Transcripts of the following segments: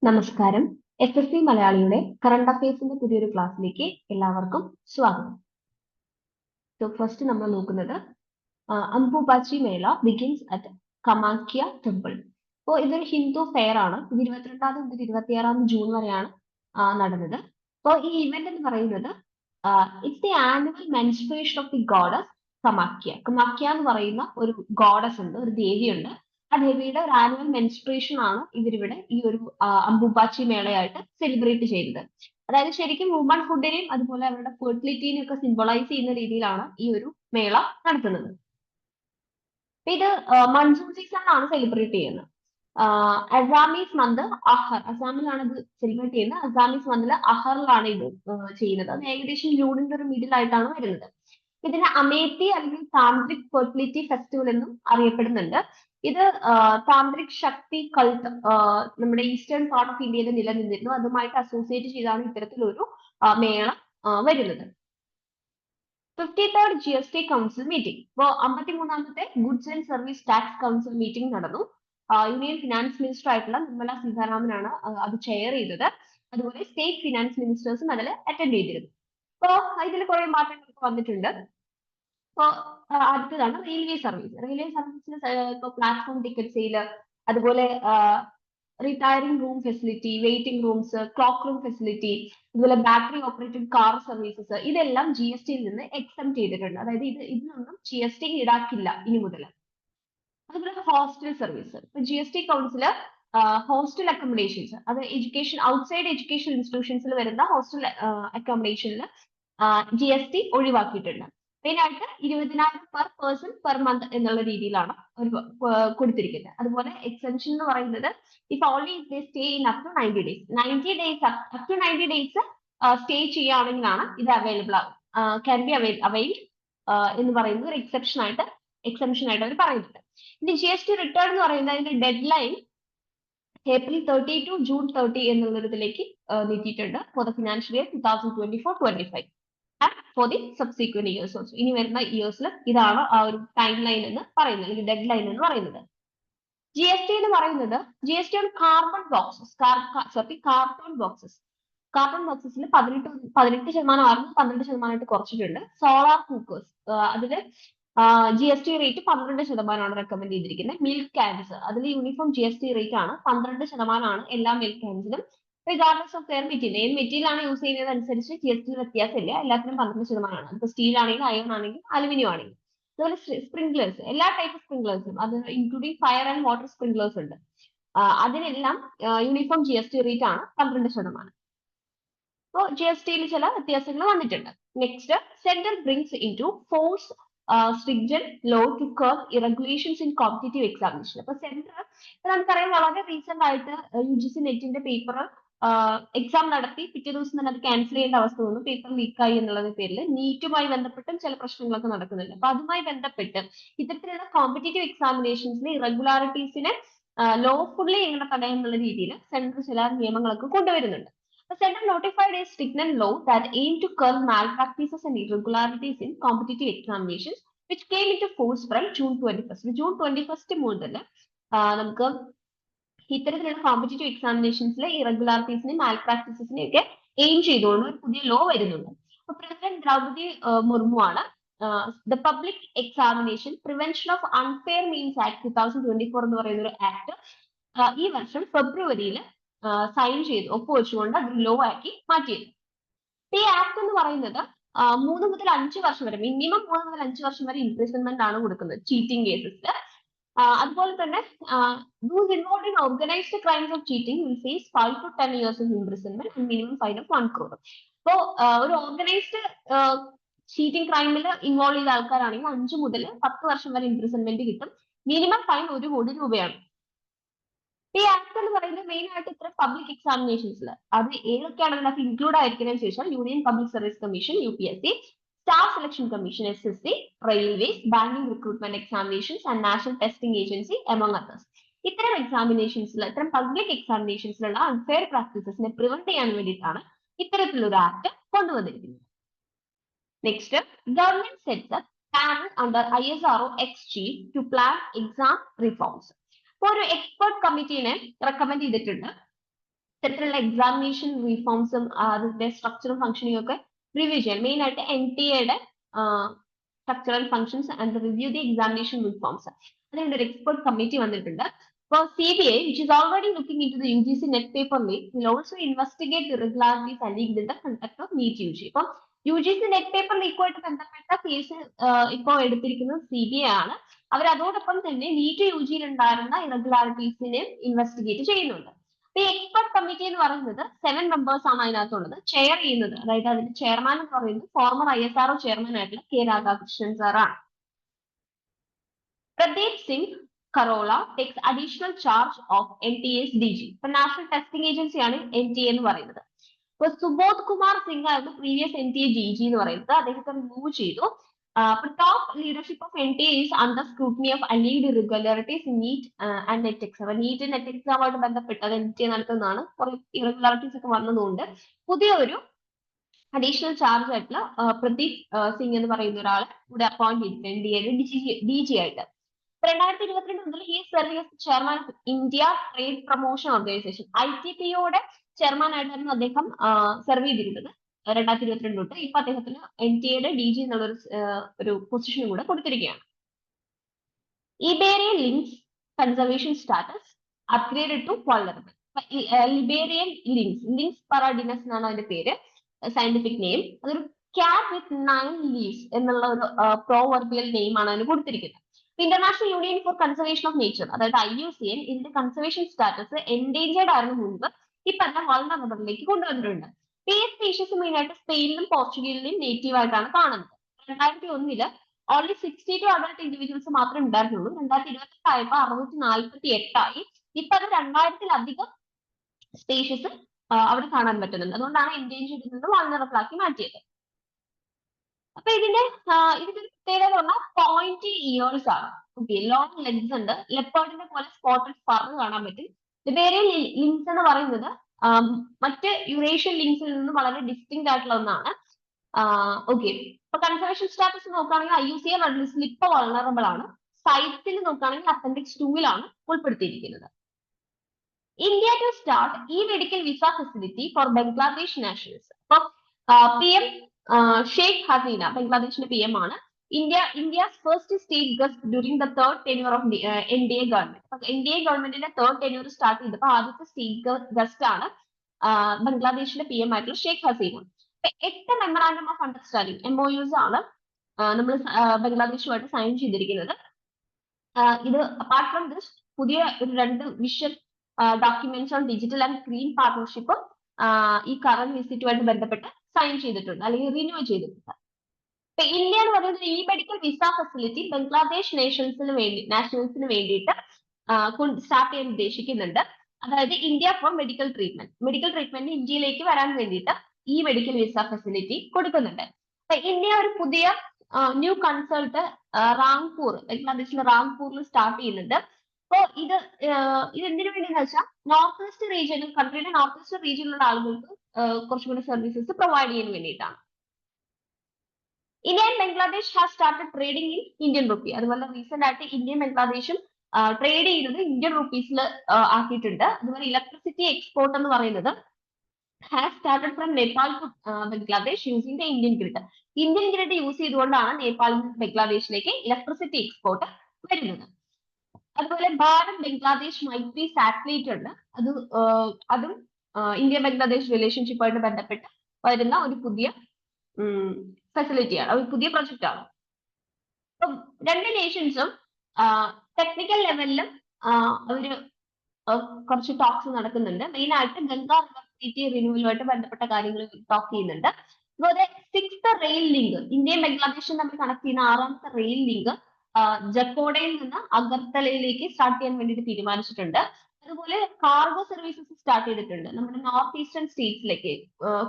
നമസ്കാരം. SSC മലയാളിയുടെ current അഫയേഴ്സിന്റെ പുതിയൊരു ക്ലാസ്സിലേക്ക് എല്ലാവർക്കും സ്വാഗതം. ഫസ്റ്റ് നമ്മൾ നോക്കുന്നത് അംബുബാച്ചി മേള ബിഗിൻസ് അറ്റ് കമാഖ്യ ടെമ്പിൾ. അപ്പോൾ ഇതൊരു ഹിന്ദു ഫെയർ ആണ്. ഇത് 22 മുതൽ 26 ജൂൺ വരെയാണ് നടന്നത്. അപ്പോൾ ഈ ഇവന്റ് എന്ന് പറയുന്നത് it's the annual menstruation of the goddess Kamakhya. Kamakhya എന്ന് പറയുന്ന ഒരു ഗോഡസ് ഉണ്ട്, ഒരു ദേവിയുണ്ട്. ആ ദേവിയുടെ ഒരു ആനുവൽ മെൻസ്ട്രേഷൻ ആണ് ഇവരിവിടെ ഈ ഒരു അംബുബാച്ചി മേളയായിട്ട് സെലിബ്രേറ്റ് ചെയ്തത്. അതായത് ശരിക്കും വുമൺഹുഡിനെയും അതുപോലെ അവരുടെ ഫെർട്ടിലിറ്റിനെയും ഒക്കെ സിംബലൈസ് ചെയ്യുന്ന രീതിയിലാണ് ഈ ഒരു മേള നടത്തുന്നത്. ഇത് മൺസൂൺ സീസണിലാണ് സെലിബ്രേറ്റ് ചെയ്യുന്നത്. അസാമീസ് മന്ത് അഹർ, അസാമിലാണ് ഇത് സെലിബ്രേറ്റ് ചെയ്യുന്നത്. അസാമീസ് മന്തിൽ അഹറിലാണ് ഇത് ചെയ്യുന്നത്. അത് ഏകദേശം ജൂണിന്റെ ഒരു മിഡിൽ ആയിട്ടാണ് വരുന്നത്. ഇതിന് അമേത്തി അല്ലെങ്കിൽ താന്ത്രിക് ഫെർട്ടിലിറ്റി ഫെസ്റ്റിവൽ എന്നും അറിയപ്പെടുന്നുണ്ട്. ഇത് താന്ത്രിക് ശക്തി കൾട്ട് നമ്മുടെ ഈസ്റ്റേൺ പാർട്ട് ഓഫ് ഇന്ത്യയിൽ നിലനിന്നിരുന്നു. അതുമായിട്ട് അസോസിയേറ്റ് ചെയ്താണ് ഇത്തരത്തിലൊരു മേള വരുന്നത്. 53rd GST council meeting. ഇപ്പോൾ 53ാമത്തെ goods and service tax council meeting നടന്നു. യൂണിയൻ ഫിനാൻസ് മിനിസ്റ്റർ ആയിട്ടുള്ള നിർമ്മല സീതാരാമനാണ് അത് ചെയർ ചെയ്തത്. അതുപോലെ സ്റ്റേറ്റ് ഫിനാൻസ് മിനിസ്റ്റേഴ്സും അതിൽ അറ്റൻഡ് ചെയ്തിരുന്നു. അപ്പോൾ ഇതിൽ കുറെ മാറ്റങ്ങളൊക്കെ വന്നിട്ടുണ്ട്. ഇപ്പോൾ അടുത്തതാണ് റെയിൽവേ സർവീസ്. റെയിൽവേ സർവീസിന് ഇപ്പോൾ പ്ലാറ്റ്ഫോം ടിക്കറ്റ് സെയിൽ, അതുപോലെ retiring room facility, waiting rooms, clock room facility, അതുപോലെ ബാറ്ററി ഓപ്പറേറ്റഡ് കാർ സർവീസസ്, ഇതെല്ലാം GST നിന്ന് എക്സംപ്റ്റ് ചെയ്തിട്ടുണ്ട്. അതായത് ഇതിനൊന്നും GST ഈടാക്കില്ല ഇനി മുതൽ. അതുപോലെ ഹോസ്റ്റൽ സർവീസ്. ഇപ്പൊ GST കൗൺസിൽ ഹോസ്റ്റൽ അക്കോമഡേഷൻസ്, അത് എഡ്യൂക്കേഷൻ ഔട്ട്സൈഡ് എഡ്യൂക്കേഷൻ ഇൻസ്റ്റിറ്റ്യൂഷൻസിൽ വരുന്ന ഹോസ്റ്റൽ അക്കോമഡേഷനിൽ GST ഒഴിവാക്കിയിട്ടുണ്ട്. മെയിൻ ആയിട്ട് 20,000 പെർ പേഴ്സൺ പെർ മന്ത് എന്നുള്ള രീതിയിലാണ് കൊടുത്തിരിക്കുന്നത്. അതുപോലെ എക്സെപ്ഷൻ എന്ന് പറയുന്നത് if only they stay in up to 90 days, 90 days up to 90 days stay ചെയ്യുകയാണെങ്കിലാണ് ഇത് അവൈലബിൾ ആവും, ക്യാൻ ബി അവൈൽഡ് എന്ന് പറയുന്നത് ഒരു എക്സെപ്ഷൻ ആയിട്ട് അവർ പറയുന്നുണ്ട്. ഇനി GST റിട്ടേൺ എന്ന് പറയുന്നത് അതിന്റെ deadline April 30 to June 30 എന്നുള്ളതിലേക്ക് നീട്ടിയിട്ടുണ്ട് for the financial year 2024-25 and for the subsequent years also. ഇനി വരുന്ന ഇയേഴ്സിൽ ഇതാണ് ആ ഒരു ടൈം ലൈൻ എന്ന് പറയുന്നത്, അല്ലെങ്കിൽ ഡെഡ് ലൈൻ എന്ന് പറയുന്നത്. GST എന്ന് പറയുന്നത് GST on carbon boxes, carton boxes. Carton ബോക്സസിൽ 18% 12% കുറച്ചിട്ടുണ്ട്. സോളാർ കുക്കേഴ്സ്, അതിൽ GST റേറ്റ് 12% റെക്കമെൻഡ് ചെയ്തിരിക്കുന്നത്. മിൽക്ക് ക്യാൻസ്, അതിൽ യൂണിഫോം GST റേറ്റ് ആണ് 12% എല്ലാ മിൽക്ക് ക്യാൻസിലും. റിഗാർഡ്ലെസ് ഓഫ് ദെയർ മെറ്റീരിയൽ, ഏത് മെറ്റീരിയൽ ആണ് യൂസ് ചെയ്യുന്നത് അനുസരിച്ച് GST വ്യത്യാസമില്ല. എല്ലാത്തിനും 12%. അതിപ്പോൾ സ്റ്റീൽ ആണെങ്കിലും അയൺ ആണെങ്കിലും അലുമിനിയം ആണെങ്കിലും. അതുപോലെ സ്പ്രിംഗ്ലേഴ്സ്, എല്ലാ ടൈപ്പ് സ്പ്രിംഗ്ലേഴ്സും, അത് including fire and water sprinklers ഉണ്ട്. അതിനെല്ലാം യൂണിഫോം GST റേറ്റ് ആണ് 12%. അപ്പോൾ GSTയിൽ ചില വ്യത്യാസങ്ങൾ വന്നിട്ടുണ്ട്. Next, central brings into force stringent law to curb irregulations in competitive examination. അപ്പൊ സെൻട്രൽ നമുക്കറിയാം വളരെ റീസെന്റ് ആയിട്ട് UGC നെറ്റിന്റെ പേപ്പർ എക്സാം നടത്തി പിറ്റേ ദിവസം തന്നെ അത് ക്യാൻസൽ ചെയ്യേണ്ട അവസ്ഥ വന്നു. പേപ്പർ ലീക്കായി എന്നുള്ളതിന്റെ പേരിൽ നീറ്റുമായി ബന്ധപ്പെട്ടും ചില പ്രശ്നങ്ങളൊക്കെ നടക്കുന്നുണ്ട്. അപ്പൊ അതുമായി ബന്ധപ്പെട്ട് ഇത്തരത്തിലുള്ള കോമ്പറ്റേറ്റീവ് എക്സാമിനേഷൻസിലെ ഇറഗുലാരിറ്റീസിനെ ലോഫുള്ളി എങ്ങനെ തടയാം എന്നുള്ള രീതിയിൽ സെൻട്രൽ ചില നിയമങ്ങളൊക്കെ കൊണ്ടുവരുന്നുണ്ട്. The center notified a stringent law that aimed to curb malpractices and irregularities in competitive examinations, which came into force from June 21st. June 21st മുതൽ നമുക്ക് ഇത്തരത്തിലുള്ള കോമ്പറ്റേറ്റീവ് എക്സാമിനേഷൻസിലെ ഇറഗുലാരിറ്റീസിനെയും മാൽപ്രാക്ടീസസിനെയും ഒക്കെ എയിം ചെയ്തുകൊണ്ട് ഒരു പുതിയ ലോ വരുന്നുണ്ട്. അപ്പൊ പ്രസിഡന്റ് ദ്രൗപദി മുർമു ആണ് the public examination prevention of unfair means act 2024 എന്ന് പറയുന്ന ഒരു ആക്ട് ഈ വർഷം ഫെബ്രുവരിയിൽ സൈൻ ചെയ്ത് ഒപ്പുവെച്ചുകൊണ്ട് അത് ലോ ആക്കി മാറ്റിയത്. ഈ ആക്ട് എന്ന് പറയുന്നത് 3 മുതൽ 5 വർഷം വരെ, മിനിമം 3 മുതൽ 5 വർഷം വരെ ഇംപ്രിസൺമെന്റ് ആണ് കൊടുക്കുന്നത് ചീറ്റിംഗ് കേസസിൽ. അതുപോലെ തന്നെ those involved in organized crimes of cheating will face 5 to 10 years of imprisonment and minimum fine of 1 crore. അപ്പോൾ ഒരു ഓർഗനൈസ്ഡ് ചീറ്റിംഗ് ക്രൈമിൽ ഇൻവോൾവ് ചെയ്ത ആൾക്കാരാണെങ്കിൽ 5 മുതൽ 10 വർഷം വരെ ഇംപ്രിസൺമെന്റ് കിട്ടും. മിനിമം ഫൈൻ 1 കോടി രൂപയാണ്. ഈ ആക്ട് എന്ന് പറയുന്നത് മെയിൻ ആയിട്ട് ഇത്ര പബ്ലിക് എക്സാമിനേഷൻസിൽ അത് ഏതൊക്കെയാണ് അതിനകത്ത് ഇൻക്ലൂഡ് ആയിരിക്കുന്നതിന് ശേഷം union public service commission UPSC, staff selection commission SSC, railways, banking recruitment examinations and national testing agency among others. ഇത്തരം എക്സാമിനേഷൻസിൽ, ഇത്തരം പബ്ലിക് എക്സാമിനേഷൻസിലുള്ള അൺഫെയർ പ്രാക്ടീസസിനെ പ്രിവെന്റ് ചെയ്യാൻ വേണ്ടിയിട്ടാണ് ഇത്തരത്തിലൊരു ആക്ട് കൊണ്ടുവന്നിരിക്കുന്നത്. Next, government sets up panel under ISRO ex-chief to plan exam reforms. ഒരു എക്സ്പെർട്ട് കമ്മിറ്റീനെ റെക്കമെൻഡ് ചെയ്തിട്ടുണ്ട് ഇത്തരത്തിലുള്ള എക്സാമിനേഷൻ റീഫോംസും അതിന്റെ സ്ട്രക്ചറും ഫംഗ്ഷനിങ് ഒക്കെ റിവ്യൂ ചെയ്യാൻ മെയിൻ ആയിട്ട് NTA-യുടെ structural functions and review the examination reforms. അതിന്റെ ഒരു എക്സ്പെർട്ട് കമ്മിറ്റി വന്നിട്ടുണ്ട്. അപ്പോൾ CBA, which is already looking into the UGC net paper leak, will also investigate the irregularities alleged in the conduct of NEET UG. ഇപ്പം UGC net paper ലീക്കുമായിട്ട് ബന്ധപ്പെട്ട case ഇപ്പോൾ എടുത്തിരിക്കുന്നത് CBA ആണ്. അവർ അതോടൊപ്പം തന്നെ NEET UG-യിൽ ഉണ്ടായിരുന്ന ഇറഗുലാരിറ്റീസിനെ ഇൻവെസ്റ്റിഗേറ്റ് ചെയ്യുന്നുണ്ട്. ഈ എക്സ്പെർട്ട് കമ്മിറ്റി എന്ന് പറയുന്നത് 7 മെമ്പേഴ്സ് ആണ് അതിനകത്തുള്ളത്. ചെയർ ചെയ്യുന്നത്, അതായത് അതിന്റെ ചെയർമാൻ എന്ന് പറയുന്നത് ഫോർമർ ISRO ചെയർമാൻ ആയിട്ടുള്ള K. രാധാകൃഷ്ണൻ സാറാണ്. Pradeep Singh Karola takes additional charge of NTA's DG. ഇപ്പൊ നാഷണൽ ടെസ്റ്റിംഗ് ഏജൻസി ആണ് NTA എന്ന് പറയുന്നത്. ഇപ്പൊ സുബോധ് കുമാർ സിംഗ് ആയിരുന്നു പ്രീവിയസ് NTA DG എന്ന് പറയുന്നത്. അദ്ദേഹത്തെ റിമൂവ് ചെയ്തു. Top leadership of NTA is under scrutiny of alleged irregularities in NEET and NET exam. NEET NET exam-ആയിട്ട് ബന്ധപ്പെട്ടത് NTA നടത്തുന്നതാണ്. കുറെ ഇറഗുലാരിറ്റീസ് ഒക്കെ വന്നതുകൊണ്ട് പുതിയ ഒരു അഡീഷണൽ ചാർജ് ആയിട്ടുള്ള പ്രദീപ് സിംഗ് എന്ന് പറയുന്ന ഒരാളെ കൂടെ അപ്പോയിന്റ് ചെയ്തിട്ടുണ്ട് NTA-യുടെ DG ആയിട്ട്. 2022 മുതൽ ഈ service chairman of India trade promotion organisation ITPO-യുടെ ചെയർമാൻ ആയിട്ടായിരുന്നു അദ്ദേഹം സെർവ് ചെയ്തിരുന്നത് 2022 തൊട്ട്. ഇപ്പൊ അദ്ദേഹത്തിന് NTA-യുടെ DG എന്നുള്ള ഒരു പൊസിഷൻ കൂടെ കൊടുത്തിരിക്കുകയാണ്. Iberian lynx conservation status upgraded to vulnerable. Liberian lynx pardinus എന്നാണ് അതിന്റെ പേര്, സയന്റിഫിക് നെയിം. അതൊരു ക്യാറ്റ് വിത്ത് 9 ലീവ്സ് എന്നുള്ള ഒരു പ്രോവർബിയൽ നെയിം ആണ് അതിന് കൊടുത്തിരിക്കുന്നത്. International union for conservation of nature, അതായത് IUCN, ഇതിന്റെ കൺസർവേഷൻ സ്റ്റാറ്റസ് എൻഡേഞ്ചേർഡ് ആയിരുന്നു മുൻപ്, ഇപ്പൊ തന്നെ വൾണറബിളിലേക്ക് കൊണ്ടുവന്നിട്ടുണ്ട്. ഈ സ്പീഷീസ് മെയിൻ ആയിട്ട് സ്പെയിനിലും പോർച്ചുഗലിലും നേറ്റീവ് ആയിട്ടാണ് കാണുന്നത്. 2001 ഓൺലി 62 അഡൾട്ട് ഇൻഡിവിജ്വൽസ് മാത്രമേ ഉണ്ടായിരുന്നുള്ളൂ. 2022 ആയപ്പോൾ 648 ആയി. ഇപ്പൊ അത് 2000-ലധികം സ്പീഷീസ് അവിടെ കാണാൻ പറ്റുന്നുണ്ട്. അതുകൊണ്ടാണ് എൻഡേഞ്ചേർഡിൽ നിന്ന് വൾണറബിൾ ആക്കി മാറ്റിയത്. അപ്പൊ ഇതിന്റെ ഒരു പ്രത്യേകത പറഞ്ഞാൽ പോയിന്റി ഇയേഴ്സ് ആണ്. ഓക്കെ, ലോങ് ലെഗ്സ് ഉണ്ട്. ലെപ്പേർഡിനെ പോലെ സ്പോട്ടഡ് ഫർ കാണാൻ പറ്റും. ലിബേറിയൻ ലിങ്ക്സ് എന്ന് പറയുന്നത് മറ്റ് യുറേഷ്യൻ ലിങ്ക്സിൽ നിന്ന് വളരെ ഡിസ്റ്റിങ് ആയിട്ടുള്ള ഒന്നാണ്. ഓക്കെ, ഇപ്പൊ കൺസർവേഷൻ സ്റ്റാറ്റസ് നോക്കുകയാണെങ്കിൽ IUCN റെഡ് ലിസ്റ്റിൽ ഇപ്പൊ വൾണറബിൾ ആണ്. സൈറ്റിൽ നോക്കുകയാണെങ്കിൽ അപ്പൻഡിക്സ് 2-ലാണ് ഉൾപ്പെടുത്തിയിരിക്കുന്നത്. India to start medical visa facility for Bangladesh nationals. അപ്പൊ PM ഷെയ്ഖ് ഹസീന ബംഗ്ലാദേശിന്റെ PM ആണ്. India's first state guest during the third tenure of NDA government. NDA ഗവൺമെന്റിന്റെ തേർഡ് ടെന്യൂർ സ്റ്റാർട്ട് ചെയ്തപ്പോൾ ആദ്യത്തെ സ്റ്റേറ്റ് ഗസ്റ്റ് ആണ് ബംഗ്ലാദേശിന്റെ PM ആയിട്ടുള്ള Sheikh Hasina. 8 memorandum of understanding MOUs ആണ് നമ്മൾ ബംഗ്ലാദേശുമായിട്ട് സൈൻ ചെയ്തിരിക്കുന്നത്. ഇത് അപ്പാർട്ട് ഫ്രം ദിസ് പുതിയ ഒരു 2 vision documents on digital and green പാർട്ണർഷിപ്പും ഈ കറന്റ് വിസിറ്റുമായിട്ട് ബന്ധപ്പെട്ട് സൈൻ ചെയ്തിട്ടുണ്ട്, അല്ലെങ്കിൽ റിന്യൂ ചെയ്തിട്ടുണ്ട്. ഇപ്പൊ ഇന്ത്യ എന്ന് പറയുന്നത് മെഡിക്കൽ വിസ ഫെസിലിറ്റി ബംഗ്ലാദേശ് നാഷണൽസിന് വേണ്ടിയിട്ട് സ്റ്റാർട്ട് ചെയ്യാൻ ഉദ്ദേശിക്കുന്നുണ്ട്. അതായത് ഇന്ത്യ ഫോർ മെഡിക്കൽ ട്രീറ്റ്മെന്റ് ഇന്ത്യയിലേക്ക് വരാൻ വേണ്ടിയിട്ട് മെഡിക്കൽ വിസ ഫെസിലിറ്റി കൊടുക്കുന്നുണ്ട്. അപ്പൊ ഇന്ത്യ ഒരു പുതിയ ന്യൂ കൺസൾട്ട് ബംഗ്ലാദേശിലെ റാംപൂരിൽ സ്റ്റാർട്ട് ചെയ്യുന്നുണ്ട്. അപ്പോ ഇത് എന്തിനു വേണ്ടിയെന്ന് വെച്ചാൽ നോർത്ത് ഈസ്റ്റ് റീജിയനിൽ, കൺട്രിയുടെ നോർത്ത് ഈസ്റ്റ് റീജിയനിലുള്ള ആളുകൾക്ക് കുറച്ചുകൂടി സർവീസസ് പ്രൊവൈഡ് ചെയ്യാൻ വേണ്ടിയിട്ടാണ്. India and Bangladesh have started trading in Indian rupee. അതുപോലെ റീസെന്റ് ആയിട്ട് ഇന്ത്യയും ബംഗ്ലാദേശും ട്രേഡ് ചെയ്യുന്നത് ഇന്ത്യൻ റുപ്പീസിൽ ആക്കിയിട്ടുണ്ട്. അതുപോലെ ഇലക്ട്രിസിറ്റി എക്സ്പോർട്ട് എന്ന് പറയുന്നത് has started from Nepal to Bangladesh using the Indian grid. Indian grid use ചെയ്തുകൊണ്ടാണ് നേപ്പാളിൽ നിന്ന് ബംഗ്ലാദേശിലേക്ക് ഇലക്ട്രിസിറ്റി എക്സ്പോർട്ട് വരുന്നത്. അതുപോലെ ഭാരത് ബംഗ്ലാദേശ് മൈത്രി സാറ്റലൈറ്റ് ഉണ്ട്. അതും ഇന്ത്യ ബംഗ്ലാദേശ് റിലേഷൻഷിപ്പുമായിട്ട് ബന്ധപ്പെട്ട് വരുന്ന ഒരു പുതിയ ഫെസിലിറ്റിയാണ്, ഒരു പുതിയ പ്രൊജക്റ്റ് ആണ്. അപ്പം 2 നേഷൻസും ടെക്നിക്കൽ ലെവലിലും അവര് കുറച്ച് ടോക്സ് നടക്കുന്നുണ്ട്. മെയിൻ ആയിട്ട് ഗംഗാ റിവർ ട്രീറ്റി റിന്യൂവലുമായിട്ട് ബന്ധപ്പെട്ട കാര്യങ്ങൾ ടോക്ക് ചെയ്യുന്നുണ്ട്. അതുപോലെ 6th റെയിൽ ലിങ്ക്, ഇന്ത്യയും ബംഗ്ലാദേശും തമ്മിൽ കണക്ട് ചെയ്യുന്ന 6ാമത്തെ റെയിൽ ലിങ്ക് ജക്കോഡയിൽ നിന്ന് അഗർത്തലയിലേക്ക് സ്റ്റാർട്ട് ചെയ്യാൻ വേണ്ടിയിട്ട് തീരുമാനിച്ചിട്ടുണ്ട്. അതുപോലെ കാർഗോ സർവീസസ് സ്റ്റാർട്ട് ചെയ്തിട്ടുണ്ട് നമ്മുടെ നോർത്ത് ഈസ്റ്റേൺ സ്റ്റേറ്റ്സിലേക്ക്,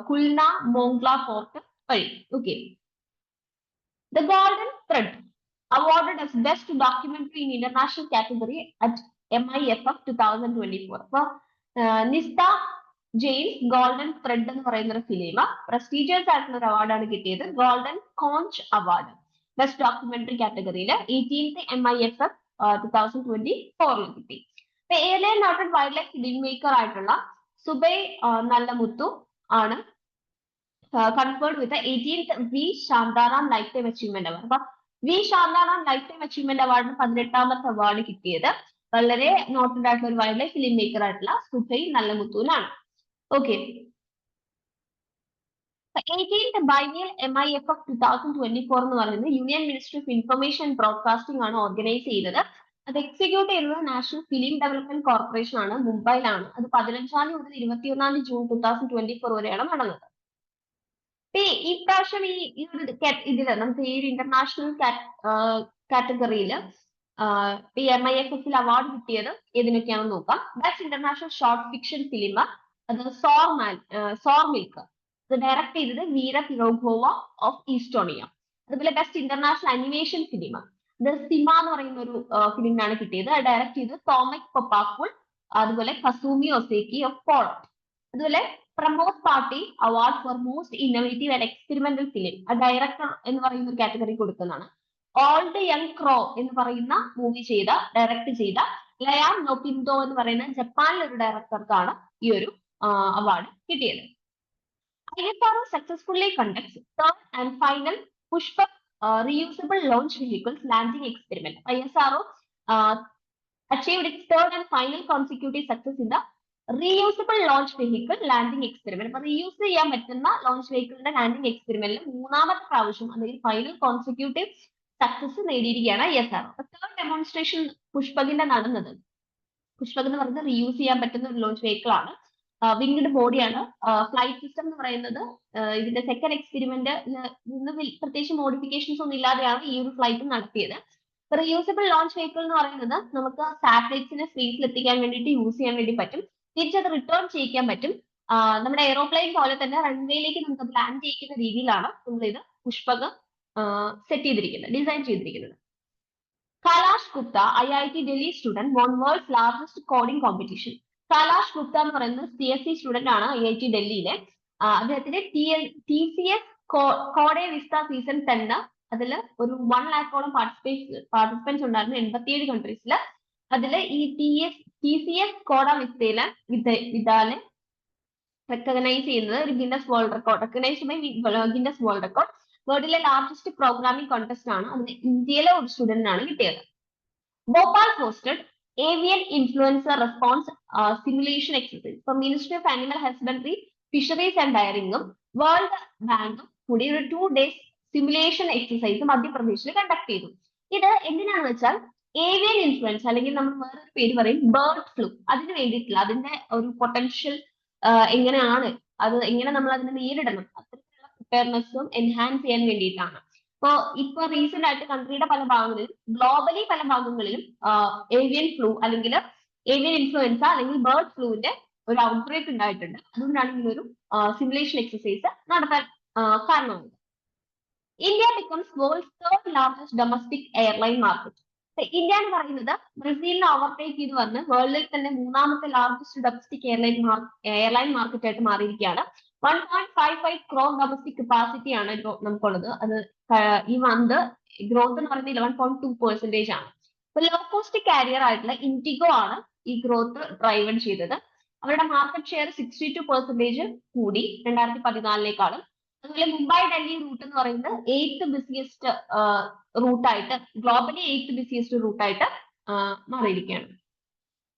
കുൽന മോംഗ്ല പോർട്ട് വഴി. Okay, the golden thread awarded as best documentary in international category at MIFF 2024. അപ്പൊ നിസ്ത ജെയിംസ് ഗോൾഡൻ ത്രെഡ് എന്ന് പറയുന്ന ഒരു ഫിലിം പ്രസ്റ്റീജിയസ് ആയിട്ടുള്ള ഒരു അവാർഡാണ് കിട്ടിയത്. Golden conch award best documentary കാറ്റഗറിയിൽ 18th MIFF 2024 കിട്ടി. Alien noted wildlife filmmaker ആയിട്ടുള്ള സുബൈ നല്ലമുത്തു ആണ് conferred with the 18th V Shantaram lifetime achievement award. അപ്പൊ V Shantaram lifetime achievement അവാർഡിന് 18ാമത്തെ അവാർഡ് കിട്ടിയത് വളരെ നോട്ടഡ് ആയിട്ടുള്ള ഒരു വൈൽഡ് ലൈഫ് ഫിലിം മേക്കർ ആയിട്ടുള്ള സുബൈ നല്ലമുത്തുവിനാണ്. Okay, 18th biennial MIF of 2024 എന്ന് പറയുന്നത് union ministry of information and broadcasting ആണ് ഓർഗനൈസ് ചെയ്തത്. അത് എക്സിക്യൂട്ട് ചെയ്യുന്നത് നാഷണൽ ഫിലിം ഡെവലപ്മെന്റ് കോർപ്പറേഷൻ ആണ്, മുംബൈയിലാണ്. അത് 15 മുതൽ 21 ജൂൺ 2024 വരെയാണ് നടന്നത്. ഈ പ്രാവശ്യം ഈ ഒരു ഇതില് നമുക്ക് ഈ ഇന്റർനാഷണൽ കാറ്റഗറിയിൽ ഈ MIFF അവാർഡ് കിട്ടിയത് ഏതിനൊക്കെയാണെന്ന് നോക്കാം. Best international short fiction film അത് സോർ മിൽക്ക്, അത് ഡയറക്ട് ചെയ്തത് വീര പിറോഗോവ ഓഫ് ഈസ്റ്റോണിയ. അതുപോലെ ബെസ്റ്റ് ഇന്റർനാഷണൽ അനിമേഷൻ ഫിലിം ഇത് സിമ എന്ന് പറയുന്ന ഒരു ഫിലിമിനാണ് കിട്ടിയത്. അത് ഡയറക്ട് ചെയ്തത് തോമക് പൊപ്പാക്കുൾ, അതുപോലെ കസൂമി ഒസേക്കി ഓഫ് പോളണ്ട്. അതുപോലെ Pramod Pati award for most innovative and experimental film director എന്ന് പറയുന്ന ഒരു കാറ്റഗറി കൊടുക്കുന്നതാണ്. ഓൾഡ് യങ് ക്രോ എന്ന് പറയുന്ന മൂവി ഡയറക്ട് ചെയ്ത ലയാൻ നോപിൻഡോ എന്ന് പറയുന്ന ജപ്പാനിലെ ഒരു ഡയറക്ടർക്കാണ് ഈ ഒരു അവാർഡ് കിട്ടിയത്. ISRO successfully conducts third and final Pushpak reusable launch vehicles landing experiment. ISRO achieved its third and final consecutive success in the reusable launch vehicle landing experiment. അപ്പൊ റീയൂസ് ചെയ്യാൻ പറ്റുന്ന ലോഞ്ച് വെഹിക്കിളിന്റെ ലാൻഡിംഗ് എക്സ്പെരിമെന്റിൽ 3ാമത്തെ പ്രാവശ്യം അല്ലെങ്കിൽ final consecutive success നേടിയിരിക്കുകയാണ് ISRO. Third demonstration പുഷ്പകിന്റെ നടന്നത്. പുഷ്പക് എന്ന് പറയുന്നത് റീയൂസ് ചെയ്യാൻ പറ്റുന്ന ഒരു ലോഞ്ച് വെഹിക്കിൾ ആണ്. വിങ്ഡ് ബോഡിയാണ്. ഫ്ലൈറ്റ് സിസ്റ്റം എന്ന് പറയുന്നത് ഇതിന്റെ സെക്കൻഡ് എക്സ്പെരിമെന്റ് പ്രത്യേകിച്ച് മോഡിഫിക്കേഷൻസ് ഒന്നും ഇല്ലാതെയാണ് ഈ ഒരു ഫ്ലൈറ്റ് നടത്തിയത്. റീയൂസബിൾ ലോഞ്ച് വെഹിക്കിൾ എന്ന് പറയുന്നത് നമുക്ക് സാറ്റലൈറ്റ്സിനെ സ്പേസിൽ എത്തിക്കാൻ വേണ്ടിയിട്ട് യൂസ് ചെയ്യാൻ വേണ്ടി പറ്റും. തിരിച്ചത് റിട്ടേൺ ചെയ്യിക്കാൻ പറ്റും. നമ്മുടെ എയ്റോപ്ലെയിൻ പോലെ തന്നെ റൺവേയിലേക്ക് നമുക്ക് ലാൻഡ് ചെയ്യിക്കുന്ന രീതിയിലാണ് നമ്മൾ ഇത് പുഷ്പക് സെറ്റ് ചെയ്തിരിക്കുന്നത്, ഡിസൈൻ ചെയ്തിരിക്കുന്നത്. Kalash Gupta IIT Delhi student won world's largest coding competition. Kalash Gupta എന്ന് പറയുന്നത് CSE സ്റ്റുഡന്റ് ആണ് IIT ഡൽഹിയിലെ. അദ്ദേഹത്തിന്റെ TCS കോഡേ വിസ്ത സീസൺ 10 അതിൽ ഒരു 1 lakhോളം പാർട്ടിസിപ്പൻസ് ഉണ്ടായിരുന്നു 87 കൺട്രീസിൽ. അതിൽ ഈ TCS കോഡ വിദാലെ റെക്കഗ്നൈസ് ചെയ്യുന്നത് ഒരു Guinness world record, recognised by Guinness world record. വേൾഡിലെ ലാർജസ്റ്റ് പ്രോഗ്രാമിംഗ് കോൺടെസ്റ്റ് ആണ്. അതിന് ഇന്ത്യയിലെ ഒരു സ്റ്റുഡന്റിനാണ് കിട്ടിയത്. Bhopal hosted avian influenza response simulation exercise. ഇപ്പൊ ministry of animal husbandry, fisheries and ഡയറിംഗും വേൾഡ് ബാങ്കും കൂടി ഒരു 2 days സിമുലേഷൻ എക്സസൈസ് മധ്യപ്രദേശിൽ കണ്ടക്ട് ചെയ്തു. ഇത് എന്തിനാണെന്ന് വെച്ചാൽ ഏവിയൻ ഇൻഫ്ലുവൻസ് അല്ലെങ്കിൽ നമ്മൾ വേറൊരു പേര് പറയും ബേർഡ് ഫ്ലൂ, അതിന് വേണ്ടിയിട്ടുള്ള അതിന്റെ ഒരു പൊട്ടൻഷ്യൽ എങ്ങനെയാണ്, അത് എങ്ങനെ നമ്മൾ അതിനെ നേരിടണം, അത്തരത്തിലുള്ള പ്രിപ്പയർനെസ്സും എൻഹാൻസ് ചെയ്യാൻ വേണ്ടിയിട്ടാണ്. ഇപ്പൊ റീസെന്റ് ആയിട്ട് കൺട്രിയുടെ പല ഭാഗങ്ങളിലും ഗ്ലോബലി പല ഭാഗങ്ങളിലും ഏവിയൻ ഫ്ലൂ അല്ലെങ്കിൽ ഏവിയൻ ഇൻഫ്ലുവൻസ അല്ലെങ്കിൽ ബേർഡ് ഫ്ലൂവിന്റെ ഒരു ഔട്ട്ബ്രേക്ക് ഉണ്ടായിട്ടുണ്ട്. അതുകൊണ്ടാണ് ഇങ്ങനൊരു സിമുലേഷൻ എക്സസൈസ് നടത്താൻ കാരണമായത്. India becomes world's third largest domestic airline market. India എന്ന് പറയുന്നത് ബ്രസീലിനെ ഓവർടേക്ക് ചെയ്ത് വന്ന് വേൾഡിൽ തന്നെ 3ാമത്തെ ലാർജസ്റ്റ് ഡൊമസ്റ്റിക് എയർലൈൻ മാർക്കറ്റ് ആയിട്ട് മാറിയിരിക്കുകയാണ്. 1.55 crore ഡൊമസ്റ്റിക് കപ്പാസിറ്റി ആണ് നമുക്കുള്ളത്. അത് ഈ മന്ത് ഗ്രോത്ത് എന്ന് പറയുന്നത് 11.2% ആണ്. ഇപ്പൊ ലോ കോസ്റ്റ് കാരിയർ ആയിട്ടുള്ള ഇൻഡിഗോ ആണ് ഈ ഗ്രോത്ത് ഡ്രൈവൺ ചെയ്തത്. അവരുടെ മാർക്കറ്റ് ഷെയർ 62% കൂടി 2014 അതുപോലെ മുംബൈ ഡൽഹി റൂട്ട് എന്ന് പറയുന്നത് 8th ബിസിയസ്റ്റ് റൂട്ടായിട്ട്, ഗ്ലോബലി 8th ബിസിയസ്റ്റ് റൂട്ടായിട്ട് മാറിയിരിക്കുകയാണ്.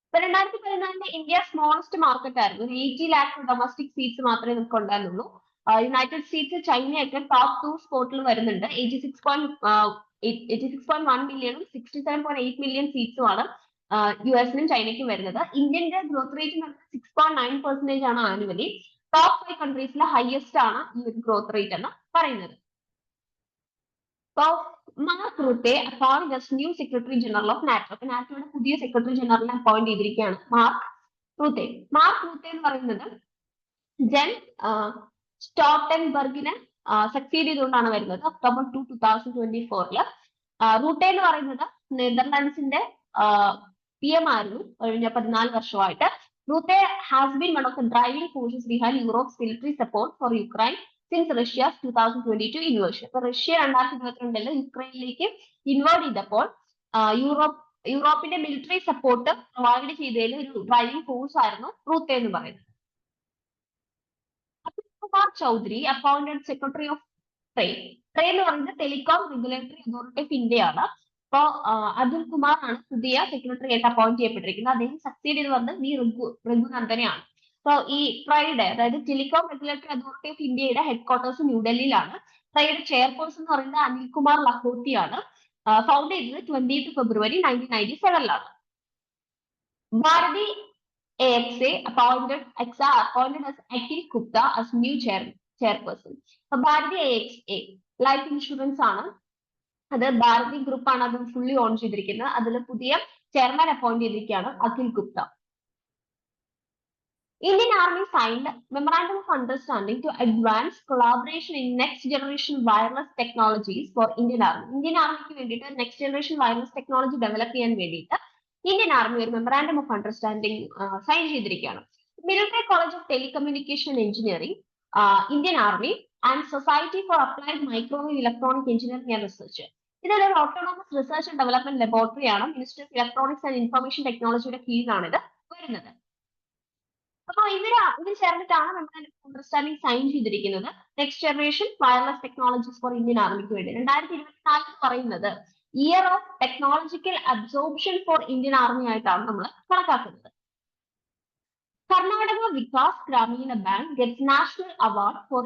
ഇപ്പൊ 2014 ഇന്ത്യ സ്മോളസ്റ്റ് മാർക്കറ്റ് ആയിരുന്നു. 80 lakh ഡൊമസ്റ്റിക് സീറ്റ്സ് മാത്രമേ നമുക്ക് ഉണ്ടായിരുന്നുള്ളൂ. യുണൈറ്റഡ് സ്റ്റേറ്റ്സ് ചൈനയൊക്കെ ടോപ്പ് 2 സ്പോട്ടിൽ വരുന്നുണ്ട്. 86.1 മില്യണും 67.8 മില്യൺ സീറ്റ്സുമാണ് US-നും ചൈനയ്ക്കും വരുന്നത്. ഇന്ത്യന്റെ ഗ്രോത്ത് റേറ്റ് 6.9% ആണ് ആനുവലി. ടോപ്പ് 5 കൺട്രീസിലെ ഹയസ്റ്റ് ആണ് ഈ ഒരു ഗ്രോത്ത് റേറ്റ് എന്ന് പറയുന്നത്. Mark Rutte appoint as new secretary general of NATO. അപ്പൊ നാറ്റോയുടെ പുതിയ സെക്രട്ടറി ജനറലിനെ അപ്പോയിന്റ് ചെയ്തിരിക്കുകയാണ് മാർക്ക് റൂട്ടെ. മാർക്ക് റൂട്ടെ എന്ന് പറയുന്നത് ജെൻ സ്റ്റോൾട്ടൻബർഗിനെ സക്സീഡ് ചെയ്തുകൊണ്ടാണ് വരുന്നത് October 2, 2024. റൂട്ടെ എന്ന് പറയുന്നത് നെതർലാൻഡ്സിന്റെ PM ആയിരുന്നു കഴിഞ്ഞ 14 വർഷമായിട്ട്. Rutte has been one of the driving forces behind Europe's military support for Ukraine since Russia's 2022 invasion. അപ്പൊ റഷ്യ 2022 യുക്രൈനിലേക്ക് ഇൻവേർട്ട് ചെയ്തപ്പോൾ യൂറോപ്പിന്റെ മിലിറ്ററി സപ്പോർട്ട് പ്രൊവൈഡ് ചെയ്തതിൽ ഒരു ഡ്രൈവിംഗ് ഫോഴ്സ് ആയിരുന്നു റൂത്തെ എന്ന് പറയുന്നത്. Kumar Chaudhary appointed Secretary of Trade. Trade എന്ന് പറയുന്നത് telecom regulatory authority of India ആണ്. അപ്പോ അതുൽ കുമാർ ആണ് പുതിയ സെക്രട്ടറി ആയിട്ട് അപ്പോയിന്റ് ചെയ്യപ്പെട്ടിരിക്കുന്നത്. അദ്ദേഹം സക്സീഡ് ചെയ്ത് വന്നത് വി രഘുനന്ദനെയാണ്. അപ്പോ ഈ ട്രൈഡ് അതായത് ടെലികോം റെഗുലേറ്ററി അതോറിറ്റി ഓഫ് ഇന്ത്യയുടെ ഹെഡ് ക്വാർട്ടേഴ്സ് ന്യൂഡൽഹിയിലാണ്. ട്രൈഡ് ചെയർപേഴ്സൺ എന്ന് പറയുന്നത് അനിൽകുമാർ ലഹോത്തിയാണ്. ഫൗണ്ട് ചെയ്തത് 20th February 1997 Bharati AXA appointed as Akhil Gupta as new chairperson. So Bharati AXA life insurance ആണ്. അത് ഭാരതി ഗ്രൂപ്പ് ആണ് അത് ഫുള്ളി ഓൺ ചെയ്തിരിക്കുന്നത്. അതിൽ പുതിയ ചെയർമാൻ അപ്പോയിന്റ് ചെയ്തിരിക്കുകയാണ് Akhil Gupta. Indian Army signed Memorandum of Understanding to advance collaboration in next generation wireless technologies for Indian Army. Indian Army വേണ്ടിയിട്ട് next generation wireless technology develop ചെയ്യാൻ വേണ്ടിയിട്ട് Indian Army ഒരു Memorandum of Understanding സൈൻ ചെയ്തിരിക്കുകയാണ്. Military College of Telecommunication Engineering, Indian Army and Society for Applied Microwave Electronic Engineering and Research. ഇതൊരു autonomous research and development laboratory ആണ്. Minister of electronics and information ടെക്നോളജിയുടെ കീഴിലാണ് ഇത് വരുന്നത്. അപ്പൊ ഇതിൽ ചേർന്നിട്ടാണ് നമ്മൾ അണ്ടർസ്റ്റാൻഡിംഗ് സൈൻ ചെയ്തിരിക്കുന്നത് next generation wireless technologies for Indian ആർമിക്ക് വേണ്ടി. 2024 പറയുന്നത് year of technological absorption for Indian army ആയിട്ടാണ് നമ്മൾ കണക്കാക്കുന്നത്. Karnataka Vikas Grameena bank gets national award for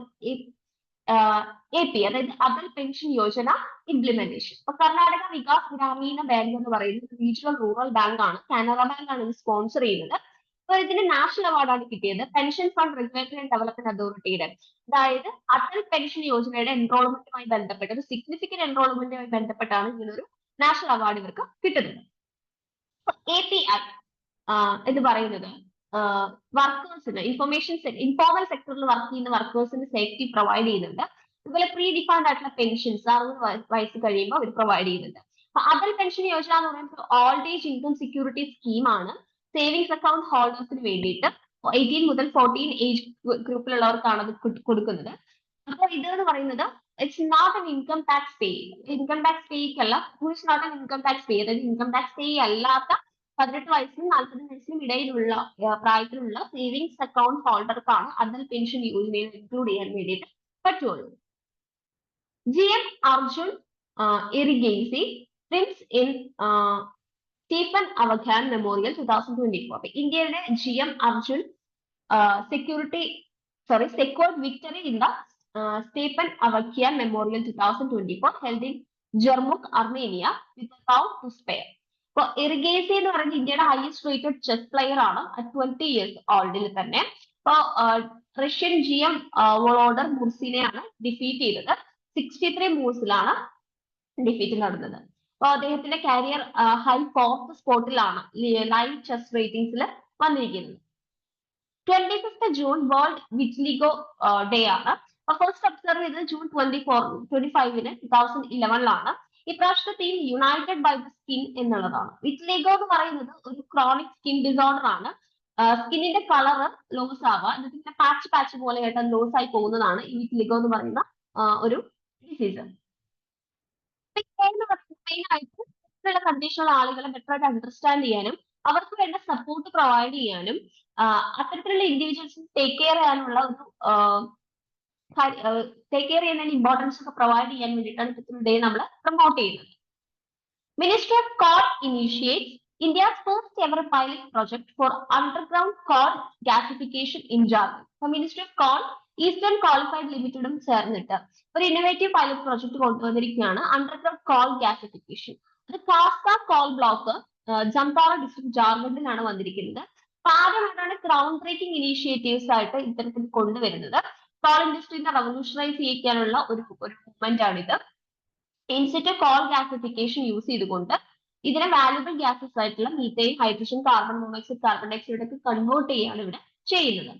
AP, അതായത് അടൽ പെൻഷൻ യോജന ഇംപ്ലിമെന്റേഷൻ. അപ്പൊ കർണാടക വികാസ് ഗ്രാമീണ ബാങ്ക് എന്ന് പറയുന്നത് റീജിയണൽ റൂറൽ ബാങ്ക് ആണ്. കാനറ ബാങ്ക് ആണ് ഇത് സ്പോൺസർ ചെയ്യുന്നത്. അപ്പൊ ഇതിന് നാഷണൽ അവാർഡാണ് കിട്ടിയത് pension fund regulatory and development അതോറിറ്റിയുടെ. അതായത് അടൽ പെൻഷൻ യോജനയുടെ എൻറോൾമെന്റുമായി ബന്ധപ്പെട്ട് ഒരു സിഗ്നിഫിക്കന്റ് എൻറോൾമെന്റുമായി ബന്ധപ്പെട്ടാണ് ഇങ്ങനൊരു നാഷണൽ അവാർഡ് ഇവർക്ക് കിട്ടുന്നത്. API എന്ന് പറയുന്നത് വർക്കേഴ്സിന് ഇൻഫോർമൽ സെക്ടറിൽ വർക്ക് ചെയ്യുന്ന വർക്കേഴ്സിന് സേഫ്റ്റി പ്രൊവൈഡ് ചെയ്യുന്നുണ്ട്. അതുപോലെ പ്രീ ഡിഫൈൻഡ് ആയിട്ടുള്ള പെൻഷൻസ് 60 വയസ്സ് കഴിയുമ്പോൾ അവർ പ്രൊവൈഡ് ചെയ്യുന്നുണ്ട്. അപ്പൊ അടൽ പെൻഷൻ യോജന എന്ന് പറയുന്നത് ഓൾഡ് ഏജ് ഇൻകം സെക്യൂരിറ്റി സ്കീമാണ്. സേവിങ്സ് അക്കൗണ്ട് ഹോൾഡേഴ്സിന് വേണ്ടിയിട്ട് 18 മുതൽ 14 ഏജ് ഗ്രൂപ്പിലുള്ളവർക്കാണ് അത് കൊടുക്കുന്നത്. അപ്പൊ ഇത് എന്ന് പറയുന്നത് it's not an income tax pay. Income tax പേയ്ക്കല്ല, it's not an income tax pay. അതായത് ഇൻകം ടാക്സ് പേ അല്ലാത്ത 18 വയസ്സിനും 40 വയസ്സിനും ഇടയിലുള്ള പ്രായത്തിലുള്ള സേവിങ്സ് അക്കൗണ്ട് ഹോൾഡർക്കാണ് അടൽ പെൻഷൻ യോജനയിൽ ഇൻക്ലൂഡ് ചെയ്യാൻ വേണ്ടിയിട്ട് പറ്റുള്ളൂ. GM Arjun Erigasi Prince in Stephen Avakian Memorial 2024. അപ്പൊ ഇന്ത്യയുടെ GM Arjun secured victory in the Stephen Avakian Memorial 2024 held in Jermuk, Armenia with a round to spare. അപ്പൊ എറിഗേസി എന്ന് പറയുന്നത് ഇന്ത്യയുടെ ഹയസ്റ്റ് റേറ്റഡ് ചെസ് പ്ലെയർ ആണ്. 20 years ഓൾഡിൽ തന്നെ. അപ്പൊ റഷ്യൻ GM വോളോഡർ മുർസിനെയാണ് ഡിഫീറ്റ് ചെയ്തത്. 63 മൂവ്സിലാണ് ഡിഫീറ്റ് നടന്നത്. അപ്പൊ അദ്ദേഹത്തിന്റെ കരിയർ ഹൈ 4th സ്പോട്ടിലാണ് ലൈവ് ചെസ് റേറ്റിംഗ്സിൽ വന്നിരിക്കുന്നത്. 25th June world vitiligo day ആണ്. ഫസ്റ്റ് ഒബ്സർവ് ചെയ്തത് ജൂൺ 25-ന് 2011 ഇപ്രാവശ്യത്തെ theme united by the skin എന്നുള്ളതാണ്. വിറ്റ്ലിഗോ എന്ന് പറയുന്നത് ഒരു ക്രോണിക് സ്കിൻ ഡിസോർഡർ ആണ്. സ്കിന്നിന്റെ കളർ ലോസ് ആവുക, എന്നിട്ട് പാച്ച് പോലെ ആയിട്ട് ലോസ് ആയി പോകുന്നതാണ് ഈ വിറ്റ്ലിഗോ എന്ന് പറയുന്ന ഒരു ഡിസീസ്. മെയിൻ ആയിട്ട് ഇത്തരത്തിലുള്ള കണ്ടീഷനുള്ള ആളുകളെ ബെറ്റർ ആയിട്ട് അണ്ടർസ്റ്റാൻഡ് ചെയ്യാനും അവർക്ക് വേണ്ട സപ്പോർട്ട് പ്രൊവൈഡ് ചെയ്യാനും അത്തരത്തിലുള്ള ഇൻഡിവിജ്വൽസ് ടേക്ക് കെയർ ചെയ്യാനുള്ള ഒരു ടേക്ക് കെയർ ചെയ്യുന്നതിന് ഇമ്പോർട്ടൻസ് ഒക്കെ പ്രൊവൈഡ് ചെയ്യാൻ വേണ്ടിയിട്ടാണ് ഇത്തരത്തിലുള്ള ഡേ നമ്മൾ പ്രൊമോട്ട് ചെയ്യുന്നത്. Ministry of coal initiates India's first ever pilot project for underground coal gasification in ജാർഖണ്ഡ്. അപ്പൊ മിനിസ്ട്രി ഓഫ് കോൾ ഈസ്റ്റേൺ ക്വാളിഫൈഡ് ലിമിറ്റഡും ചേർന്നിട്ട് ഒരു ഇന്നോവേറ്റീവ് പൈലറ്റ് പ്രോജക്ട് കൊണ്ടുവന്നിരിക്കുകയാണ് അണ്ടർഗ്രൗണ്ട് കോൾ ഗ്യാസിഫിക്കേഷൻ. അത് Kasta coal block Jamtara district ജാർഖണ്ഡിലാണ് വന്നിരിക്കുന്നത്. അപ്പൊ ആദ്യമായിട്ടാണ് ഗ്രൗണ്ട് ബ്രേക്കിംഗ് ഇനീഷ്യേറ്റീവ്സ് ആയിട്ട് ഇത്തരത്തിൽ കൊണ്ടുവരുന്നത്. കോൾ ഇൻഡസ്ട്രീനെ റവല്യൂഷണൈസ് ചെയ്യിക്കാനുള്ള ഒരു മൂവ്മെന്റ് ആണിത്. ഇൻസിറ്റു കോൾ ഗ്യാസിഫിക്കേഷൻ യൂസ് ചെയ്തുകൊണ്ട് ഇതിനെ വാല്യുബിൾ ഗ്യാസസ് ആയിട്ടുള്ള methane, hydrogen, carbon monoxide, carbon dioxide ഒക്കെ കൺവേർട്ട് ചെയ്യാണ് ഇവിടെ ചെയ്യുന്നത്.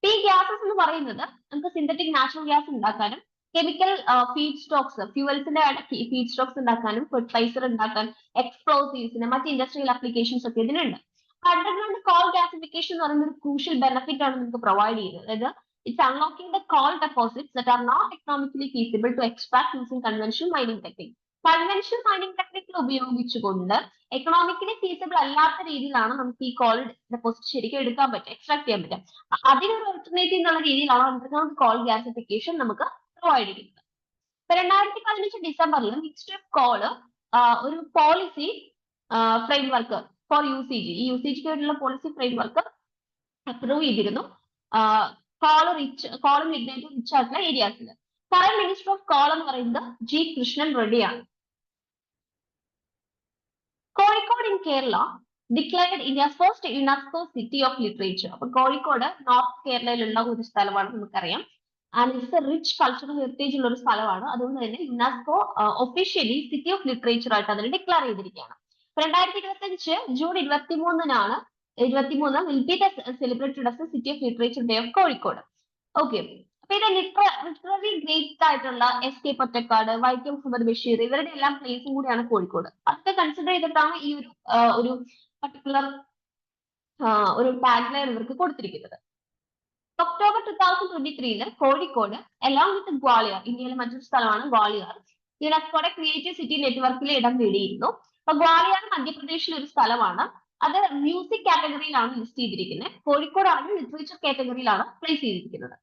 ഈ ഗ്യാസസ് എന്ന് പറയുന്നത് നമുക്ക് സിന്തറ്റിക് നാച്ചുറൽ ഗ്യാസ് ഉണ്ടാക്കാനും കെമിക്കൽ ഫീഡ് സ്റ്റോക്സ് ഫ്യൂവൽസിന്റെ ഫീഡ് സ്റ്റോക്സ് ഉണ്ടാക്കാനും ഫെർട്ടിലൈസർ ഉണ്ടാക്കാനും എക്സ്പ്ലോസീവ്സിന് മറ്റ് ഇൻഡസ്ട്രിയൽ ആപ്ലിക്കേഷൻസ് ഒക്കെ ഇതിനുണ്ട്. അണ്ടർഗ്രൗണ്ട് കോൾ ഗ്യാസിഫിക്കേഷൻ എന്ന് പറയുന്ന ഒരു ക്രൂഷ്യൽ ബെനിഫിറ്റ് ആണ് നമുക്ക് പ്രൊവൈഡ് ചെയ്യുന്നത്. അതായത് it's unlocking the coal deposits that are not economically feasible to extract using conventional mining technique. Conventional mining technical ഉപയോഗിച്ചുകൊണ്ട് എക്കണോമിക്കലി ഫീസിബിൾ അല്ലാത്ത രീതിയിലാണ് നമുക്ക് ഈ കോൾ ഡെപ്പോസിറ്റ് ശരിക്കും എടുക്കാൻ പറ്റുക, എക്സ്ട്രാക്ട് ചെയ്യാൻ പറ്റുക. അതിനൊരു ഓൾട്ടർനേറ്റീവ് എന്നുള്ള രീതിയിലാണ് അണ്ടർഗ്രൗണ്ട് കോൾ ഗ്യാസിഫിക്കേഷൻ നമുക്ക് പ്രൊവൈഡ് ചെയ്യുന്നത്. 2015 ഡിസംബറിൽ മിനിസ്ട്രി ഓഫ് കോള് ഒരു പോളിസി ഫ്രെയിംവർക്ക് ഫോർ യൂസേജ്, ഈ യൂസേജിന് വേണ്ടിയുള്ള പോളിസി ഫ്രെയിംവർക്ക് അപ്രൂവ് ചെയ്തിരുന്നു കോളും ലിഗ്നൈറ്റ് റിച്ച് ആയിട്ടുള്ള ഏരിയാസിൽ. കറന്റ് മിനിസ്റ്റർ ഓഫ് കോൾ എന്ന് പറയുന്നത് ജി കൃഷ്ണൻ റെഡ്ഡിയാണ്. Kozhikode in Kerala declared India's first UNESCO city of literature. അപ്പൊ കോഴിക്കോട് നോർത്ത് കേരളയിലുള്ള ഒരു സ്ഥലമാണ്, നമുക്കറിയാം. And it's a rich cultural heritage ഉള്ള ഒരു സ്ഥലമാണ്. അതുകൊണ്ട് തന്നെ UNESCO officially city of literature ആയിട്ട് അതിൽ ഡിക്ലെയർ ചെയ്തിരിക്കുകയാണ്. 2025 June 23 will be celebrated as city of literature day of Kozhikode. Okay, അപ്പൊ ഇത് ലിറ്റററി ഗ്രേറ്റ് ആയിട്ടുള്ള എസ് കെ പൊറ്റക്കാട്, വൈക്കം മുഹമ്മദ് ബഷീർ ഇവരുടെ എല്ലാം പ്ലേസും കൂടിയാണ് കോഴിക്കോട്. അതൊക്കെ കൺസിഡർ ചെയ്തിട്ടാണ് ഈ ഒരു പർട്ടിക്കുലർ ഒരു ടാഗ് ലൈൻ ഇവർക്ക് കൊടുത്തിരിക്കുന്നത്. October 2023 Kozhikode along with Gwalior, ഇന്ത്യയിലെ മറ്റൊരു സ്ഥലമാണ് ഗ്വാളിയർ, യുനെസ്കോയുടെ ക്രിയേറ്റീവ് സിറ്റി നെറ്റ്വർക്കിൽ ഇടം നേടിയിരുന്നു. അപ്പൊ ഗ്വാളിയർ മധ്യപ്രദേശിലെ ഒരു സ്ഥലമാണ്. അത് മ്യൂസിക് കാറ്റഗറിയിലാണ് ലിസ്റ്റ് ചെയ്തിരിക്കുന്നത്. കോഴിക്കോടാണെങ്കിൽ ലിറ്ററേച്ചർ കാറ്റഗറിയിലാണ് പ്ലേസ് ചെയ്തിരിക്കുന്നത്.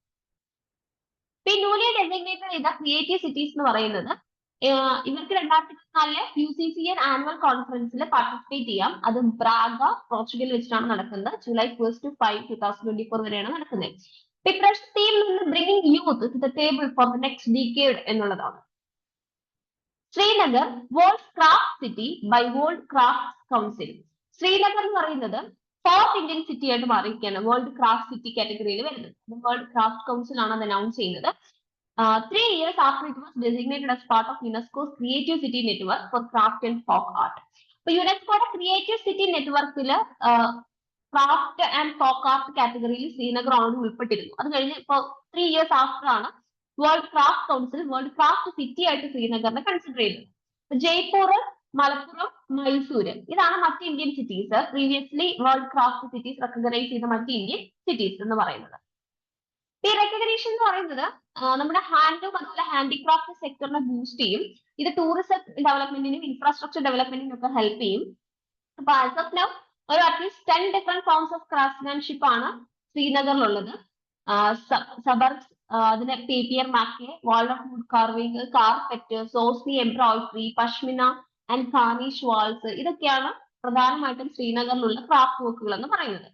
ഈ ന്യൂലി ഡെസിഗ്നേറ്റഡ് ചെയ്ത ക്രിയേറ്റീവ് സിറ്റീസ് എന്ന് പറയുന്നത് ഇവർക്ക് 2024 UCCN ആനുവൽ കോൺഫറൻസിൽ പാർട്ടിസിപ്പേറ്റ് ചെയ്യാം. അത് ബ്രാഗ, പോർച്ചുഗൽ വെച്ചിട്ടാണ് നടക്കുന്നത്. ജൂലൈ 1 to 5, 2024 വരെയാണ് നടക്കുന്നത്. ഇപ്രാവശ്യം തീം നിന്ന് bringing youth to the table for the next decade എന്നുള്ളതാണ്. Srinagar world craft city by world craft council. Srinagar എന്ന് പറയുന്നത് ഫോർത്ത് ഇന്ത്യൻ സിറ്റി ആയിട്ട് മാറിയിരിക്കുകയാണ്, വേൾഡ് ക്രാഫ്റ്റ് സിറ്റി കാറ്റഗറിയിൽ വരുന്നത്. വേൾഡ് ക്രാഫ്റ്റ് കൗൺസിൽ ആണ് അത് അനൗൺസ് ചെയ്യുന്നത്. 3 years after it was designated as part of UNESCO's Creative City Network for Craft and Folk Art. അപ്പൊ യുനെസ്കോയുടെ ക്രിയേറ്റീവ് സിറ്റി നെറ്റ്വർക്കിൽ ക്രാഫ്റ്റ് ആൻഡ് ഫോക്ക് ആർട്ട് കാറ്റഗറിയിൽ ശ്രീനഗർ ഓൾറെഡി ഉൾപ്പെട്ടിരുന്നു. അത് കഴിഞ്ഞ് ഇപ്പോൾ 3 years ആഫ്റ്റർ ആണ് world craft council world craft city ആയിട്ട് ശ്രീനഗറിനെ കൺസിഡർ ചെയ്തത്. ജയ്പൂർ, മലപ്പുറം, മൈസൂര് ഇതാണ് മറ്റ് Indian cities. Previously world craft cities recognise ചെയ്ത മറ്റ് ഇന്ത്യൻ സിറ്റീസ് എന്ന് പറയുന്നത്. ഈ റെക്കഗ്നേഷൻ എന്ന് പറയുന്നത് നമ്മുടെ ഹാൻഡും അതുപോലെ ഹാൻഡിക്രാഫ്റ്റ് സെക്ടറിനെ ബൂസ്റ്റ് ചെയ്യും. ഇത് ടൂറിസം ഡെവലപ്മെന്റിനും ഇൻഫ്രാസ്ട്രക്ചർ ഡെവലപ്മെന്റിനും ഒക്കെ ഹെൽപ്പ് ചെയ്യും. അപ്പൊ ആസ് ഓഫ് നൗ ഒരു at least 10 different forms of craftsmanship ആണ് ശ്രീനഗറിലുള്ളത്. സബർബ്സ്, അതിന് papier mache, walnut wood carving, carpet, സോസ്മി എംബ്രോയിഡറി, പഷ്മിന ആൻഡ് കാർണിഷ് വാൾസ് ഇതൊക്കെയാണ് പ്രധാനമായിട്ടും ശ്രീനഗറിലുള്ള ക്രാഫ്റ്റ് വർക്കുകൾ എന്ന് പറയുന്നത്.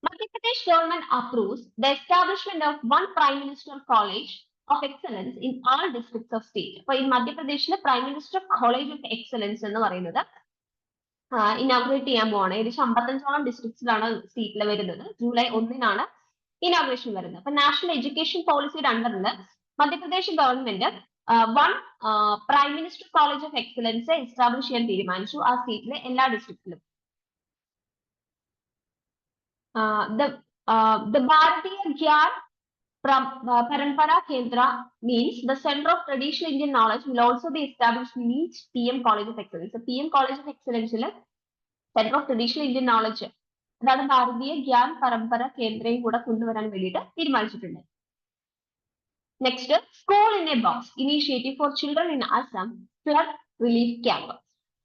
Madhya Pradesh government approves the establishment of one Prime Minister College of Excellence in all districts of state. അപ്പൊ ഈ മധ്യപ്രദേശിലെ prime minister college of excellence എന്ന് പറയുന്നത് ഇനോഗ്രേറ്റ് ചെയ്യാൻ പോവാണ്. ഏകദേശം 55ഓളം ഡിസ്ട്രിക്ട്സിലാണ് സ്റ്റേറ്റിൽ വരുന്നത്. ജൂലൈ 1 ഇനോഗ്രേഷൻ വരുന്നത്. അപ്പൊ നാഷണൽ എഡ്യൂക്കേഷൻ പോളിസിയുടെ അണ്ടറിൽ Madhya Pradesh government one prime minister college of excellence establish ചെയ്യാൻ തീരുമാനിച്ചു ആ സ്റ്റേറ്റിലെ എല്ലാ ഡിസ്ട്രിക്റ്റിലും. The Bharatiya Gyan Parampara Kendra means the Center of Traditional Indian Knowledge will also be established in each PM College of Excellence. So, PM College of Excellence Center of Traditional Indian Knowledge അതാണ് ഭാരതീയ ഗ്യാൻ പരമ്പര കേന്ദ്രയും കൂടെ കൊണ്ടുവരാൻ വേണ്ടിയിട്ട് തീരുമാനിച്ചിട്ടുണ്ട്. Next, school in a box initiative for children in Assam flood relief camp.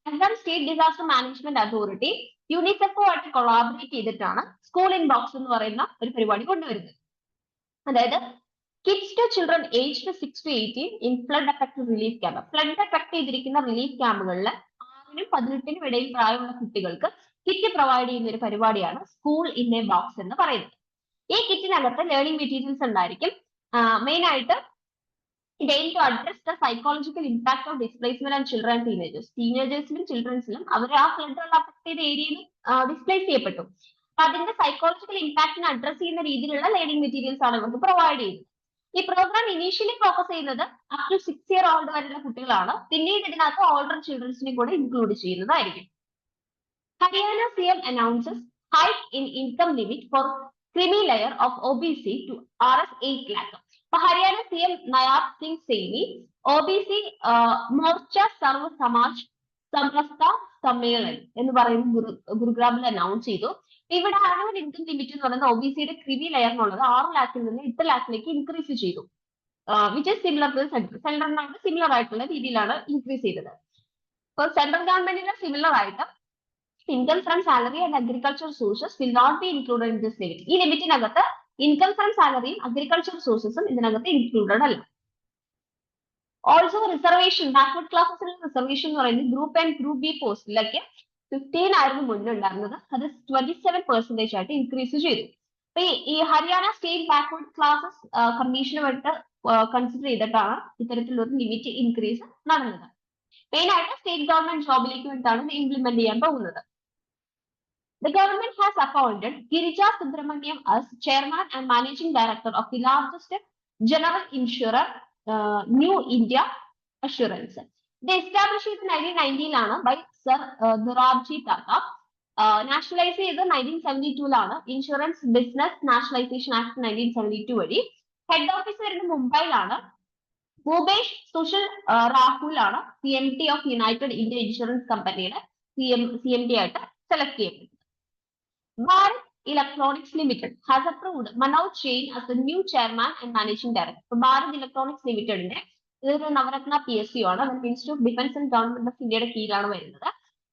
Assam state disaster management authority യുനിസെഫുമായിട്ട് collaborate ചെയ്തിട്ടാണ് school in box എന്ന് പറയുന്ന ഒരു പരിപാടി കൊണ്ടുവരുന്നത്. അതായത് kids to children aged 6 to 18 in flood affect relief camp. Flood affect ചെയ്തിരിക്കുന്ന relief ക്യാമ്പുകളിൽ 6-നും 18-നും ഇടയിൽ പ്രായമുള്ള കുട്ടികൾക്ക് കിറ്റ് പ്രൊവൈഡ് ചെയ്യുന്ന ഒരു പരിപാടിയാണ് സ്കൂൾ ഇൻ എ ബോക്സ് എന്ന് പറയുന്നത്. ഈ കിറ്റിനകത്ത് ലേണിംഗ് മെറ്റീരിയൽസ് ഉണ്ടായിരിക്കും. മെയിൻ ആയിട്ട് it aims to address the psychological impact of displacement on children and teenagers. ടീനേജേഴ്സിലും ചിൽഡ്രൻസിലും അവർ ആ ഫ്ലഡുകൾ അഫക്ട് ചെയ്ത ഏരിയയിൽ ഡിസ്പ്ലേസ് ചെയ്യപ്പെട്ടു. അപ്പൊ അതിന്റെ സൈക്കോളജിക്കൽ ഇമ്പാക്ടിനെ അഡ്രസ് ചെയ്യുന്ന രീതിയിലുള്ള ലേണിംഗ് മെറ്റീരിയൽസ് ആണ് ഇവർക്ക് പ്രൊവൈഡ് ചെയ്യുന്നത്. ഈ പ്രോഗ്രാം ഇനീഷ്യലി ഫോക്കസ് ചെയ്യുന്നത് അപ് ടു 6 year old വരെയുള്ള കുട്ടികളാണ്. പിന്നീട് ഇതിനകത്ത് ഓൾഡർ ചിൽഡ്രൻസിനെ കൂടെ ഇൻക്ലൂഡ് ചെയ്യുന്നതായിരിക്കും. Haryana CM announces hike in income limit for creamy layer of OBC to Rs 8 lakh. Haryana CM Nayab Singh Saini OBC Morcha സർവ സമാജ് സമസ്ത സമ്മേളൻ എന്ന് പറയുന്ന ഗുരുഗ്രാമിൽ അനൗൺസ് ചെയ്തു. ഇവിടെ ആനുവൽ ഇൻകം ലിമിറ്റ് എന്ന് പറയുന്നത് OBCയുടെ ക്രിമി ലെയറിനുള്ളത് 6 lakhൽ നിന്ന് 8 lakhലേക്ക് ഇൻക്രീസ് ചെയ്തു. Which is similar to central. സെൻട്രലിനോട് സിമിലർ ആയിട്ടുള്ള രീതിയിലാണ് ഇൻക്രീസ് ചെയ്തത്. അപ്പോൾ സെൻട്രൽ ഗവൺമെന്റിന് സിമിലർ ആയിട്ട് income from salary and agriculture sources will not be included in this limit. ഈ ലിമിറ്റിനകത്ത് ഇൻകം ഫ്രം സാലറിയും അഗ്രികൾച്ചർ സോഴ്സസും ഇതിനകത്ത് ഇൻക്ലൂഡഡ് അല്ല. ഓൾസോ റിസർവേഷൻ, ബാക്ക്വേർഡ് ക്ലാസസിൽ റിസർവേഷൻ എന്ന് പറയുന്നത് ഗ്രൂപ്പ് ആൻഡ് ഗ്രൂപ്പ് ബി പോസ്റ്റിലൊക്കെ 15 ആയിരുന്നു മുന്നേ ഉണ്ടായിരുന്നത്, അത് 27% ആയിട്ട് ഇൻക്രീസ് ചെയ്തു. അപ്പൊ ഈ ഹരിയാന സ്റ്റേറ്റ് ബാക്ക്വേർഡ് ക്ലാസസ് കമ്മീഷനുമായിട്ട് കൺസിഡർ ചെയ്തിട്ടാണ് ഇത്തരത്തിലൊരു ലിമിറ്റ് ഇൻക്രീസ് നടന്നത്. മെയിൻ ആയിട്ട് സ്റ്റേറ്റ് ഗവൺമെന്റ് ജോബിലേക്ക് വേണ്ടിയിട്ടാണ് ഇംപ്ലിമെന്റ് ചെയ്യാൻ പോകുന്നത്. The government has appointed Girija Subramaniam as chairman and managing director of the largest general insurer, New India Assurance. ഇത് എസ്റ്റാബ്ലിഷ് ചെയ്ത് 1990 by Sir Dorabji Tata. Nationalise ചെയ്ത് 1972 insurance business nationalisation act 1972 വഴി. Head office വരുന്നത് മുംബൈയിലാണ്. ഭൂപേഷ് സുശീൽ രാഹുൽ ആണ് CMD of United India insurance കമ്പനിയുടെ CMD ആയിട്ട് select ചെയ്യപ്പെട്ടത്. Bharat Electronics Limited has approved Manoj Jain as the new chairman and managing director. Bharat Electronics Limited ഇതൊരു Navratna PSU ആണ്. Minister of defence and government of ഇന്ത്യയുടെ കീഴിലാണ് വരുന്നത്.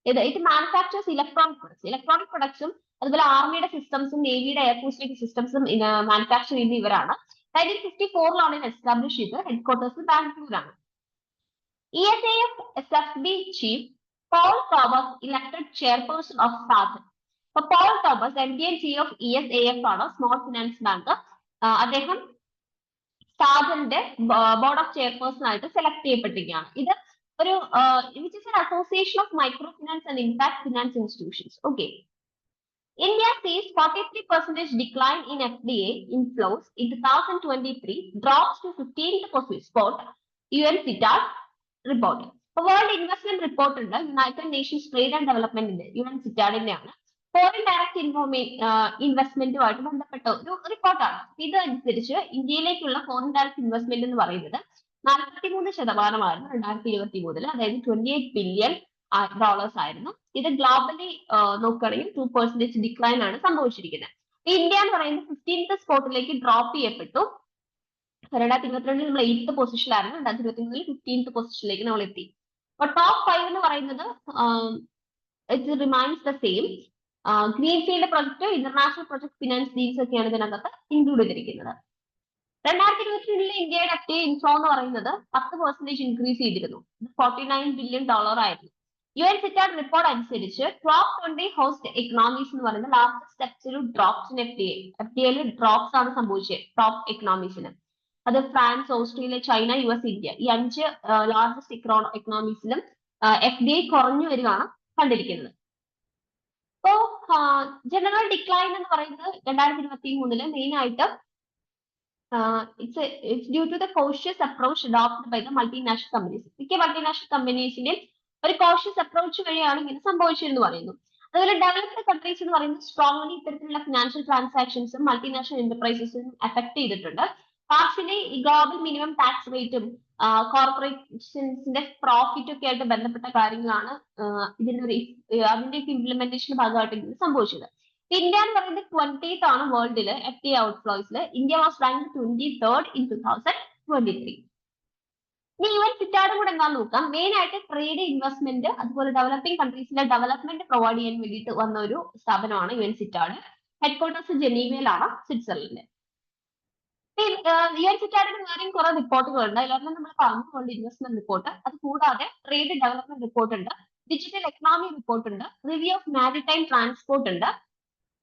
ഇത് manufacturers electronic പ്രൊഡക്ട്സും അതുപോലെ ആർമിയുടെ സിസ്റ്റംസും നേവിയുടെ എയർഫോഴ്സിലേക്ക് സിസ്റ്റംസും മാനുഫാക്ചർ ചെയ്യുന്ന ഇവരാണ്. 1954 ഇത് എസ്റ്റാബ്ലിഷ് ചെയ്തത്. ഹെഡ്ക്വാർട്ടേഴ്സ് ബാംഗ്ലൂരാണ്. ESAF SFB chief Paul Thomas elected chairperson of Sadhan. അപ്പൊ Paul Thomas MD and CEO of ESAF ആണ്, സ്മോൾ ഫിനാൻസ് ബാങ്ക്. അദ്ദേഹം സാധന്റെ ബോർഡ് ഓഫ് ചെയർപേഴ്സൺ ആയിട്ട് സെലക്ട് ചെയ്യപ്പെട്ടിരിക്കുകയാണ്. ഇത് ഒരു which is an association of microfinance and impact finance institutions. Okay. India sees 43% decline in FDA inflows in 2023, drops to 15th spot, UNCTAD report. World investment report ഉണ്ട്, united nations trade and ഡെവലപ്മെന്റിന്റെ UNCTAD ആണ്. Foreign direct ഇൻവെസ്റ്റ്മെന്റുമായിട്ട് ബന്ധപ്പെട്ട ഒരു റിപ്പോർട്ടാണ്. ഇതനുസരിച്ച് ഇന്ത്യയിലേക്കുള്ള foreign direct investment എന്ന് പറയുന്നത് 43% 2023, അതായത് $28 ബില്യൺ ആയിരുന്നു. ഇത് ഗ്ലോബലി നോക്കുകയാണെങ്കിൽ 2% ഡിക്ലൈൻ ആണ് സംഭവിച്ചിരിക്കുന്നത്. ഇന്ത്യ എന്ന് പറയുന്നത് 15th സ്പോട്ടിലേക്ക് ഡ്രോപ്പ് ചെയ്യപ്പെട്ടു. 2022 നമ്മൾ 8th പൊസിഷനിലായിരുന്നു, 2023 15th പൊസിഷനിലേക്ക് നമ്മൾ എത്തി. അപ്പൊ ടോപ്പ് 5 എന്ന് പറയുന്നത് it remains the same. Greenfield project, international project finance deals ഒക്കെയാണ് ഇതിനകത്ത് ഇൻക്ലൂഡ് ചെയ്തിരിക്കുന്നത്. 2022 ഇന്ത്യയുടെ FTA ഇൻഫ്ലോ എന്ന് പറയുന്നത് 10% ഇൻക്രീസ് ചെയ്തിരുന്നു. $49 ബില്യൺ ആയിരുന്നു. UNCTAD റിപ്പോർട്ട് അനുസരിച്ച് ടോപ്പ് 20 ഹോസ്റ്റ് എക്കണോമീസ് എന്ന് പറയുന്നത് largest absolute drops in FTA drops ആണ് സംഭവിച്ചത്. ടോപ്പ് എക്കണോമീസിന് അത് France, Australia, China, US, India, ഈ 5 ലാർജസ്റ്റ് എക്കണോമീസിലും FDI കുറഞ്ഞു വരികയാണ് കണ്ടിരിക്കുന്നത്. അപ്പോ ജനറൽ ഡിക്ലൈൻ എന്ന് പറയുന്നത് 2023 മെയിൻ ആയിട്ട് it's due to the cautious approach adopted by the multinational companies. മിക്ക മൾട്ടിനാഷണൽ കമ്പനീസിന്റെ ഒരു കോഷ്യസ് അപ്രോച്ച് വഴിയാണ് ഇങ്ങനെ സംഭവിച്ചതെന്ന് പറയുന്നു. അതുപോലെ ഡെവലപ്ഡ് കൺട്രീസ് എന്ന് പറയുന്നത് സ്ട്രോങ്ലി ഇത്തരത്തിലുള്ള ഫിനാൻഷ്യൽ ട്രാൻസാക്ഷൻസും മൾട്ടിനാഷണൽ എന്റർപ്രൈസസും എഫക്ട് ചെയ്തിട്ടുണ്ട്. പാർഷ്യലി ഈ ഗ്ലോബൽ മിനിമം ടാക്സ് റേറ്റും കോർപ്പറേഷൻസിന്റെ പ്രോഫിറ്റ് ഒക്കെ ആയിട്ട് ബന്ധപ്പെട്ട കാര്യങ്ങളാണ് അതിന്റെ ഇംപ്ലിമെന്റേഷന്റെ ഭാഗമായിട്ട് സംഭവിച്ചത്. ഇന്ത്യ എന്ന് പറയുന്നത് 20th ആണ് വേൾഡില് FTA ഔട്ട്ഫ്ലോസിൽ. India was rank 23rd in 2023. ഇനി UNCTAD കൂടെ എന്താന്ന് നോക്കാം. മെയിൻ ആയിട്ട് ട്രേഡ്, ഇൻവെസ്റ്റ്മെന്റ്, അതുപോലെ ഡെവലപ്പിംഗ് കൺട്രീസിലെ ഡെവലപ്മെന്റ് പ്രൊവൈഡ് ചെയ്യാൻ വേണ്ടിയിട്ട് വന്ന ഒരു സ്ഥാപനമാണ് UNCTAD. ഹെഡ്ക്വാർട്ടേഴ്സ് ജനീവയിലാണ്, സ്വിറ്റ്സർലൻഡ്. UNCTAD വേറെയും കുറെ റിപ്പോർട്ടുകൾ ഉണ്ട്. അതിലൊരെണ്ണം നമ്മൾ പറഞ്ഞു, വേൾഡ് ഇൻവെസ്റ്റ്മെന്റ് റിപ്പോർട്ട്. അത് കൂടാതെ ട്രേഡ് ഡെവലപ്മെന്റ് റിപ്പോർട്ട് ഉണ്ട്, ഡിജിറ്റൽ എക്കണോമി റിപ്പോർട്ട് ഉണ്ട്, റിവ്യൂ ഓഫ് മാരിടൈം ട്രാൻസ്പോർട്ട് ഉണ്ട്,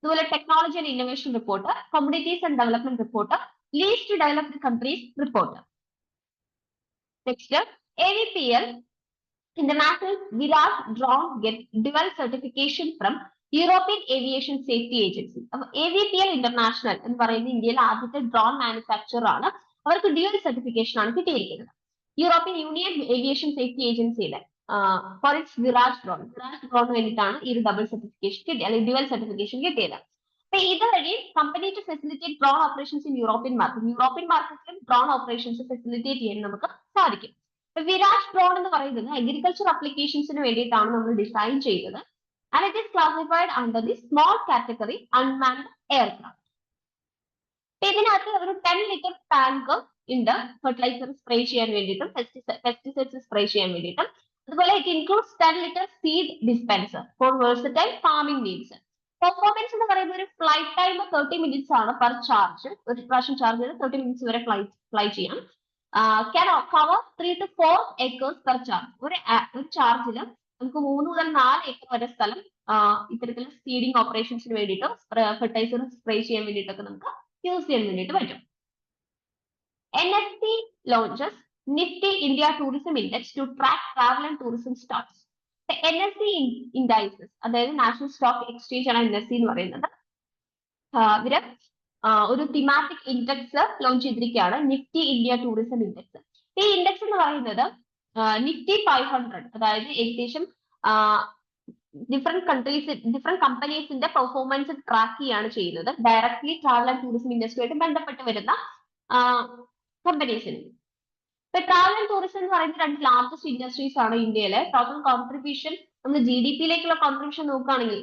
അതുപോലെ technology and innovation report, communities and development report, least developed countries report. Next AVPL International Virat Drone get dual certification from European aviation safety agency. അപ്പൊ AVPL international എന്ന് പറയുന്ന ഇന്ത്യയിലെ ആദ്യത്തെ drone manufacturer ആണ്. അവർക്ക് dual certification ആണ് കിട്ടിയിരിക്കുന്നത്. European union aviation safety ഏജൻസിയുടെ ഫോർ ഇറ്റ്സ് വിറാജ് ഡ്രോൺ വേണ്ടിയിട്ടാണ് ഈ ഒരു ഡബിൾ സർട്ടിഫിക്കേഷൻ കിട്ടിയത്, അല്ലെങ്കിൽ ഡ്യുവൽ സർട്ടിഫിക്കേഷൻ കിട്ടിയത്. അപ്പൊ ഇതുവഴി company to facilitate drone operations in European മാർക്കറ്റിലും ഡ്രോൺ ഓപ്പറേഷൻസ് ഫെസിലിറ്റേറ്റ് ചെയ്യാൻ നമുക്ക് സാധിക്കും. വിരാജ് ഡ്രോൺ എന്ന് പറയുന്നത് അഗ്രികൾച്ചർ അപ്ലിക്കേഷൻസിന് വേണ്ടിയിട്ടാണ് നമ്മൾ ഡിസൈൻ ചെയ്തത്. And it is classified under the small category unmanned aircraft. ഇതിനകത്ത് ഒരു 10 ലിറ്റർ ടാങ്ക് ഉണ്ട് ഫെർട്ടിലൈസർ സ്പ്രേ ചെയ്യാൻ വേണ്ടിയിട്ടും പെസ്റ്റിസൈഡ്സ് സ്പ്രേ ചെയ്യാൻ വേണ്ടിയിട്ടും. അതുപോലെ it includes 10 litre seed dispenser for versatile farming needs. Performance എന്ന് പറയുന്ന ഒരു ഫ്ലൈറ്റ് ടൈം 30 മിനിറ്റ്സ് ആണ് പെർ ചാർജ്. ഒരു പ്രാവശ്യം ചാർജ് ചെയ്ത് 30 മിനിറ്റ്സ് വരെ ഫ്ലൈ ചെയ്യാം. Can cover 3 to 4 acres per charge. ഒരു ചാർജിൽ നമുക്ക് 3 മുതൽ 4 ഏക്കർ വരെ സ്ഥലം ഇത്തരത്തിൽ സീഡിംഗ് ഓപ്പറേഷൻസിന് വേണ്ടിയിട്ട് ഫെർട്ടിലൈസർ സ്പ്രേ ചെയ്യാൻ വേണ്ടിയിട്ടൊക്കെ നമുക്ക് യൂസ് ചെയ്യാൻ വേണ്ടിയിട്ട് പറ്റും. NSE launches Nifty India Tourism Index to track travel and tourism stocks. NSE indices, അതായത് നാഷണൽ സ്റ്റോക്ക് എക്സ്ചേഞ്ച് ആണ് NSE എന്ന് പറയുന്നത്. ഇവര് ഒരു തിമാറ്റിക് ഇൻഡെക്സ് ലോഞ്ച് ചെയ്തിരിക്കുകയാണ്, നിഫ്റ്റി ഇന്ത്യ ടൂറിസം ഇൻഡെക്സ്. ഈ ഇൻഡെക്സ് എന്ന് പറയുന്നത് നിഫ്റ്റി 500, അതായത് ഏകദേശം ഡിഫറെന്റ് കമ്പനീസിന്റെ പെർഫോമൻസ് ട്രാക്ക് ചെയ്യാണ് ചെയ്യുന്നത്, ഡയറക്ട്ലി ട്രാവൽ ആൻഡ് ടൂറിസം ഇൻഡസ്ട്രിയായിട്ട് ബന്ധപ്പെട്ട് വരുന്ന കമ്പനീസിന്. ഇപ്പൊ ട്രാവൽ ആൻഡ് ടൂറിസം എന്ന് പറയുന്ന 2 ലാർജസ്റ്റ് ഇൻഡസ്ട്രീസ് ആണ് ഇന്ത്യയിലെ. ടോട്ടൽ കോൺട്രിബ്യൂഷൻ നമ്മൾ GDP-യിലേക്കുള്ള കോൺട്രിബ്യൂഷൻ നോക്കുകയാണെങ്കിൽ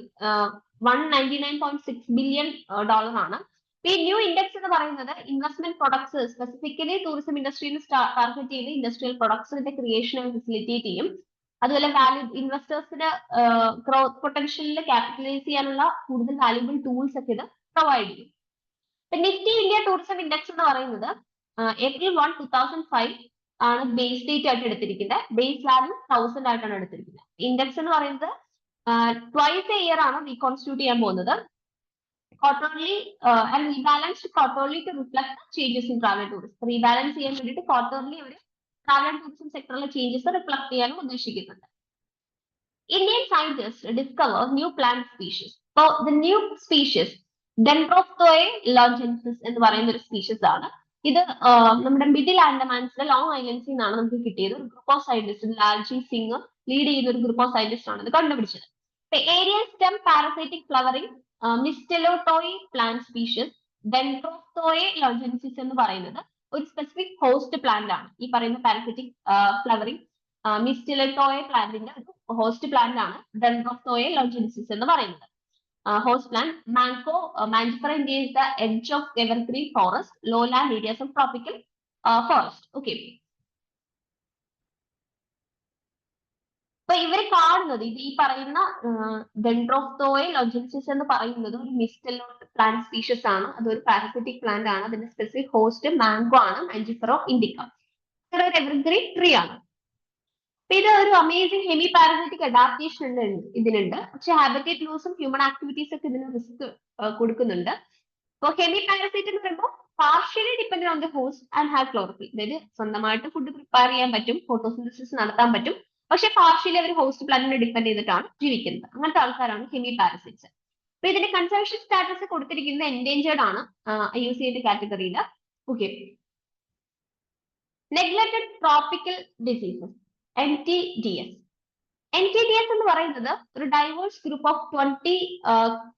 $199.6 ബില്യൺ ആണ്. ഈ ന്യൂ ഇൻഡെക്സ് എന്ന് പറയുന്നത് ഇൻവെസ്റ്റ്മെന്റ് പ്രൊഡക്ട്സ്, സ്പെസിഫിക്കലി ടൂറിസം ഇൻഡസ്ട്രിയിൽ ടാർഗറ്റ് ചെയ്ത് ഇൻഡസ്ട്രിയൽ പ്രൊഡക്ട്സിന്റെ ക്രിയേഷൻ ഫെസിലിറ്റേറ്റ് ചെയ്യും. അതുപോലെ വാല്യൂ ഇൻവെസ്റ്റേഴ്സിന് ഗ്രോത്ത് പൊട്ടൻഷ്യലിൽ ക്യാപിറ്റലൈസ് ചെയ്യാനുള്ള കൂടുതൽ വാല്യൂബിൾ ടൂൾസ് ഒക്കെ ഇത് പ്രൊവൈഡ് ചെയ്യും. നിഫ്റ്റി ഇന്ത്യ ടൂറിസം ഇൻഡെക്സ് എന്ന് പറയുന്നത് April 1, 2005 ആണ് ബേസ് ഡേറ്റ് ആയിട്ട് എടുത്തിരിക്കുന്നത്. ബേസ് വാല്യൂ 1000 ആയിട്ടാണ് എടുത്തിരിക്കുന്നത്. ഇൻഡെക്സ് എന്ന് പറയുന്നത് ട്വൈസ് എ ഇയർ ആണ് റീകോൺസ്റ്റിറ്റ്യൂട്ട് ചെയ്യാൻ പോകുന്നത്. Quarterly and rebalanced quarterly to reflect changes in travel tourism. Rebalance ചെയ്യാൻ വേണ്ടിയിട്ട് ക്വാർട്ടർലി അവർ ട്രാവൽ ആൻഡ് ടൂറിസം സെക്ടറിലെ ചേഞ്ചസ് റിഫ്ലക്ട് ചെയ്യാനും ഉദ്ദേശിക്കുന്നുണ്ട്. Indian scientists discover new plant species. So the new species Dendrophoe longensis എന്ന് പറയുന്ന ഒരു സ്പീഷീസ് ആണ്. ഇത് നമ്മുടെ മിഡിൽ ആൻഡമാൻസിലെ ലോങ് ഐലൻഡ്സിൽ നിന്നാണ് നമുക്ക് കിട്ടിയത്. ഒരു group of scientist, Lalji Singh lead ചെയ്യുന്ന ഒരു ഗ്രൂപ്പ് ഓഫ് സയന്റിസ്റ്റ് ആണ് ഇത് കണ്ടുപിടിച്ചത്. Aerial stem parasitic flowering mistletoe plant species ഡെൻഡ്രോഫോയെ ലോഞ്ചൻസിസ് എന്ന് പറയുന്നത് ഒരു സ്പെസിഫിക് ഹോസ്റ്റ് പ്ലാന്റ് ആണ്. ഈ പറയുന്ന പാരസൈറ്റിക് ഫ്ലവറിംഗ് മിസ്റ്റെലോട്ടോയെ പ്ലാന്റിന്റെ ഒരു ഹോസ്റ്റ് പ്ലാന്റ് ആണ് ഡെൻഡ്രോഫോയെ ലോഞ്ചൻസിസ് എന്ന് പറയുന്നത്. Host plant, Mangifera India is the edge of evergreen forest, lowland areas of tropical forest. Okay. അപ്പൊ ഇവര് കാണുന്നത് ഇത് ഈ പറയുന്ന ഡെൻഡ്രോഫോയെ ലോഞ്ചൻസിസ് എന്ന് പറയുന്നത് ഒരു മിസ്റ്റലോട്ട് പ്ലാന്റ് സ്പീഷീസ് ആണ്. അതൊരു പാരസൈറ്റിക് പ്ലാന്റ് ആണ്. അതിന്റെ സ്പെസിഫിക് ഹോസ്റ്റ് മാംഗോ ആണ്, മാഞ്ചിഫെറ ഇൻഡിക്ക. ഒരു എവർഗ്രീൻ ട്രീ ആണ്. ഇത് ഒരു അമേസിംഗ് ഹെമി പാരസൈറ്റിക് അഡാപ്റ്റേഷൻ ഇതിനുണ്ട്. പക്ഷെ ഹാബിറ്റേറ്റ് ലോസും ഹ്യൂമൻ ആക്ടിവിറ്റീസ് ഒക്കെ ഇതിന് റിസ്ക് കൊടുക്കുന്നുണ്ട്. അപ്പോൾ ഹെമി പാരസൈറ്റ് എന്ന് പറയുമ്പോൾ partially dependent on the host and have chlorophyll. അതായത് സ്വന്തമായിട്ട് ഫുഡ് പ്രിപ്പയർ ചെയ്യാൻ പറ്റും, ഫോട്ടോസിന്തസിസ് നടത്താൻ പറ്റും, പക്ഷെ പാർഷ്യലി അവർ ഹോസ്റ്റ് പ്ലാന്റിനെ ഡിപെൻഡ് ചെയ്തിട്ടാണ് ജീവിക്കുന്നത്. അങ്ങനത്തെ ആൾക്കാരാണ് ഹെമി പാരസൈറ്റ്സ്. അപ്പൊ ഇതിന്റെ കൺസർവേഷൻ സ്റ്റാറ്റസ് കൊടുത്തിരിക്കുന്നത് എൻഡേഞ്ചേർഡ് ആണ് IUCN കാറ്റഗറിയിൽ. Okay. Neglected tropical diseases NTDs. NTDs എന്ന് പറയുന്നത് ഒരു diverse group of 20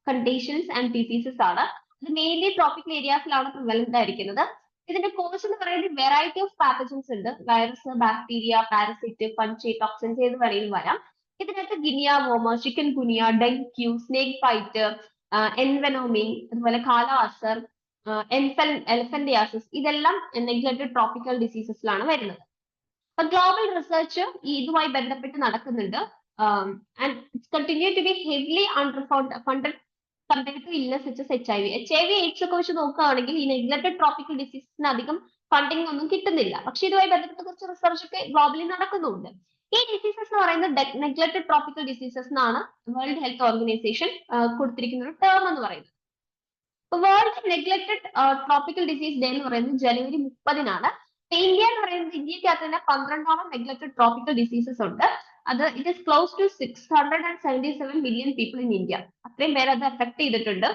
conditions and diseases ആണ്. ഇത് മെയിൻലി ട്രോപ്പിക്കൽ ഏരിയാസിലാണ് പ്രിവലന്റ് ആയിരിക്കുന്നത്. ഇതിന്റെ കോഴ്സ് എന്ന് പറയുന്നത് വെറൈറ്റി ഓഫ് പാത്തജൻസ് ഉണ്ട്. Virus, bacteria, parasite, fungi, toxins ഏത് വേണമെങ്കിലും വരാം. ഇതിനകത്ത് guinea worm, chikungunya, dengue, snake bite, envenoming, അതുപോലെ കാല അസർ, എലഫന്റിയാസിസ്, ഇതെല്ലാം നെഗ്ലക്റ്റഡ് ട്രോപ്പിക്കൽ ഡിസീസസിലാണ് വരുന്നത്. ഗ്ലോബൽ റിസർച്ച് ഇതുമായി ബന്ധപ്പെട്ട് നടക്കുന്നുണ്ട്. And it's continue to be heavily under funded compared to illness such as HIV. HIV AIDS ഒക്കെ വെച്ച് നോക്കുകയാണെങ്കിൽ ഈ നെഗ്ലക്റ്റഡ് ട്രോപ്പിക്കൽ ഡിസീസസിന് അധികം ഫണ്ടിങ് ഒന്നും കിട്ടുന്നില്ല. പക്ഷെ ഇതുമായി ബന്ധപ്പെട്ട് കുറച്ച് റിസർച്ച് ഒക്കെ ഗ്ലോബലി നടക്കുന്നുണ്ട്. ഈ ഡിസീസസ് എന്ന് പറയുന്നത് നെഗ്ലക്റ്റഡ് ട്രോപ്പിക്കൽ ഡിസീസസ് എന്നാണ് വേൾഡ് ഹെൽത്ത് ഓർഗനൈസേഷൻ കൊടുത്തിരിക്കുന്ന ഒരു ടേം എന്ന് പറയുന്നത്. World neglected tropical disease day എന്ന് പറയുന്നത് January 30-നാണ്. ഇന്ത്യ എന്ന് പറയുന്നത് ഇന്ത്യക്കകത്ത് തന്നെ 12ഓളം നെഗ്ലക്റ്റഡ് ട്രോപ്പിക്കൽ ഡിസീസസ് ഉണ്ട്. അത് it is close to 677 million people in India. അത്രയും പേര് അത് എഫക്ട് ചെയ്തിട്ടുണ്ട്.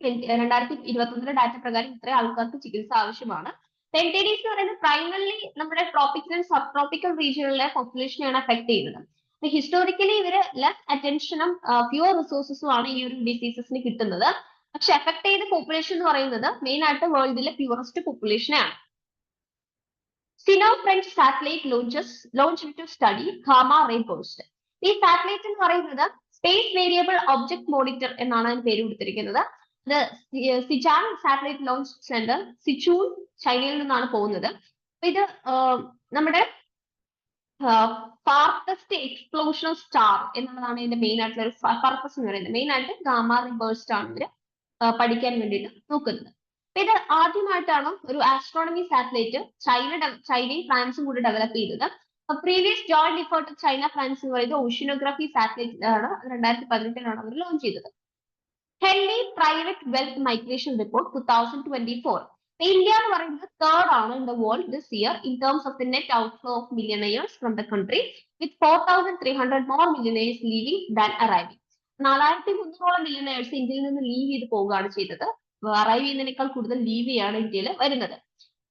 2021 ഡാറ്റ പ്രകാരം ഇത്രയും ആൾക്കാർക്ക് ചികിത്സ ആവശ്യമാണ്. NTDs എന്ന് പറയുന്നത് പ്രൈമറിലി നമ്മുടെ ട്രോപ്പിക്കൽ ആൻഡ് സബ് ട്രോപ്പിക്കൽ റീജിയനിലെ പോപ്പുലേഷനെയാണ് എഫക്ട് ചെയ്യുന്നത്. ഹിസ്റ്റോറിക്കലി ഇവര് ലെസ് അറ്റൻഷനും ഫ്യൂർ റിസോഴ്സസും ആണ് ഈ ഒരു ഡിസീസസിന് കിട്ടുന്നത്. പക്ഷെ എഫക്ട് ചെയ്ത പോപ്പുലേഷൻ എന്ന് പറയുന്നത് മെയിൻ ആയിട്ട് വേൾഡിലെ purest പോപ്പുലേഷനെയാണ്. Sino French satellite launched to study gamma ray burst. ഈ സാറ്റലൈറ്റ് എന്ന് പറയുന്നത് സ്പേസ് വേരിയബിൾ ഒബ്ജക്ട് മോണിറ്റർ എന്നാണ് അതിന് പേര് കൊടുത്തിരിക്കുന്നത്. ഇത് സിജാൻ സാറ്റലൈറ്റ് ലോഞ്ച് സെന്റർ സിച്ചൂൺ ചൈനയിൽ നിന്നാണ് പോകുന്നത്. അപ്പൊ ഇത് നമ്മുടെ ഫാർത്തസ്റ്റ് എക്സ്പ്ലോഷൻ ഓഫ് സ്റ്റാർ എന്നുള്ളതാണ് ഇതിന്റെ മെയിൻ ആയിട്ടുള്ള ഒരു പർപ്പസ് എന്ന് പറയുന്നത്. മെയിൻ ആയിട്ട് ഗാമ ബേഴ്സ്റ്റ് ആണ് ഇവര് പഠിക്കാൻ വേണ്ടിയിട്ട് നോക്കുന്നത്. അപ്പൊ ഇത് ആദ്യമായിട്ടാണ് ഒരു ആസ്ട്രോണമി സാറ്റലൈറ്റ് ചൈനയും ഫ്രാൻസും കൂടി ഡെവലപ്പ് ചെയ്തത്. Previous joint effort China France എന്ന് പറയുന്നത് ഓഷ്യനോഗ്രഫി സാറ്റലൈറ്റ് ആണ് 2018 അവർ ലോഞ്ച് ചെയ്തത്. Henley private wealth migration report 2024. India എന്ന് പറയുന്നത് തേർഡ് ആണ് in the world this year in terms of the net outflow of millionaires from the country with 4,300 more millionaires leaving than arriving. 4,300 millionaires ഇന്ത്യയിൽ നിന്ന് leave ചെയ്ത് പോവുകയാണ് ചെയ്തത്. Arrive ചെയ്യുന്നതിനേക്കാൾ കൂടുതൽ ലീവ് ചെയ്യാണ് ഇന്ത്യയിൽ വരുന്നത്.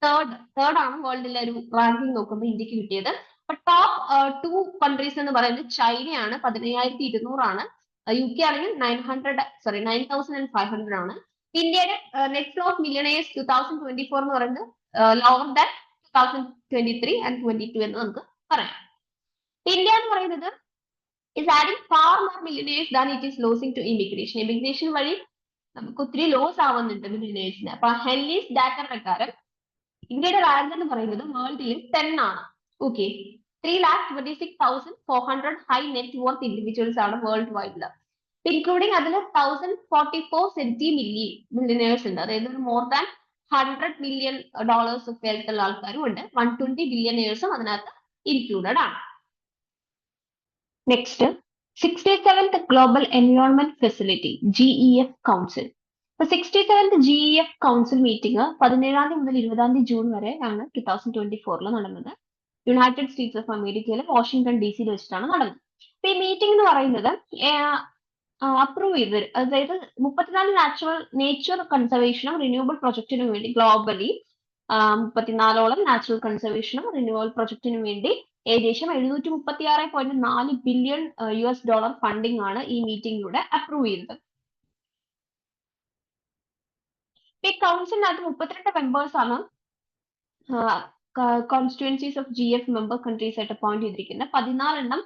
തേർഡ് ആണ് വേൾഡിലെ ഒരു റാങ്കിങ് നോക്കുമ്പോൾ ഇന്ത്യക്ക് കിട്ടിയത്. അപ്പൊ ടോപ്പ് 2 കൺട്രീസ് എന്ന് പറയുന്നത് ചൈനയാണ്, 15,200 ആണ്. UK ആണെങ്കിൽ 9,500 ആണ്. ഇന്ത്യയുടെ നെറ്റ് ഫ്ലോ ഓഫ് മില്യണേഴ്സ് 2024 എന്ന് പറയുന്നത് ലോവർ ദാൻ 2023 and 22 എന്ന് നമുക്ക് പറയാം. ഇന്ത്യ എന്ന് പറയുന്നത് is adding far more millionaires than it is losing to immigration. Immigration വഴി നമുക്ക് ഒത്തിരി ലോസ് ആവുന്നുണ്ട് മില്യനേഴ്സിന്. അപ്പൊ ഹെല്ലീസ് ഡാറ്റ പ്രകാരം ഇന്ത്യയുടെ റാങ്ക് എന്ന് പറയുന്നത് വേൾഡിൽ 10 ആണ്. Okay, 3,26,400 high net worth individuals ആണ് വേൾഡ് വൈഡില്. ഇൻക്ലൂഡിങ് അതിൽ 1,044 മില്യനേഴ്സ് ഉണ്ട്. അതായത് ഒരു more than $100 million of wealth ഉള്ള ആൾക്കാരും ഉണ്ട്. 120 ബില്യണേഴ്സും അതിനകത്ത് ഇൻക്ലൂഡഡ് ആണ്. Next 67th global environment facility GEF council. 67th GEF council meeting 17 മുതൽ 20 ജൂൺ വരെ ആണ് 2024 നടന്നത്. യുണൈറ്റഡ് സ്റ്റേറ്റ്സ് ഓഫ് അമേരിക്കയിലെ വാഷിംഗ്ടൺ DC വെച്ചിട്ടാണ് നടന്നത്. അപ്പൊ ഈ മീറ്റിംഗ് എന്ന് പറയുന്നത് അപ്രൂവ് ചെയ്ത്, അതായത് 34 നേച്ചർ കൺസർവേഷനും റിന്യൂവബിൾ പ്രൊജക്ടിനും വേണ്ടി ഗ്ലോബലി 34ഓളം നാച്ചുറൽ കൺസർവേഷനും റിന്യൂവബിൾ പ്രൊജക്ടിനും വേണ്ടി ഏകദേശം 736.4 ബില്യൺ US ഡോളർ ഫണ്ടിംഗ് ആണ് ഈ മീറ്റിംഗിലൂടെ അപ്രൂവ് ചെയ്തത്. ഈ കൗൺസിലിനകത്ത് 32 മെമ്പേഴ്സ് ആണ് constituencies of GF member countries ആയിട്ട് അപ്പോയിന്റ് ചെയ്തിരിക്കുന്നത്. 14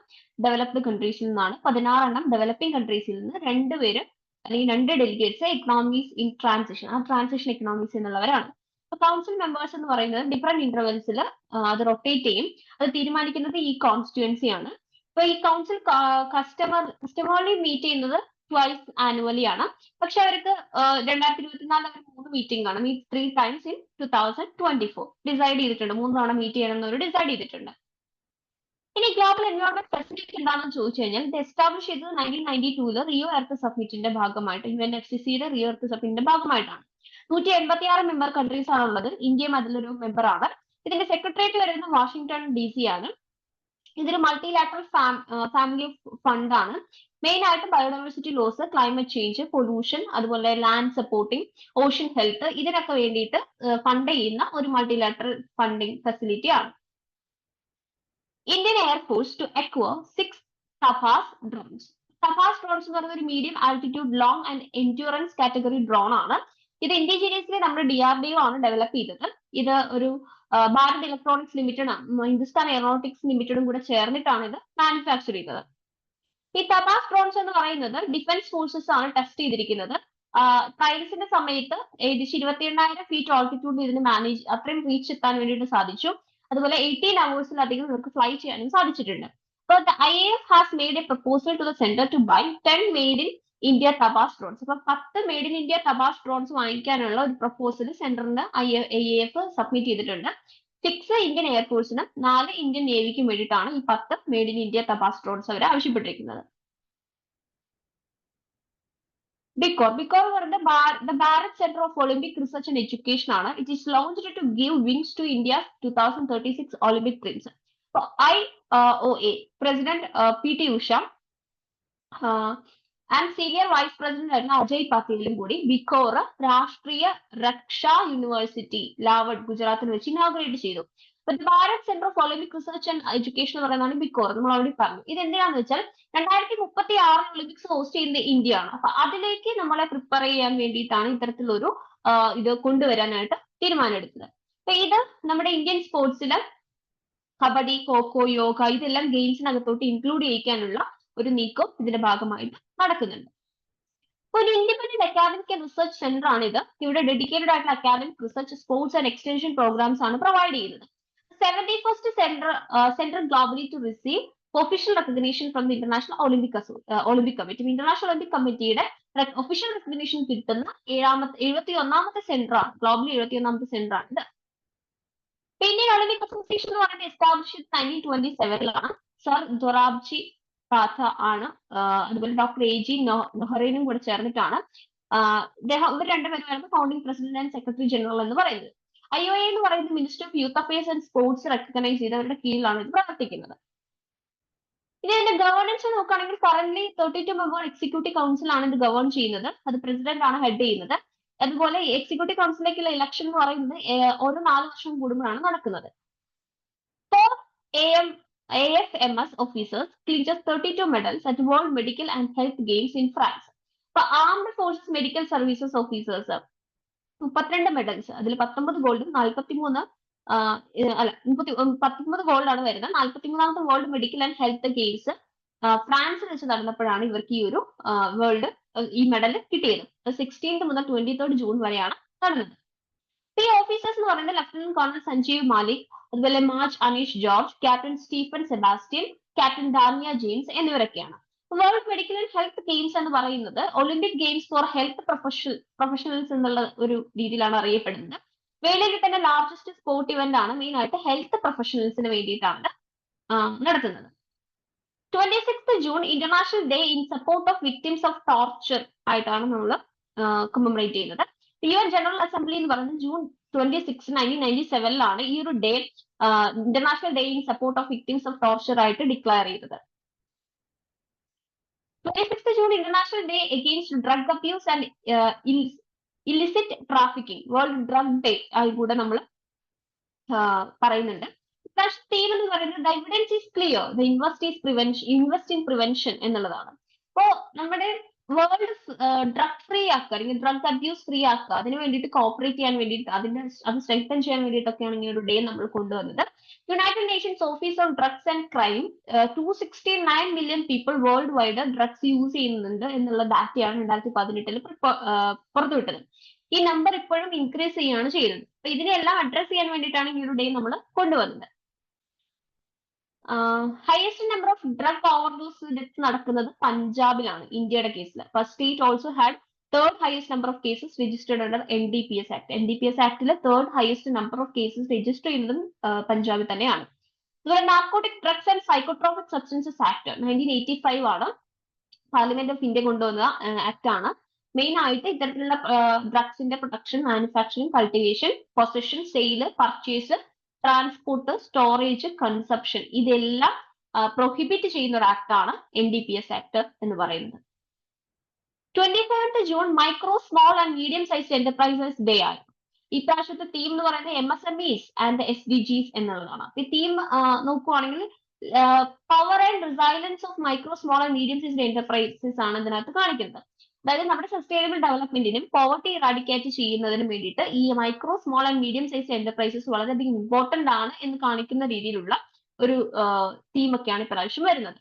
ഡെവലപ്ഡ് കൺട്രീസിൽ നിന്നാണ്, 16 ഡെവലപ്പിംഗ് കൺട്രീസിൽ നിന്ന് 2 പേര് അല്ലെങ്കിൽ 2 ഡെലിഗേറ്റ്സ് എക്കണോമീസ് ഇൻ ട്രാൻസിഷൻ, ആ ട്രാൻസിഷൻ എക്കണോമീസ് എന്നുള്ളവരാണ്. അപ്പൊ കൗൺസിൽ മെമ്പേഴ്സ് എന്ന് പറയുന്നത് ഡിഫറെന്റ് ഇന്റർവെൽസിൽ അത് റൊട്ടേറ്റ് ചെയ്യും. അത് തീരുമാനിക്കുന്നത് ഈ കോൺസ്റ്റിറ്റ്യുവൻസി ആണ്. അപ്പൊ ഈ കൗൺസിൽ കസ്റ്റമർലി മീറ്റ് ചെയ്യുന്നത് ട്വൈസ് ആനുവലി ആണ്. പക്ഷെ അവർക്ക് 2024 അവർ 3 മീറ്റിംഗ് ആണ്, മീറ്റ് 3 times in 2024 ഡിസൈഡ് ചെയ്തിട്ടുണ്ട്. 3 തവണ മീറ്റ് ചെയ്യണം എന്നവർ ഡിസൈഡ് ചെയ്തിട്ടുണ്ട്. ഇനി ഗ്ലോബൽ എൻവയോൺമെന്റ് ഫെസിലിറ്റി എന്താണെന്ന് ചോദിച്ചു കഴിഞ്ഞാൽ ഇത് എസ്റ്റാബ്ലിഷ് ചെയ്തത് 1992 റിയോ എർത്ത് സബ്മിറ്റിന്റെ ഭാഗമായിട്ട്, UNFCCയുടെ റിയോ എർത്ത് സബ്മിറ്റിന്റെ ഭാഗമായിട്ടാണ്. 186 മെമ്പർ കൺട്രീസ് ആണുള്ളത്. ഇന്ത്യയും അതിലൊരു മെമ്പർ ആണ്. ഇതിന്റെ സെക്രട്ടേറിയറ്റ് വരുന്നത് വാഷിംഗ്ടൺ DC ആണ്. ഇതൊരു മൾട്ടിലാറ്ററൽ ഫാമിലി ഫണ്ട് ആണ്. മെയിൻ ആയിട്ട് biodiversity loss, climate change, pollution, അതുപോലെ ലാൻഡ് സപ്പോർട്ടിംഗ്, ഓഷ്യൻ ഹെൽത്ത്, ഇതിനൊക്കെ വേണ്ടിയിട്ട് ഫണ്ട് ചെയ്യുന്ന ഒരു മൾട്ടിലാറ്ററൽ ഫണ്ടിംഗ് ഫെസിലിറ്റി ആണ്. Indian air force to acquire 6 Tapas drones. Tapas drones എന്ന് പറയുന്ന ഒരു medium altitude long and endurance category drone ആണ്. ഇത് ഇൻഡിജീനിയസ്ലി നമ്മുടെ DRDO ആണ് ഡെവലപ്പ് ചെയ്തത്. ഇത് ഒരു Bharat electronics limited, Hindustan aeronautics ലിമിറ്റഡും കൂടെ ചേർന്നിട്ടാണ് ഇത് മാനുഫാക്ചർ ചെയ്തത്. ഈ തപാസ് ഡ്രോൺസ് എന്ന് പറയുന്നത് ഡിഫൻസ് ഫോഴ്സസ് ആണ് ടെസ്റ്റ് ചെയ്തിരിക്കുന്നത്. ട്രയൽസിന്റെ സമയത്ത് ഏകദേശം 28,000 ഫീറ്റ് ഓൾട്ടിറ്റ്യൂഡിൽ ഇതിന് മാനേജ് അത്രയും റീച്ച് എത്താൻ വേണ്ടിയിട്ട് സാധിച്ചു. അതുപോലെ 18 hours-ലധികം ഇവർക്ക് ഫ്ലൈ ചെയ്യാനും സാധിച്ചിട്ടുണ്ട്. So the IAF has made a proposal to the center to buy 10 made in India Tabas drones. അപ്പൊ 10 made in India Tabas drones വാങ്ങിക്കാനുള്ള ഒരു പ്രപ്പോസൽ സെന്ററിന് IAF സബ്മിറ്റ് ചെയ്തിട്ടുണ്ട്. 6 ഇന്ത്യൻ എയർഫോഴ്സിനും 4 ഇന്ത്യൻ നേവിക്കും വേണ്ടിയിട്ടാണ് ഈ 10 made in India Tapas drones അവർ ആവശ്യപ്പെട്ടിരിക്കുന്നത്. BICOR എന്ന് പറയുന്നത് Bharat centre of olympic research and education ആണ്. It is launched to give wings to India 2036 olympic dreams. IOA president PT Usha and senior vice president ആയിരുന്ന അജയ് പട്ടേലും കൂടി BICOR രാഷ്ട്രീയ രക്ഷാ യൂണിവേഴ്സിറ്റി ലാവഡ് ഗുജറാത്തിൽ വെച്ച് ഇനോഗ്രേറ്റ് ചെയ്തു. Bharat centre of olympic research and education എന്ന് പറയുന്നതാണ് BICOR. നമ്മൾ അവിടെ പറഞ്ഞു. ഇത് എന്തിനാന്ന് വെച്ചാൽ 2036 ഒളിമ്പിക്സ് ഹോസ്റ്റ് ചെയ്യുന്നത് ഇന്ത്യ ആണ്. അപ്പൊ അതിലേക്ക് നമ്മളെ പ്രിപ്പയർ ചെയ്യാൻ വേണ്ടിയിട്ടാണ് ഇത്തരത്തിലൊരു ഇത് കൊണ്ടുവരാനായിട്ട് തീരുമാനമെടുത്തത്. അപ്പൊ ഇത് നമ്മുടെ ഇന്ത്യൻ സ്പോർട്സില് കബഡി, ഖോഖോ, യോഗ ഇതെല്ലാം ഗെയിംസിനകത്തോട്ട് ഇൻക്ലൂഡ് ചെയ്യിക്കാനുള്ള ഒരു നീക്കം ഇതിന്റെ ഭാഗമായിട്ട് നടക്കുന്നുണ്ട്. ഒരു independent academic and research centre ആണ് ഇത്. ഇവിടെ ഡെഡിക്കേറ്റഡ് ആയിട്ടുള്ള academic research sports and extension programmes ആണ് പ്രൊവൈഡ് ചെയ്യുന്നത്. 71st center globally to receive official recognition from the International Olympic Committee. International Olympic കമ്മിറ്റിയുടെ ഒഫീഷ്യൽ റെക്കഗ്നീഷൻ കിട്ടുന്ന 71ാമത്തെ സെന്റർ ആണ്, ഗ്ലോബലി 71ാമത്തെ സെന്റർ ആണ് ഇത്. ഇന്ത്യൻ ഒളിമ്പിക് അസോസിയേഷൻ എന്ന് പറയുന്നത് എസ്റ്റാബ്ലിഷ് 1927ലാണ്. സർ ദൊറാബ്ജി റാത്ത ആണ്, അതുപോലെ ഡോക്ടർ എ.ജി. നൊഹറേനും കൂടെ ചേർന്നിട്ടാണ് ഇവർ രണ്ടുപേരും founding president and secretary general എന്ന് പറയുന്നത്. IOA എന്ന് പറയുന്നത് minister of youth affairs and sports recognise ചെയ്തവരുടെ കീഴിലാണ് ഇത് പ്രവർത്തിക്കുന്നത്. ഇനി അതിന്റെ ഗവേണൻസ് നോക്കുകയാണെങ്കിൽ കറന്റ് 32 മെമ്പർ എക്സിക്യൂട്ടീവ് കൗൺസിൽ ആണ് ഇത് ഗവേൺ ചെയ്യുന്നത്. അത് പ്രസിഡന്റ് ആണ് ഹെഡ് ചെയ്യുന്നത്. അതുപോലെ എക്സിക്യൂട്ടീവ് കൗൺസിലേക്കുള്ള ഇലക്ഷൻ എന്ന് പറയുന്നത് ഓരോ 4 വർഷം കൂടുമ്പോഴാണ് നടക്കുന്നത്. AFMS officers clinches 32 medals at World Medical and Health Games in France. അപ്പൊ armed forces medical services officers 32 medals, അതിൽ 19 ഗോൾഡും 43 19 ഗോൾഡാണ് വരുന്നത്. 43ാമത്തെ world medical and health games ഫ്രാൻസിൽ വെച്ച് നടന്നപ്പോഴാണ് ഇവർക്ക് ഈ ഒരു ഈ മെഡൽ കിട്ടിയത്. 16th മുതൽ 23rd ജൂൺ വരെയാണ് നടന്നത്. ഈ ഓഫീസേഴ്സ് എന്ന് പറയുന്നത് ലഫ്റ്റനന്റ് കേണൽ സഞ്ജീവ് മാലിക്, അതുപോലെ മാർച്ച് Aneesh George, captain Stephen Sebastian, captain Dania James എന്നിവരൊക്കെയാണ്. World medical and health games എന്ന് പറയുന്നത് olympic games for health professionals എന്നുള്ള ഒരു രീതിയിലാണ് അറിയപ്പെടുന്നത്. വേൾഡിൽ തന്നെ ലാർജസ്റ്റ് സ്പോർട്ട് ഇവന്റ് ആണ്. മെയിൻ ആയിട്ട് ഹെൽത്ത് പ്രൊഫഷണൽസിന് വേണ്ടിയിട്ടാണ് നടത്തുന്നത്. 26th June international day in support of victims of torture ആയിട്ടാണ് നമ്മൾ കമ്മമറേറ്റ് ചെയ്യുന്നത്. UN ജനറൽ അസംബ്ലി എന്ന് പറയുന്നത് ജൂൺ 26, 1997ലാണ് ഈ ഒരു day international day in support of victims of torture ആയിട്ട് ഡിക്ലെയർ ചെയ്തത്. 26th June international day against drug abuse and illicit trafficking, world drug day ആയി കൂടെ നമ്മൾ പറയുന്നുണ്ട്. തീം എന്ന് പറയുന്നത് the evidence is clear, the invest in prevention എന്നുള്ളതാണ്. അപ്പോ നമ്മുടെ വേൾഡ് ഡ്രഗ് ഫ്രീ ആക്കുക, അല്ലെങ്കിൽ ഡ്രഗ് അബ്യൂസ് ഫ്രീ ആക്കുക, അതിന് വേണ്ടിയിട്ട് കോപ്പറേറ്റ് ചെയ്യാൻ വേണ്ടിയിട്ട് അത് സ്ട്രെങ്തൻ ചെയ്യാൻ വേണ്ടിയിട്ടൊക്കെയാണ് ഈ ഒരു ഡേ നമ്മൾ കൊണ്ടുവന്നത്. United Nations office on drugs and crime 269 million people world wide drugs use ചെയ്യുന്നുണ്ട് എന്നുള്ള ഡാറ്റയാണ് 2018 പുറത്തുവിട്ടത്. ഈ നമ്പർ ഇപ്പോഴും ഇൻക്രീസ് ചെയ്യുകയാണ് ചെയ്യുന്നത്. അപ്പൊ ഇതിനെല്ലാം അഡ്രസ് ചെയ്യാൻ വേണ്ടിയിട്ടാണ് ഈ ഒരു ഡേ നമ്മൾ കൊണ്ടുവന്നത്. Highest number of drug overdose death നടക്കുന്നത് പഞ്ചാബിലാണ് ഇന്ത്യയുടെ കേസിൽ. State also had third highest number of cases registered under NDPS act. NDPS ആക്ടിലെ third highest number of cases register ചെയ്യുന്നതും പഞ്ചാബിൽ തന്നെയാണ്. അതുപോലെ narcotic drugs and psychotropic substances act 1985 ആണ് പാർലമെന്റ് ഓഫ് ഇന്ത്യ കൊണ്ടുവന്ന ആക്ട് ആണ്. മെയിൻ ആയിട്ട് ഇത്തരത്തിലുള്ള ഡ്രഗ്സിന്റെ production, manufacturing, cultivation, possession, sale, purchase, transport, storage, consumption ഇതെല്ലാം പ്രൊഹിബിറ്റ് ചെയ്യുന്ന ഒരു ആക്ട് ആണ് NDPS ആക്ട് എന്ന് പറയുന്നത്. 27th June micro small and medium size enterprises day ആണ്. ഈ പ്രാവശ്യത്തെ തീം എന്ന് പറയുന്നത് MSMEs ആൻഡ് SDGs എന്നുള്ളതാണ്. ഈ തീം നോക്കുവാണെങ്കിൽ power and resilience of micro small and medium size enterprises ആണ് ഇതിനകത്ത് കാണിക്കുന്നത്. അതായത് നമ്മുടെ സസ്റ്റൈനബിൾ ഡെവലപ്മെന്റിനും പോവർട്ടി ഇറാഡിക്കേറ്റ് ചെയ്യുന്നതിനും വേണ്ടിയിട്ട് ഈ micro small and medium size enterprises വളരെയധികം ഇമ്പോർട്ടന്റ് ആണ് എന്ന് കാണിക്കുന്ന രീതിയിലുള്ള ഒരു തീമൊക്കെയാണ് ഇപ്രാവശ്യം വരുന്നത്.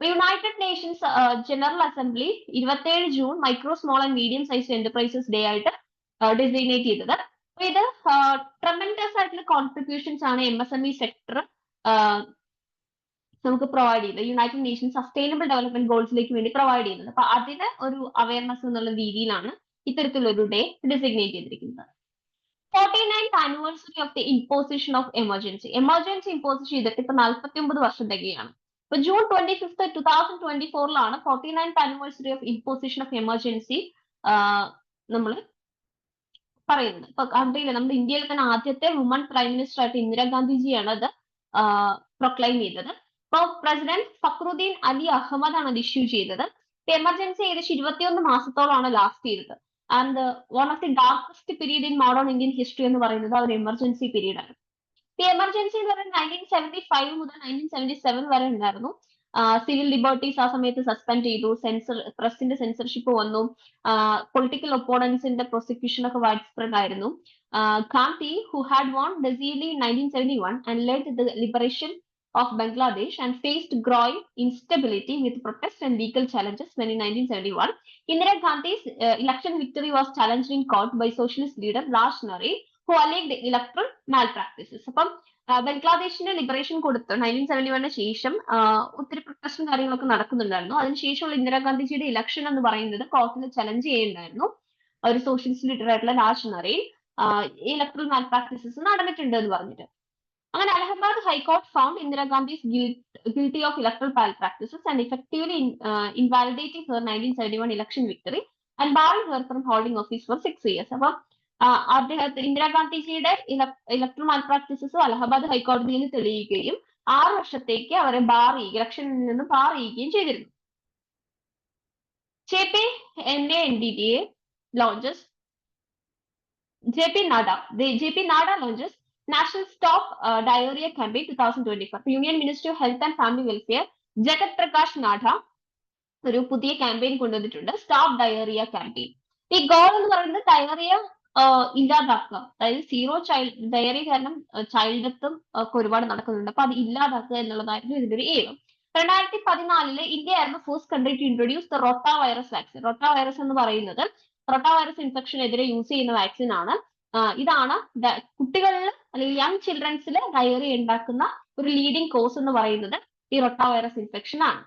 United Nations general assembly 27 June micro small and medium size enterprises day ആയിട്ട് ഡെസിഗ്നേറ്റ് ചെയ്തത്. അപ്പൊ ഇത് ട്രമെൻഡസ് ആയിട്ടുള്ള കോൺട്രിബ്യൂഷൻസ് ആണ് MSME സെക്ടർ നമുക്ക് പ്രൊവൈഡ് ചെയ്യുന്നത്. യുണൈറ്റഡ് നേഷൻസ് സസ്റ്റൈനബിൾ ഡെവലപ്മെന്റ് ഗോൾസിലേക്ക് വേണ്ടി പ്രൊവൈഡ് ചെയ്യുന്നത്. അപ്പൊ അതിന് ഒരു അവയർനെസ് എന്നുള്ള രീതിയിലാണ് ഇത്തരത്തിലൊരു ഡേ ഡെസിഗ്നേറ്റ് ചെയ്തിരിക്കുന്നത്. 49th anniversary of the imposition of emergency impose ചെയ്തിട്ട് ഇപ്പൊ 49 വർഷം തികയാണ്. ഇപ്പൊ June 25th 2024ലാണ് 49th anniversary of imposition of emergency നമ്മൾ പറയുന്നത്. ഇപ്പൊ കൺട്രിയിൽ നമ്മുടെ ഇന്ത്യയിൽ തന്നെ ആദ്യത്തെ വുമൺ പ്രൈം മിനിസ്റ്റർ ആയിട്ട് ഇന്ദിരാഗാന്ധിജിയാണ് അത് പ്രൊക്ലൈം ചെയ്തത്. ഇപ്പൊ പ്രസിഡന്റ് ഫക്രുദ്ദീൻ അലി അഹമ്മദ് ആണ് അത് ഇഷ്യൂ ചെയ്തത്. എമർജൻസി ഏകദേശം 21 മാസത്തോളമാണ് ലാസ്റ്റ് ചെയ്തത്. And one of the darkest period in modern Indian history എന്ന് പറയുന്നത് ആ ഒരു എമർജൻസി പീരീഡ് ആണ്. ഈ എമർജൻസി എന്ന് പറയുന്നത് 1975 മുതൽ 1977 വരെ ഉണ്ടായിരുന്നു. സിവിൽ ലിബർട്ടീസ് ആ സമയത്ത് സസ്പെൻഡ് ചെയ്തു, പ്രസിന്റെ സെൻസർഷിപ്പ് വന്നു, പൊളിറ്റിക്കൽ ഒപ്പോണൻസിന്റെ പ്രോസിക്യൂഷൻ ഒക്കെ വൈഡ് സ്പ്രെഡ് ആയിരുന്നു. Gandhi, who had won Dazili in 1971 and led the liberation of Bangladesh and faced growing instability with protests and legal challenges when in 1971, Indira Gandhi's election victory was challenged in court by socialist leader Raj Nari, who alleged electoral malpractices. അപ്പം ബംഗ്ലാദേശിന് liberation കൊടുത്ത് 1971 ശേഷം ഒത്തിരി പ്രൊട്ടസ്റ്റും കാര്യങ്ങളൊക്കെ നടക്കുന്നുണ്ടായിരുന്നു. അതിനുശേഷമുള്ള ഇന്ദിരാഗാന്ധിജിയുടെ election എന്ന് പറയുന്നത് കോർട്ടിൽ ചലഞ്ച് ചെയ്യുന്നുണ്ടായിരുന്നു. ഒരു സോഷ്യലിസ്റ്റ് ലീഡർ ആയിട്ടുള്ള രാജ് നറി ഇലക്ട്രൽ മാൽ പ്രാക്ടീസസ് നടന്നിട്ടുണ്ട് എന്ന് പറഞ്ഞിട്ട്. അങ്ങനെ Allahabad high court found Indira Gandhi guilty of electoral malpractices and effectively invalidating her 1971 election victory and barring her from holding office for 6 years. അപ്പം അദ്ദേഹത്തിന് ഇന്ദിരാഗാന്ധിജിയുടെ ഇലക്ട്രൽ മാൽപ്രാക്ടീസസ് അലഹബാദ് ഹൈക്കോടതിയിൽ തെളിയിക്കുകയും 6 വർഷത്തേക്ക് അവരെ ഇലക്ഷനിൽ നിന്ന് ബാർ ചെയ്യുകയും ചെയ്തിരുന്നു. JP launches JP Nada launches National Stop Diarrhea Campaign 2024. Union Ministry of Health and Family Welfare Jagat Prakash Nada ഒരു പുതിയ ക്യാമ്പയിൻ കൊണ്ടുവന്നിട്ടുണ്ട്, സ്റ്റോപ്പ് ഡയറിയ ക്യാമ്പയിൻ. ഈ ഗോൾ എന്ന് പറയുന്നത് ഡയറിയ ഇല്ലാതാക്കുക, അതായത് സീറോ ചൈൽഡ് ഡയറി കാരണം ചൈൽഡ് ഡെത്തും ഒക്കെ ഒരുപാട് നടക്കുന്നുണ്ട്. അപ്പൊ അത് ഇല്ലാതാക്കുക എന്നുള്ളതായിരുന്നു ഇതിന്റെ ഒരു എയിം. 2014 ഇന്ത്യ ആയിരുന്നു first country to introduce the rota virus vaccine. Rota virus എന്ന് പറയുന്നത് റോട്ട വൈറസ് ഇൻഫെക്ഷനെതിരെ യൂസ് ചെയ്യുന്ന വാക്സിൻ ആണ്. ഇതാണ് കുട്ടികളിൽ അല്ലെങ്കിൽ യങ് ചിൽഡ്രൻസിൽ ഡയറി ഉണ്ടാക്കുന്ന ഒരു ലീഡിങ് കോസ് എന്ന് പറയുന്നത് ഈ റോട്ട വൈറസ് ഇൻഫെക്ഷൻ ആണ്.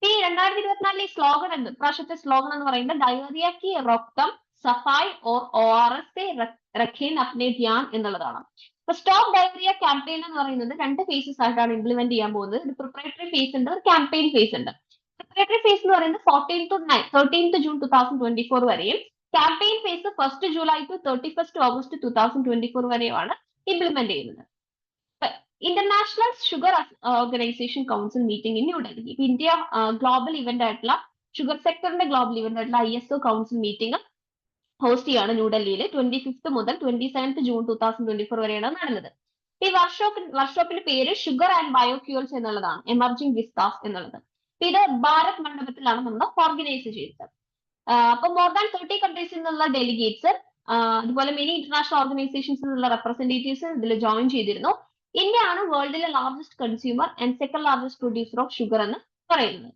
ഈ 2024 സ്ലോഗൻ ഇപ്രാവശ്യത്തെ സ്ലോഗൻ എന്ന് പറയുന്നത് ഡയറിയ കി റോക്തം സഫായി ഓർ ORS സെ റഖേൻ അപ്നെ ധ്യാൻ എന്നുള്ളതാണ്. അപ്പൊ സ്റ്റോപ്പ് ഡയറിയ ക്യാമ്പയിൻ എന്ന് പറയുന്നത് 2 ഫേസസ് ആയിട്ടാണ് ഇംപ്ലിമെന്റ് ചെയ്യാൻ പോകുന്നത്. ഒരു പ്രിപ്പറേറ്ററി ഫേസ് ഉണ്ട്, ഒരു ക്യാമ്പയിൻ ഫേസ് ഉണ്ട്. പ്രിപ്പറേറ്ററി ഫേസ് എന്ന് പറയുന്നത് 13th June 2024 വരെയും campaign phase 1st July to 31st August 2024 വരെയുമാണ് ഇംപ്ലിമെന്റ് ചെയ്യുന്നത്. International sugar organisation council meeting in New Delhi. India global event ആയിട്ടുള്ള ഷുഗർ സെക്ടറിന്റെ ഗ്ലോബൽ ഇവന്റ് ആയിട്ടുള്ള ISO കൗൺസിൽ മീറ്റിംഗ് ഹോസ്റ്റ് ചെയ്യാണ് ന്യൂഡൽഹിയിൽ 25th മുതൽ 27th June 2024 വരെയാണ് നടന്നത്. ഈ വർക്ക്ഷോപ്പിന്റെ പേര് ഷുഗർ ആൻഡ് ബയോക്യൂൾസ് എന്നുള്ളതാണ്, എമർജിംഗ് വിസ്താസ് എന്നുള്ളത്. ഇത് ഭാരത് മണ്ഡപത്തിലാണ് നമ്മൾ ഓർഗനൈസ് ചെയ്തത്. അപ്പൊ മോർ ദാൻ 30 കൺട്രീസിൽ നിന്നുള്ള ഡെലിഗേറ്റ്സ് അതുപോലെ മെനി ഇന്റർനാഷണൽ ഓർഗനൈസേഷൻസിൽ നിന്നുള്ള റെപ്രസെന്റേറ്റീവ്സ് ഇതിൽ ജോയിൻ ചെയ്തിരുന്നു. ഇന്ത്യ ആണ് വേൾഡിലെ largest consumer and second largest producer of sugar എന്ന് പറയുന്നത്.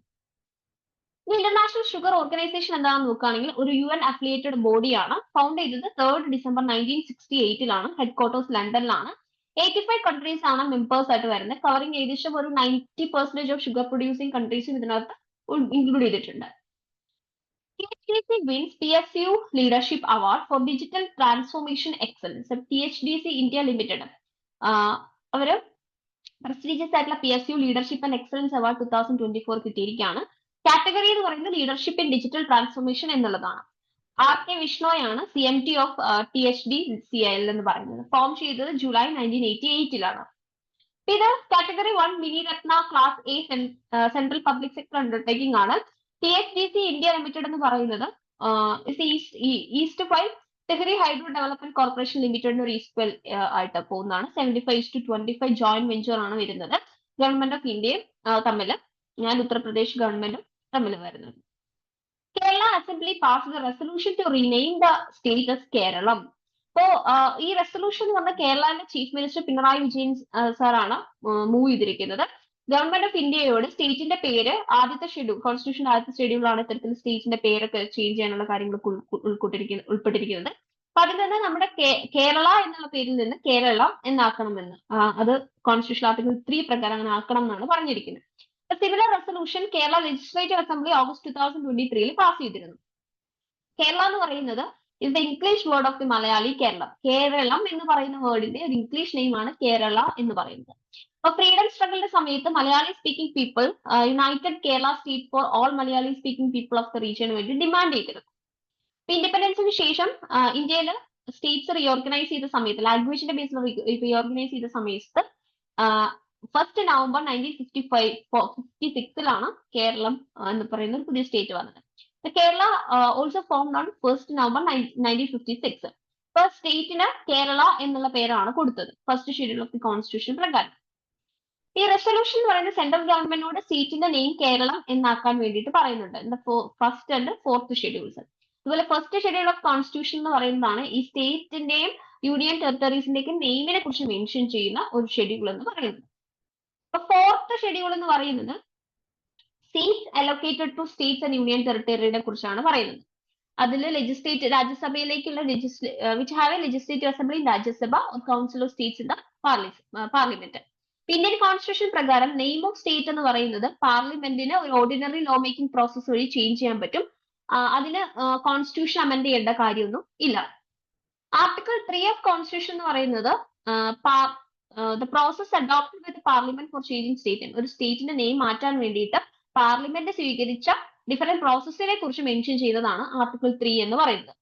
ഇന്റർനാഷണൽ ഷുഗർ ഓർഗനൈസേഷൻ എന്താണെന്ന് നോക്കുകയാണെങ്കിൽ ഒരു UN അഫിലിയേറ്റഡ് ബോഡിയാണ്. ഫൗണ്ട് ചെയ്തത് 3rd December 1968 ഹെഡ്ക്വാർട്ടേഴ്സ് ലണ്ടനിലാണ്. 85 കൺട്രീസ് ആണ് മെമ്പേഴ്സ് ആയിട്ട് വരുന്നത്. കവറിംഗ് ഏകദേശം ഒരു 90% ഓഫ് ഷുഗർ പ്രൊഡ്യൂസിംഗ് കൺട്രീസും ഇതിനകത്ത് ഇൻക്ലൂഡ് ചെയ്തിട്ടുണ്ട്. THDC wins PSU Leadership Award for Digital Transformation Excellence. THDC India Limited അവര് പ്രസ്റ്റീജിയസ് ആയിട്ടുള്ള PSU leadership and excellence award 2024 കിട്ടിയിരിക്കുകയാണ്. കാറ്റഗറി എന്ന് പറയുന്നത് ലീഡർഷിപ്പ് ഇൻ ഡിജിറ്റൽ ട്രാൻസ്ഫോർമേഷൻ എന്നുള്ളതാണ്. RK വിഷ്ണോയാണ് CMT ഓഫ് THDCIL എന്ന് പറയുന്നത്. ഫോം ചെയ്തത് July 1988. ഇത് category 1 mini Ratna class A central public sector undertaking ആണ്. THDC ഇന്ത്യ ലിമിറ്റഡ് എന്ന് പറയുന്നത് erstwhile Tehri hydro development corporation ലിമിറ്റഡിന് ഒരു ഈക്വൽ ആയിട്ട് പോകുന്നതാണ്. 75-25 ജോയിന്റ് വെഞ്ചർ ആണ് വരുന്നത്. ഗവൺമെന്റ് ഓഫ് ഇന്ത്യയും തമ്മിൽ ഞാൻ ഉത്തർപ്രദേശ് ഗവൺമെന്റും തമ്മിൽ വരുന്നത്. Kerala assembly pass the resolution to rename the state as Keralam. അപ്പോ ഈ റെസൊല്യൂഷൻ എന്ന് പറഞ്ഞാൽ കേരളത്തിന്റെ ചീഫ് മിനിസ്റ്റർ പിണറായി വിജയൻ സാറാണ് മൂവ് ചെയ്തിരിക്കുന്നത്. ഗവൺമെന്റ് ഓഫ് ഇന്ത്യയോട് സ്റ്റേറ്റിന്റെ പേര് ആദ്യത്തെ ഷെഡ്യൂൾ കോൺസ്റ്റിറ്റ്യൂഷൻ ആദ്യത്തെ ഷെഡ്യൂളാണ് ഇത്തരത്തിൽ സ്റ്റേറ്റിന്റെ പേരൊക്കെ ചേഞ്ച് ചെയ്യാനുള്ള കാര്യങ്ങളൊക്കെ ഉൾപ്പെട്ടിരിക്കുന്നത്. അപ്പൊ അതിൽ നിന്ന് നമ്മുടെ കേരള എന്നുള്ള പേരിൽ നിന്ന് കേരളം എന്നാക്കണമെന്ന് അത് കോൺസ്റ്റിറ്റ്യൂഷൻ ആർട്ടിക്കിൾ 3 പ്രകാരം അങ്ങനെ ആക്കണം എന്നാണ് പറഞ്ഞിരിക്കുന്നത്. Similar resolution Kerala legislative assembly August 2023 pass ചെയ്തിരുന്നു. കേരള എന്ന് പറയുന്നത് is the English word of the Malayali Keralam. Keralam എന്ന് പറയുന്ന വേർഡിന്റെ ഒരു ഇംഗ്ലീഷ് നെയിമാണ് കേരള എന്ന് പറയുന്നത്. അപ്പൊ ഫ്രീഡം സ്ട്രഗിളിന്റെ സമയത്ത് Malayali speaking people united Kerala state for all Malayali speaking people of the റീജിയന് വേണ്ടി ഡിമാൻഡ് ചെയ്തിരുന്നു. ഇൻഡിപെൻഡൻസിന് ശേഷം ഇന്ത്യയിൽ സ്റ്റേറ്റ്സ് റീഓർഗനൈസ് ചെയ്ത സമയത്ത് ലാംഗ്വേജിന്റെ ബേസിൽ റീഓർഗനൈസ് ചെയ്ത സമയത്ത് 1st November 1956 കേരളം എന്ന് പറയുന്ന ഒരു പുതിയ സ്റ്റേറ്റ് വന്നത്. Kerala also formed on 1st November 1956. ഇപ്പൊ സ്റ്റേറ്റിന് കേരള എന്നുള്ള പേരാണ് കൊടുത്തത് first schedule of the constitution പ്രകാരം. ഈ റെസൊല്യൂഷൻ എന്ന് പറയുന്നത് സെൻട്രൽ ഗവൺമെന്റിനോട് സ്റ്റേറ്റിന്റെ നെയിം കേരളം എന്നാക്കാൻ വേണ്ടിയിട്ട് പറയുന്നുണ്ട്. First and 4th schedules. അതുപോലെ ഫസ്റ്റ് ഷെഡ്യൂൾ ഓഫ് കോൺസ്റ്റിറ്റ്യൂഷൻ എന്ന് പറയുന്നതാണ് ഈ സ്റ്റേറ്റിന്റെയും യൂണിയൻ ടെറിട്ടറീസിന്റെയും നെയിമിനെ കുറിച്ച് മെൻഷൻ ചെയ്യുന്ന ഒരു ഷെഡ്യൂൾ എന്ന് പറയുന്നത്. ഫോർത്ത് ഷെഡ്യൂൾ എന്ന് പറയുന്നത് seats allocated to states and union ടെറിട്ടറിയെ കുറിച്ചാണ് പറയുന്നത്. അതിൽ രാജ്യസഭയിലേക്കുള്ള which have a legislative assembly in Rajya Sabha or council of states in the parliament. Indian constitution പ്രകാരം നെയിം ഓഫ് സ്റ്റേറ്റ് എന്ന് പറയുന്നത് പാർലമെന്റിന് ഒരു ഓർഡിനറി ലോ മേക്കിംഗ് പ്രോസസ് വഴി ചേഞ്ച് ചെയ്യാൻ പറ്റും. അതിന് കോൺസ്റ്റിറ്റ്യൂഷൻ അമെൻഡ് ചെയ്യേണ്ട കാര്യമൊന്നും ഇല്ല. ആർട്ടിക്കിൾ 3 ഓഫ് കോൺസ്റ്റിറ്റ്യൂഷൻ എന്ന് പറയുന്നത് the process adopted with parliament four changing state. ഒരു സ്റ്റേറ്റിന്റെ നെയിം മാറ്റാൻ വേണ്ടിയിട്ട് പാർലമെന്റ് സ്വീകരിച്ച ഡിഫറെന്റ് പ്രോസസ്സിനെ കുറിച്ച് മെൻഷൻ ചെയ്തതാണ് ആർട്ടിക്കിൾ 3 എന്ന് പറയുന്നത്.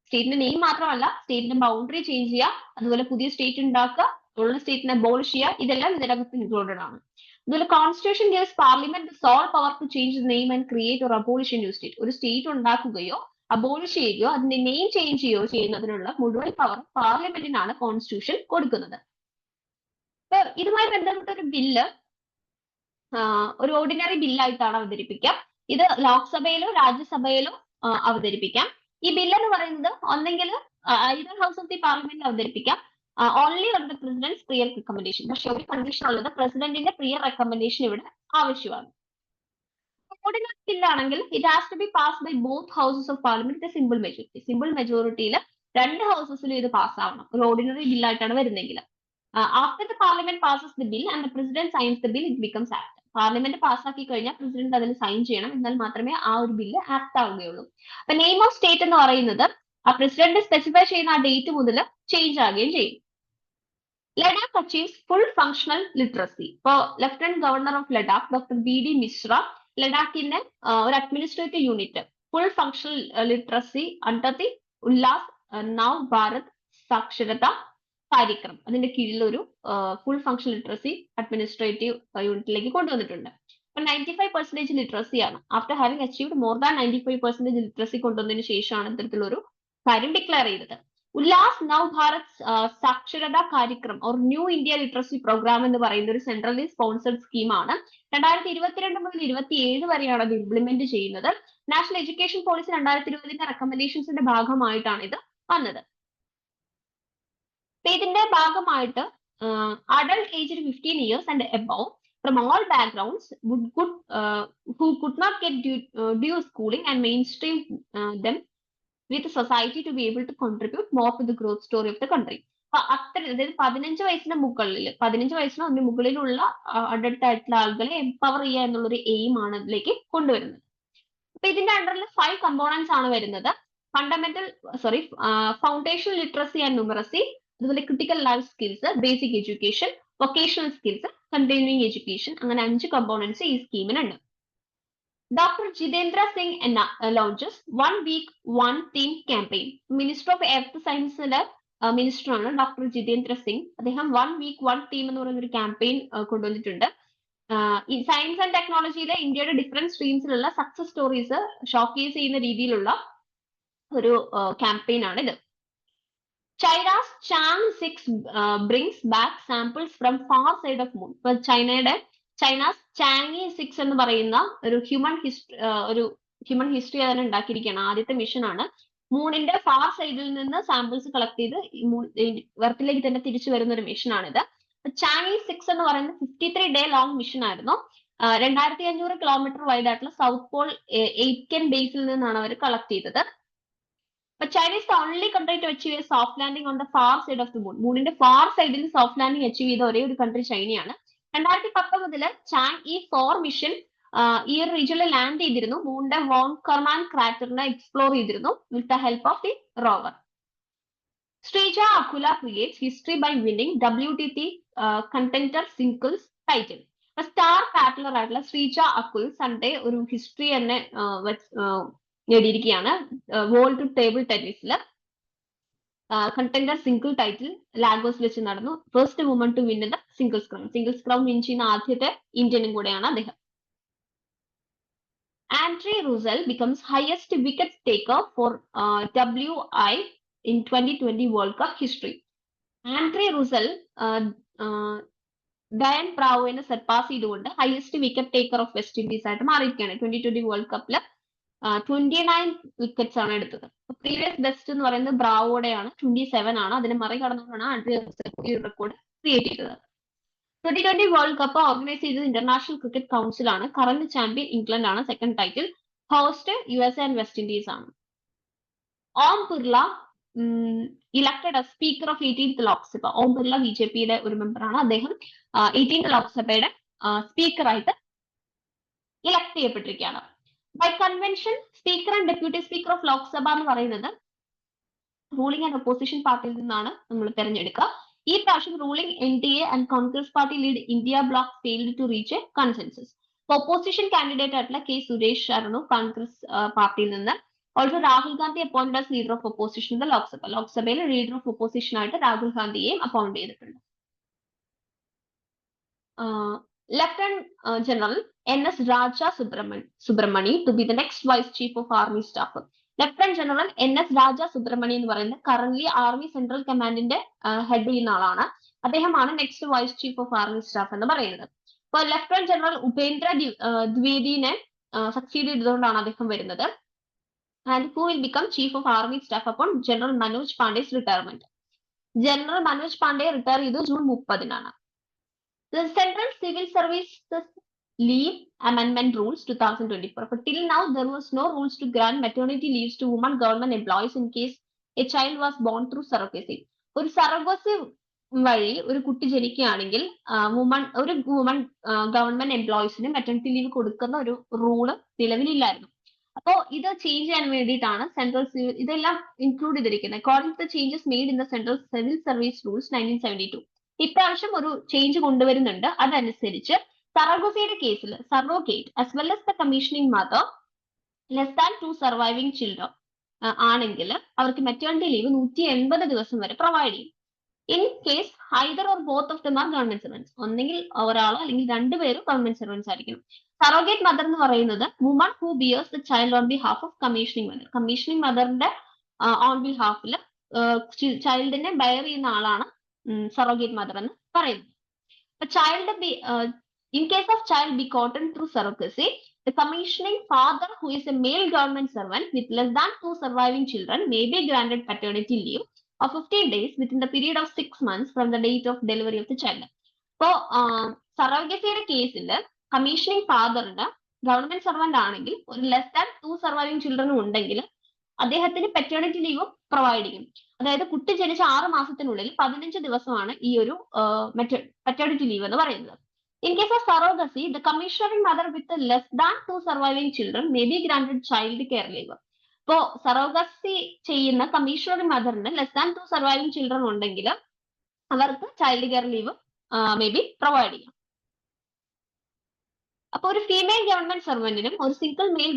സ്റ്റേറ്റിന്റെ നെയിം മാത്രമല്ല, സ്റ്റേറ്റിന്റെ ബൗണ്ടറി ചേഞ്ച് ചെയ്യുക, അതുപോലെ പുതിയ സ്റ്റേറ്റ് ഉണ്ടാക്കുക, ഉള്ള സ്റ്റേറ്റിനെ അബോളിഷ് ചെയ്യുക, ഇതെല്ലാം ഇതിനകത്ത് ഇൻക്ലൂഡഡ് ആണ്. അതുപോലെ constitution gives parliament sole power to change name and create or abolish a new state. ഒരു സ്റ്റേറ്റ് ഉണ്ടാക്കുകയോ അബോളിഷ് ചെയ്യുകയോ അതിന്റെ നെയിം ചേഞ്ച് ചെയ്യുകയോ ചെയ്യുന്നതിനുള്ള മുഴുവൻ പവർ പാർലമെന്റിനാണ് കോൺസ്റ്റിറ്റ്യൂഷൻ കൊടുക്കുന്നത്. ഇതുമായി ബന്ധപ്പെട്ട ഒരു ബില്ല് ഒരു ഓർഡിനറി ബില്ലായിട്ടാണ് അവതരിപ്പിക്കുക. ഇത് ലോക്സഭയിലോ രാജ്യസഭയിലോ അവതരിപ്പിക്കാം. ഈ ബില്ല് എന്ന് പറയുന്നത് ഒന്നെങ്കിൽ either house of the parliament അവതരിപ്പിക്കാം, only on the president's prior recommendation. പക്ഷെ ഒരു കണ്ടീഷൻ ഉള്ളത്, പ്രസിഡന്റിന്റെ പ്രിയർ റെക്കമെൻഡേഷൻ ഇവിടെ ആവശ്യമാണ്. ഓർഡിനറി ബില്ലാണെങ്കിൽ it has to be pass by both houses of parliament simple majority. Simple മെജോറിറ്റിയിൽ രണ്ട് ഹൗസസിലും ഇത് പാസ്സാവണം, ഒരു ഓർഡിനറി ബില്ലായിട്ടാണ് വരുന്നെങ്കിൽ. After the parliament passes the bill and the president signs the bill, it becomes act. Parliament പാസ്സാക്കി കഴിഞ്ഞാൽ പ്രസിഡന്റ് അതിൽ സൈൻ ചെയ്യണം, എന്നാൽ മാത്രമേ ആ ഒരു ബില്ല് ആക്ട് ആവുകയുള്ളൂ. അപ്പൊ നെയിം ഓഫ് സ്റ്റേറ്റ് എന്ന് പറയുന്നത് ആ പ്രസിഡന്റ് സ്പെസിഫൈ ചെയ്യുന്ന ആ ഡേറ്റ് മുതൽ ചേഞ്ച് ആകുകയും ചെയ്യും. Ladakh achieves full functional literacy. ഇപ്പോ lieutenant governor of Ladakh doctor BD Mishra ലഡാക്കിന്റെ ഒരു administrative unit full functional literacy under the Ullas Nav Bharat Saksharata Karyakram, അതിന്റെ കീഴിൽ ഒരു ഫുൾ ഫങ്ഷണൽ ലിറ്ററസി അഡ്മിനിസ്ട്രേറ്റീവ് യൂണിറ്റിലേക്ക് കൊണ്ടുവന്നിട്ടുണ്ട്. അപ്പൊ 95% ലിറ്ററസി ആണ്. After having achieved more than 95% literacy കൊണ്ടുവന്നതിന് ശേഷമാണ് ഇത്തരത്തിലൊരു കാര്യം ഡിക്ലെയർ ചെയ്തത്. Ullas Nav Bharat Saksharata Karyakram or new India literacy programme എന്ന് പറയുന്ന ഒരു സെൻട്രലി സ്പോൺസർഡ് സ്കീമാണ്. 2022 മുതൽ 2027 വരെയാണ് അത് ഇംപ്ലിമെന്റ് ചെയ്യുന്നത്. നാഷണൽ എഡ്യൂക്കേഷൻ പോളിസി 2020 റെക്കമെൻഡേഷൻസിന്റെ ഭാഗമായിട്ടാണ് ഇത് വന്നത്. ഇതിന്റെ ഭാഗമായിട്ട് adult age 15 years and above from all backgrounds who could not get due schooling and mainstream them with society to be able to contribute more to the growth story of the country. അതായത് 15 വയസ്സിന് മുകളിൽ 15 വയസ്സിന് അതിന് മുകളിലുള്ള adult ആയിട്ടുള്ള ആളുകളെ empower ചെയ്യുക എന്നുള്ളൊരു എയിം ആണ് ഇതിലേക്ക് കൊണ്ടുവരുന്നത്. അപ്പൊ ഇതിന്റെ അണ്ടറിൽ 5 കമ്പോണൻസ് ആണ് വരുന്നത്. ഫൗണ്ടേഷണൽ ലിറ്ററസി ആൻഡ് ന്യൂമറസി, അതുപോലെ critical life skills, basic education, vocational skills, continuing education, അങ്ങനെ 5 കമ്പോണൻസ് ഈ സ്കീമിനുണ്ട്. Dr. Jitendra Singh launches 1 week 1 team campaign. Minister of Earth Science minister ആണ് ഡോക്ടർ ജിതേന്ദ്ര സിംഗ്. അദ്ദേഹം 1 week 1 team എന്ന് പറയുന്ന ഒരു ക്യാമ്പയിൻ കൊണ്ടുവന്നിട്ടുണ്ട്. ഈ സയൻസ് ആൻഡ് ടെക്നോളജിയിലെ ഇന്ത്യയുടെ ഡിഫറെന്റ് സ്ട്രീംസിലുള്ള സക്സസ് സ്റ്റോറീസ് ഷോക്കേസ് ചെയ്യുന്ന രീതിയിലുള്ള ഒരു ക്യാമ്പയിൻ ആണ് ഇത്. China's Chang 6 brings back samples from far side of moon. ഇപ്പൊ ചൈനാസ് ചാങ്ങി 6 എന്ന് പറയുന്ന ഒരു ഹ്യൂമൻ ഹിസ്റ്ററി അതിനെ ഉണ്ടാക്കിയിരിക്കുകയാണ്. ആദ്യത്തെ മിഷൻ ആണ്. മൂണിന്റെ ഫാർ സൈഡിൽ നിന്ന് സാമ്പിൾസ് കളക്ട് ചെയ്ത് എർത്തിലേക്ക് തന്നെ തിരിച്ചു വരുന്ന ഒരു മിഷൻ ആണിത്. ചാങ്ങി 6 എന്ന് പറയുന്ന 53 day ലോങ് മിഷൻ ആയിരുന്നു. 2500 കിലോമീറ്റർ വൈഡ് ആയിട്ടുള്ള സൗത്ത് പോൾ എയ്ക്കൻ ബേസിൽ നിന്നാണ് അവർ കളക്ട് ചെയ്തത്. But China is the only country to achieve a soft landing on the far side of the moon. മൂണിന്റെ ഫാർ സൈഡിൽ സോഫ്റ്റ് ലാൻഡിംഗ് അച്ചീവ് ചെയ്ത ഒരേ ഒരു കൺട്രി ചൈനയാണ്. 2019 ചാങ് ഈ 4 മിഷൻ ഈ ഒരു റീജിയനിൽ ലാൻഡ് ചെയ്തിരുന്നു. മൂണിന്റെ വോൺ കർമാൻ ക്രാറ്ററിനെ എക്സ്പ്ലോർ ചെയ്തിരുന്നു with the help of the rover. Sreeja Akula creates history by winning WTT contender singles title. Star paddler ആയിട്ടുള്ള ശ്രീജ അകുൽ സൺഡേ ഒരു ഹിസ്റ്ററി തന്നെ നേടിയിരിക്കുകയാണ്. വേൾഡ് ടേബിൾ ടെന്നീസിൽ കണ്ടന്റർ സിംഗിൾ ടൈറ്റിൽ ലാഗോസ് വെച്ച് നടന്നു. First woman to win the singles crown win ചെയ്യുന്ന ആദ്യത്തെ ഇന്ത്യനും കൂടെയാണ് അദ്ദേഹം. Andre Russell becomes highest wicket taker for WI in 2020 world cup history. Andry റുസൽ dyne ബ്രാവോനെ surpass ചെയ്തുകൊണ്ട് highest wicket taker of west Indies ആയിട്ട് മാറിയിരിക്കുകയാണ്. 2020 വേൾഡ് കപ്പില് 29 വിക്കറ്റ്സ് ആണ് എടുത്തത്. പ്രീവിയസ് ബെസ്റ്റ് എന്ന് പറയുന്നത് ബ്രാവോടെയാണ്, 27 ആണ്. അതിനെ മറികടന്നുകൊണ്ടാണ് ആൻഡ്രി റുസൽ ഈ റെക്കോർഡ് ക്രിയേറ്റ് ചെയ്തത്. 2020 വേൾഡ് കപ്പ് ഓർഗനൈസ് ചെയ്തത് ഇന്റർനാഷണൽ ക്രിക്കറ്റ് കൗൺസിൽ ആണ്. കറന്റ് ചാമ്പ്യൻ ഇംഗ്ലണ്ട് ആണ്. Second title. Host USA and West Indies ആണ്. Om Birla elected as speaker of 18th Lok Sabha. Om Birla BJPയുടെ ഒരു മെമ്പറാണ്. അദ്ദേഹം 18th ലോക്സഭയുടെ സ്പീക്കറായിട്ട് ഇലക്ട് ചെയ്യപ്പെട്ടിരിക്കുകയാണ്. By convention speaker and deputy speaker of Lok Sabha എന്ന് പറയുന്നത് റൂളിംഗ് ആൻഡ് ഒപ്പോസിഷൻ പാർട്ടിയിൽ നിന്നാണ് നമ്മൾ തെരഞ്ഞെടുക്കുക. ഈ പ്രാവശ്യം ruling NDA and Congress party lead India bloc failed to reach a consensus. Opposition candidate ആയിട്ടുള്ള K. സുരേഷ് ആയിരുന്നു കോൺഗ്രസ് പാർട്ടിയിൽ നിന്ന്. Also Rahul Gandhi appointed as leader of opposition in the Lok Sabha. ലോക്സഭയിൽ ലീഡർ ഓഫ് ഒപ്പോസിഷൻ ആയിട്ട് രാഹുൽ ഗാന്ധിയെയും അപ്പോയിന്റ് ചെയ്തിട്ടുണ്ട്. Lieutenant General N.S. Raja Subramani to be the next Vice Chief of Army Staff. Lieutenant General N.S. Raja Subramani എന്ന് പറയുന്നത് current army central കമാൻഡിന്റെ head ചെയ്യുന്ന ആളാണ്. അദ്ദേഹമാണ് next vice chief of army staff എന്ന് പറയുന്നത്. അപ്പോൾ ലഫ്റ്റനന്റ് ജനറൽ ഉപേന്ദ്ര ദ്വിവേദിനെ സക്സീഡ് ചെയ്തുകൊണ്ടാണ് അദ്ദേഹം വരുന്നത്. And who will become chief of army staff അപ്പോൾ general Manoj Pandey's retirement. General Manoj Pande retire ചെയ്തു ജൂൺ 30-നാണ്. The Central Civil Service Leave Amendment Rules 2024. But till now, there was no rules to grant maternity leaves to women government employees in case a child was born through surrogacy. ഒരു സറഗസി വഴി ഒരു കുട്ടി ജനിക്കുകയാണെങ്കിൽ ഒരു woman government എംപ്ലോയീസിന് maternity leave കൊടുക്കുന്ന ഒരു rule നിലവിലില്ലായിരുന്നു. അപ്പോ ഇത് ചേഞ്ച് ചെയ്യാൻ വേണ്ടിയിട്ടാണ് സെൻട്രൽ സിവിൽ ഇതെല്ലാം ഇൻക്ലൂഡ് ചെയ്തിരിക്കുന്നത്. According to the changes made in the central civil service rules 1972. ഇപ്രാവശ്യം ഒരു ചേഞ്ച് കൊണ്ടുവരുന്നുണ്ട്. അതനുസരിച്ച് സറഗസിയുടെ കേസിൽ surrogate as well as the commissioning mother less than 2 surviving children ആണെങ്കിൽ അവർക്ക് മെറ്റേണിറ്റി ലീവ് 180 ദിവസം വരെ പ്രൊവൈഡ് ചെയ്യും. In case either or both of them are government servants. ഒന്നെങ്കിൽ ഒരാളോ അല്ലെങ്കിൽ രണ്ടുപേരും ഗവൺമെന്റ് സർവൻസ് ആയിരിക്കണം. സറോഗേറ്റ് മദർ എന്ന് പറയുന്നത് woman who bears the child on behalf of commissioning mother. Commissioning മദറിന്റെ ഓൺ ബിഹാഫിൽ ചൈൽഡിനെ ബയർ ചെയ്യുന്ന ആളാണ് surrogate mother എന്ന് പറയുന്നത്. In case of child begotten through surrogacy, the commissioning father who is a male government servant with less than 2 surviving children may be granted paternity leave of 15 days within the period of 6 months from the date of delivery of the child. So, surrogacyയുടെ കേസിൽ commissioning ഫാദറിന് government servant ആണെങ്കിൽ ഒരു less than 2 surviving children ഉണ്ടെങ്കിൽ അദ്ദേഹത്തിന് paternity leave provide ചെയ്യും. അതായത് കുട്ടി ജനിച്ച 6 മാസത്തിനുള്ളിൽ 15 ദിവസമാണ് ഈ ഒരു പെറ്റേണിറ്റി ലീവ് എന്ന് പറയുന്നത്. In case of surrogacy, the commissioning mother with less than 2 surviving children may be granted child care leave. ഇപ്പോ സറോഗസി ചെയ്യുന്ന കമ്മീഷണറിംഗ് മദറിന് ലെസ് ദാൻ 2 സർവൈവിംഗ് ചിൽഡ്രൻ ഉണ്ടെങ്കിൽ അവർക്ക് child care leave may be provide ചെയ്യാം. അപ്പൊ ഒരു ഫീമെയിൽ ഗവൺമെന്റ് സർവന്റിനും ഒരു single mail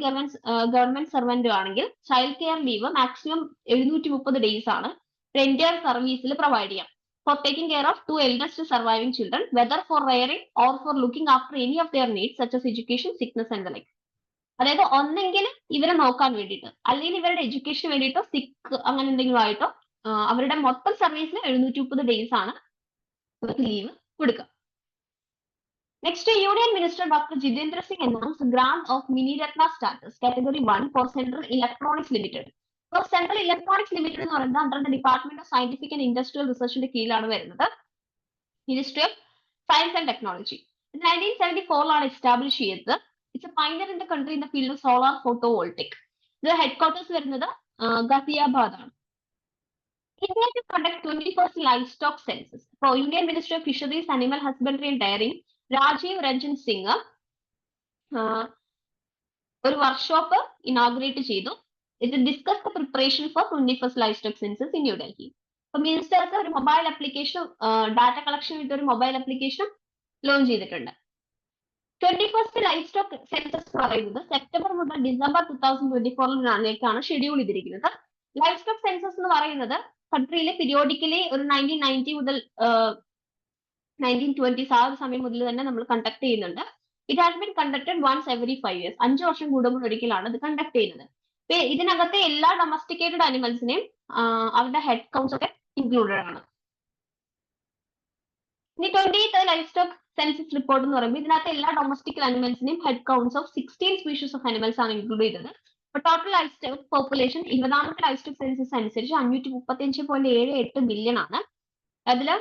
government സർവന്റും ആണെങ്കിൽ child care leave maximum 730 days ആണ് എൻറ്റയർ സർവീസിൽ പ്രൊവൈഡ് ചെയ്യാം. For taking care of 2 eldest surviving children whether for rearing or for looking after any of their needs such as education, sickness and the like. അതായത് ഒന്നെങ്കിൽ ഇവരെ നോക്കാൻ വേണ്ടിയിട്ട് അല്ലെങ്കിൽ ഇവരുടെ എഡ്യൂക്കേഷന് വേണ്ടിയിട്ടോ സിക്ക് അങ്ങനെ എന്തെങ്കിലും ആയിട്ടോ അവരുടെ മൊത്തം സർവീസിൽ 730 ഡേയ്സ് ആണ് ഇവർക്ക് ലീവ് കൊടുക്കുക. Next, Union Minister Dr. Jitendra Singh announced grant of Mini Ratna status Category 1 for Central Electronics Limited. So, Central Electronics Limited എന്ന് പറയുന്നത് under the Department of Scientific and Industrial Researchന്റെ കീഴിലാണ് വരുന്നത്. Ministry of Science and Technology. 1974 establish ചെയ്തത്. It's a pioneer in the country in the field of solar photovoltaic. The headquarters വരുന്നത് ഗാസിയാബാദ് ആണ്. India to conduct 21st livestock census. For Union Ministry of Fisheries, Animal Husbandry and Dairying, Rajeev Ranjan Singh ഒരു workshop inaugurate ചെയ്തു. ഇത് discuss the preparation for 21st livestock census in New Delhi. അപ്പൊ മിനിസ്റ്റർക്ക് ഒരു mobile application data collection വേണ്ടി ഒരു mobile application launch ചെയ്തിട്ടുണ്ട്. 21st livestock census പറയുന്നത് September മുതൽ ഡിസംബർ 2024 ഷെഡ്യൂൾ ചെയ്തിരിക്കുന്നത്. ലൈവ്സ്റ്റോക്ക് സെൻസസ് എന്ന് പറയുന്നത് കൺട്രിയിലെ പീരിയോഡിക്കലി ഒരു 1990 മുതൽ 1920s ആ ഒരു സമയം മുതൽ തന്നെ നമ്മൾ കണ്ടക്ട് ചെയ്യുന്നുണ്ട്. It has been conducted once every 5 years. 5 വർഷം കൂടുമ്പോൾ ഒരിക്കലാണ് ഇത് കണ്ടക്ട് ചെയ്യുന്നത്. ഇതിനകത്തെ എല്ലാ ഡൊമസ്റ്റിക്കേറ്റഡ് അനിമൽസിനെയും അവരുടെ ഹെഡ് കൗണ്ട്സ് ഒക്കെ ഇൻക്ലൂഡഡ് ആണ്. ഇനി 20th ലൈവ്സ്റ്റോക്ക് സെൻസസ് റിപ്പോർട്ട് എന്ന് പറയുമ്പോൾ ഇതിനകത്ത് എല്ലാ ഡൊമസ്റ്റിക് അനിമൽസിനെയും head counts of 16 species of animals ആണ് ഇൻക്ലൂഡ് ചെയ്തത്. അപ്പൊ total livestock population 20th livestock census അനുസരിച്ച് 535.78 മില്യൺ ആണ്. അതില്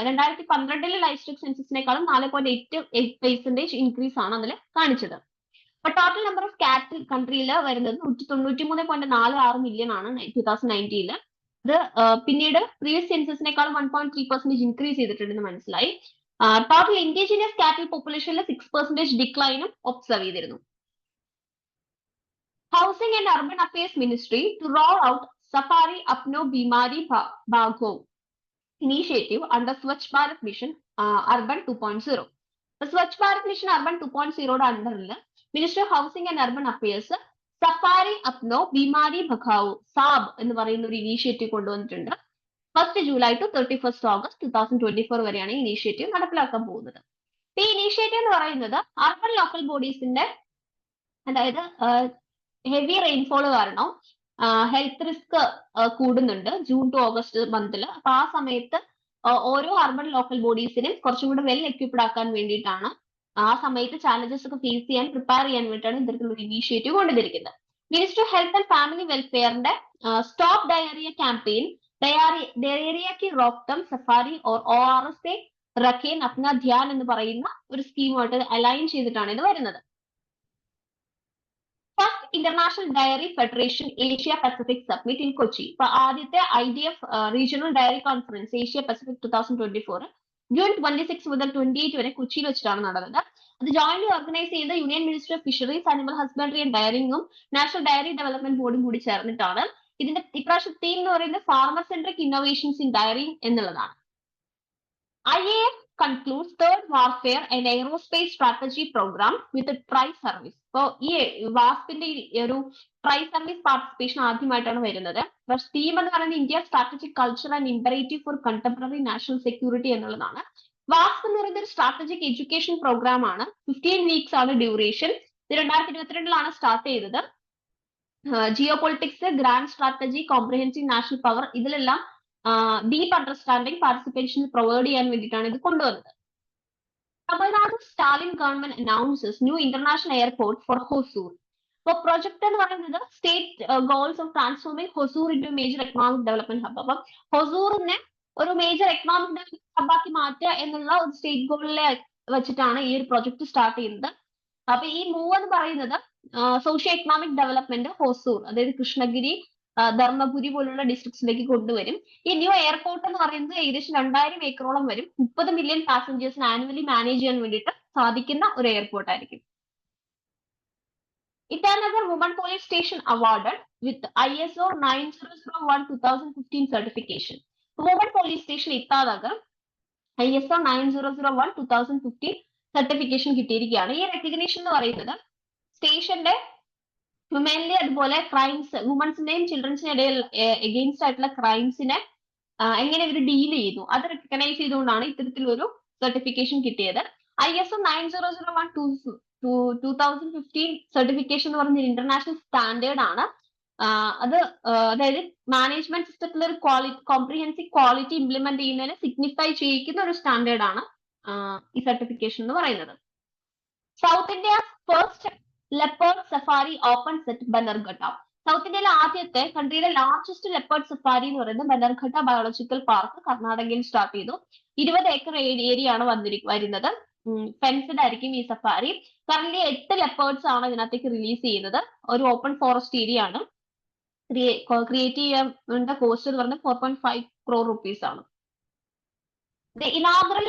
2012 ലൈഫ് സ്റ്റോക്ക് സെൻസസിനേക്കാളും 4.8% ഇൻക്രീസ് ആണ് അതിൽ കാണിച്ചത്. അപ്പൊ ടോട്ടൽ നമ്പർ ഓഫ് കാറ്റ് കൺട്രിയിൽ വരുന്നത് 193.46 മില്യൺ ആണ് 2019. ഇത് പിന്നീട് പ്രീവിയസ് സെൻസസിനേക്കാളും 1.3% ഇൻക്രീസ് ചെയ്തിട്ടുണ്ടെന്ന് മനസ്സിലായി. ടോട്ടൽ ഇൻഡിജിനിയസ് കാറ്റൽ പോപ്പുലേഷനിൽ 6% ഡിക്ലൈനും ഒബ്സർവ് ചെയ്തിരുന്നു. Housing and urban affairs ministry to roll out Safai Apnao Bimari Bhagao initiative under Swachh Bharat Mission Urban 2.0. The Swachh Bharat Mission Urban 2.0 അണ്ടറിൽ minister of housing and urban affairs Safai Apnao Bimari Bhagao സാബ് എന്ന് പറയുന്ന ഒരു ഇനീഷ്യേറ്റീവ് കൊണ്ടുവന്നിട്ടുണ്ട്. 1 ജൂലൈ ടു 31 ഓഗസ്റ്റ് 2024 വരെയാണ് ഈ ഇനീഷ്യേറ്റീവ് നടപ്പിലാക്കാൻ പോകുന്നത്. ഈ ഇനീഷ്യേറ്റീവ് എന്ന് പറയുന്നത് അർബൻ ലോക്കൽ ബോഡീസിന്റെ, അതായത് ഹെവി റെയിൻഫോൾ കാരണം ഹെൽത്ത് റിസ്ക് കൂടുന്നുണ്ട് ജൂൺ ടു ഓഗസ്റ്റ് മന്തിൽ. അപ്പൊ ആ സമയത്ത് ഓരോ അർബൻ ലോക്കൽ ബോഡീസിനും കുറച്ചും കൂടെ വെൽ എക്വിപ്ഡ് ആക്കാൻ വേണ്ടിയിട്ടാണ്, ആ സമയത്ത് ചാലഞ്ചസ് ഒക്കെ ഫേസ് ചെയ്യാൻ പ്രിപ്പയർ ചെയ്യാൻ വേണ്ടിയിട്ടാണ് ഇത്തരത്തിലുള്ള ഇനീഷ്യേറ്റീവ് കൊണ്ടുവന്നിരിക്കുന്നത്. Minister of health and family വെൽഫെയറിന്റെ സ്റ്റോപ്പ് ഡയറിയ ക്യാമ്പയിൻ ഡയറിയ കി റോക്തം സഫാരി ഓർ ORS റഖേൻ അപ്ന ധ്യാൻ എന്ന് പറയുന്ന ഒരു സ്കീമുമായിട്ട് അലൈൻ ചെയ്തിട്ടാണ് ഇത് വരുന്നത്. First international dairy federation Asia Pacific summit in Kochi. ഇപ്പൊ ആദ്യത്തെ IDF regional dairy conference Asia Pacific 2024 June 26 മുതൽ 28 വരെ കൊച്ചിയിൽ വെച്ചിട്ടാണ് നടന്നത്. അത് ജോയിന്റ് ഓർഗനൈസ് ചെയ്ത union minister of fisheries, animal husbandry and ഡയറിംഗും നാഷണൽ ഡയറി ഡെവലപ്മെന്റ് ബോർഡും കൂടി ചേർന്നിട്ടാണ്. ഇതിന്റെ ഇപ്രാവശ്യം തീം എന്ന് പറയുന്നത് farmer centric innovations in dairy എന്നുള്ളതാണ്. IAF concludes third warfare and aerospace strategy program with a tri service. അപ്പോൾ ഈ വാസ്പിന്റെ ഒരു ട്രൈ സർവീസ് പാർട്ടിസിപ്പേഷൻ ആദ്യമായിട്ടാണ് വരുന്നത്. തീം എന്ന് പറയുന്നത് India strategic culture and imperative for contemporary national security എന്നുള്ളതാണ്. വാസ്പ് എന്ന് പറയുന്നത് ഒരു സ്ട്രാറ്റജിക് എഡ്യൂക്കേഷൻ പ്രോഗ്രാം ആണ്. 15 വീക്സ് ആണ് ഡ്യൂറേഷൻ. ഇത് 2022 സ്റ്റാർട്ട് ചെയ്തത്. Geopolitics, grand strategy, comprehensive national power, ഇതിലെല്ലാം ഡീപ്പ് അണ്ടർസ്റ്റാൻഡിംഗ് പാർട്ടിസിപ്പേഷൻ പ്രൊവൈഡ് ചെയ്യാൻ വേണ്ടിയിട്ടാണ് ഇത് കൊണ്ടുവന്നത്. Tamil Nadu Stalin government announces new international airport for Hosur. അപ്പോൾ പ്രൊജക്ട് എന്ന് പറയുന്നത് state goals of transforming Hosur into major economic development hub. അപ്പം ഹൊസൂറിനെ ഒരു മേജർ എക്കണോമിക് ഡെവലപ്മെന്റ് ഹബാക്കി മാറ്റുക എന്നുള്ള ഒരു സ്റ്റേറ്റ് ഗോളിലെ വെച്ചിട്ടാണ് ഈ ഒരു പ്രൊജക്ട് സ്റ്റാർട്ട് ചെയ്യുന്നത്. അപ്പൊ ഈ മൂവ് എന്ന് പറയുന്നത് സോഷ്യോ എക്കണോമിക് ഡെവലപ്മെന്റ് ഹൊസൂർ, അതായത് കൃഷ്ണഗിരി, ധർമ്മപുരി പോലുള്ള ഡിസ്ട്രിക്ട്സിലേക്ക് കൊണ്ടുവരും. ഈ ന്യൂ എയർപോർട്ട് എന്ന് പറയുന്നത് ഏകദേശം 2000 ഏക്കറോളം വരും. 30 മില്യൺ പാസഞ്ചേഴ്സിന് ആനുവലി മാനേജ് ചെയ്യാൻ വേണ്ടിയിട്ട് സാധിക്കുന്ന ഒരു എയർപോർട്ട് ആയിരിക്കും. Itanagar woman police station awarded with ISO 9001:2015 certification. Woman police station Itanagar ISO 9001:2015 certification കിട്ടിയിരിക്കുകയാണ്. ഈ റെക്കഗ്നീഷൻ എന്ന് പറയുന്നത് സ്റ്റേഷന്റെ ഹ്യൂമൻലി അതുപോലെ ക്രൈംസ്, വുമൻസിന്റെയും ചിൽഡ്രൻസിന്റെ ഇടയിൽ എഗെയിൻസ്റ്റ് ആയിട്ടുള്ള ക്രൈംസിനെ എങ്ങനെ ഇവർ ഡീൽ ചെയ്യുന്നു അത് റെക്കഗ്നൈസ് ചെയ്തുകൊണ്ടാണ് ഇത്തരത്തിലൊരു സർട്ടിഫിക്കേഷൻ കിട്ടിയത്. ISO 9001:2015 സർട്ടിഫിക്കേഷൻ എന്ന് പറയുന്ന ഇന്റർനാഷണൽ സ്റ്റാൻഡേർഡ് ആണ്. അത് അതായത് മാനേജ്മെന്റ് സിസ്റ്റത്തിലെ ഒരു കോംപ്രിഹെൻസീവ് ക്വാളിറ്റി ഇംപ്ലിമെന്റ് ചെയ്യുന്നതിന് സിഗ്നിഫൈ ചെയ്യിക്കുന്ന ഒരു സ്റ്റാൻഡേർഡ് ആണ് ഈ സർട്ടിഫിക്കേഷൻ എന്ന് പറയുന്നത്. South India first leopard safari opens at Bannerghatta. South ഇന്ത്യയിലെ ആദ്യത്തെ കൺട്രിയിലെ ലാർജസ്റ്റ് ലെപ്പേർഡ് സഫാരി എന്ന് പറയുന്നത് ബനർഘട്ട ബയോളജിക്കൽ പാർക്ക് കർണാടകയിൽ സ്റ്റാർട്ട് ചെയ്തു. 20 ഏക്കർ ഏരിയ ആണ് വരുന്നത്. ഫെൻസ്ഡ് ആയിരിക്കും ഈ സഫാരി. കറന്റ് 8 ലെപ്പേർഡ്സ് ആണ് ഇതിനകത്തേക്ക് റിലീസ് ചെയ്യുന്നത്. ഒരു ഓപ്പൺ ഫോറസ്റ്റ് ഏരിയ ആണ്. ക്രിയേറ്റ് ചെയ്യേണ്ട കോസ്റ്റ് എന്ന് പറയുന്നത് 4.5 crore rupees ആണ്. The inaugural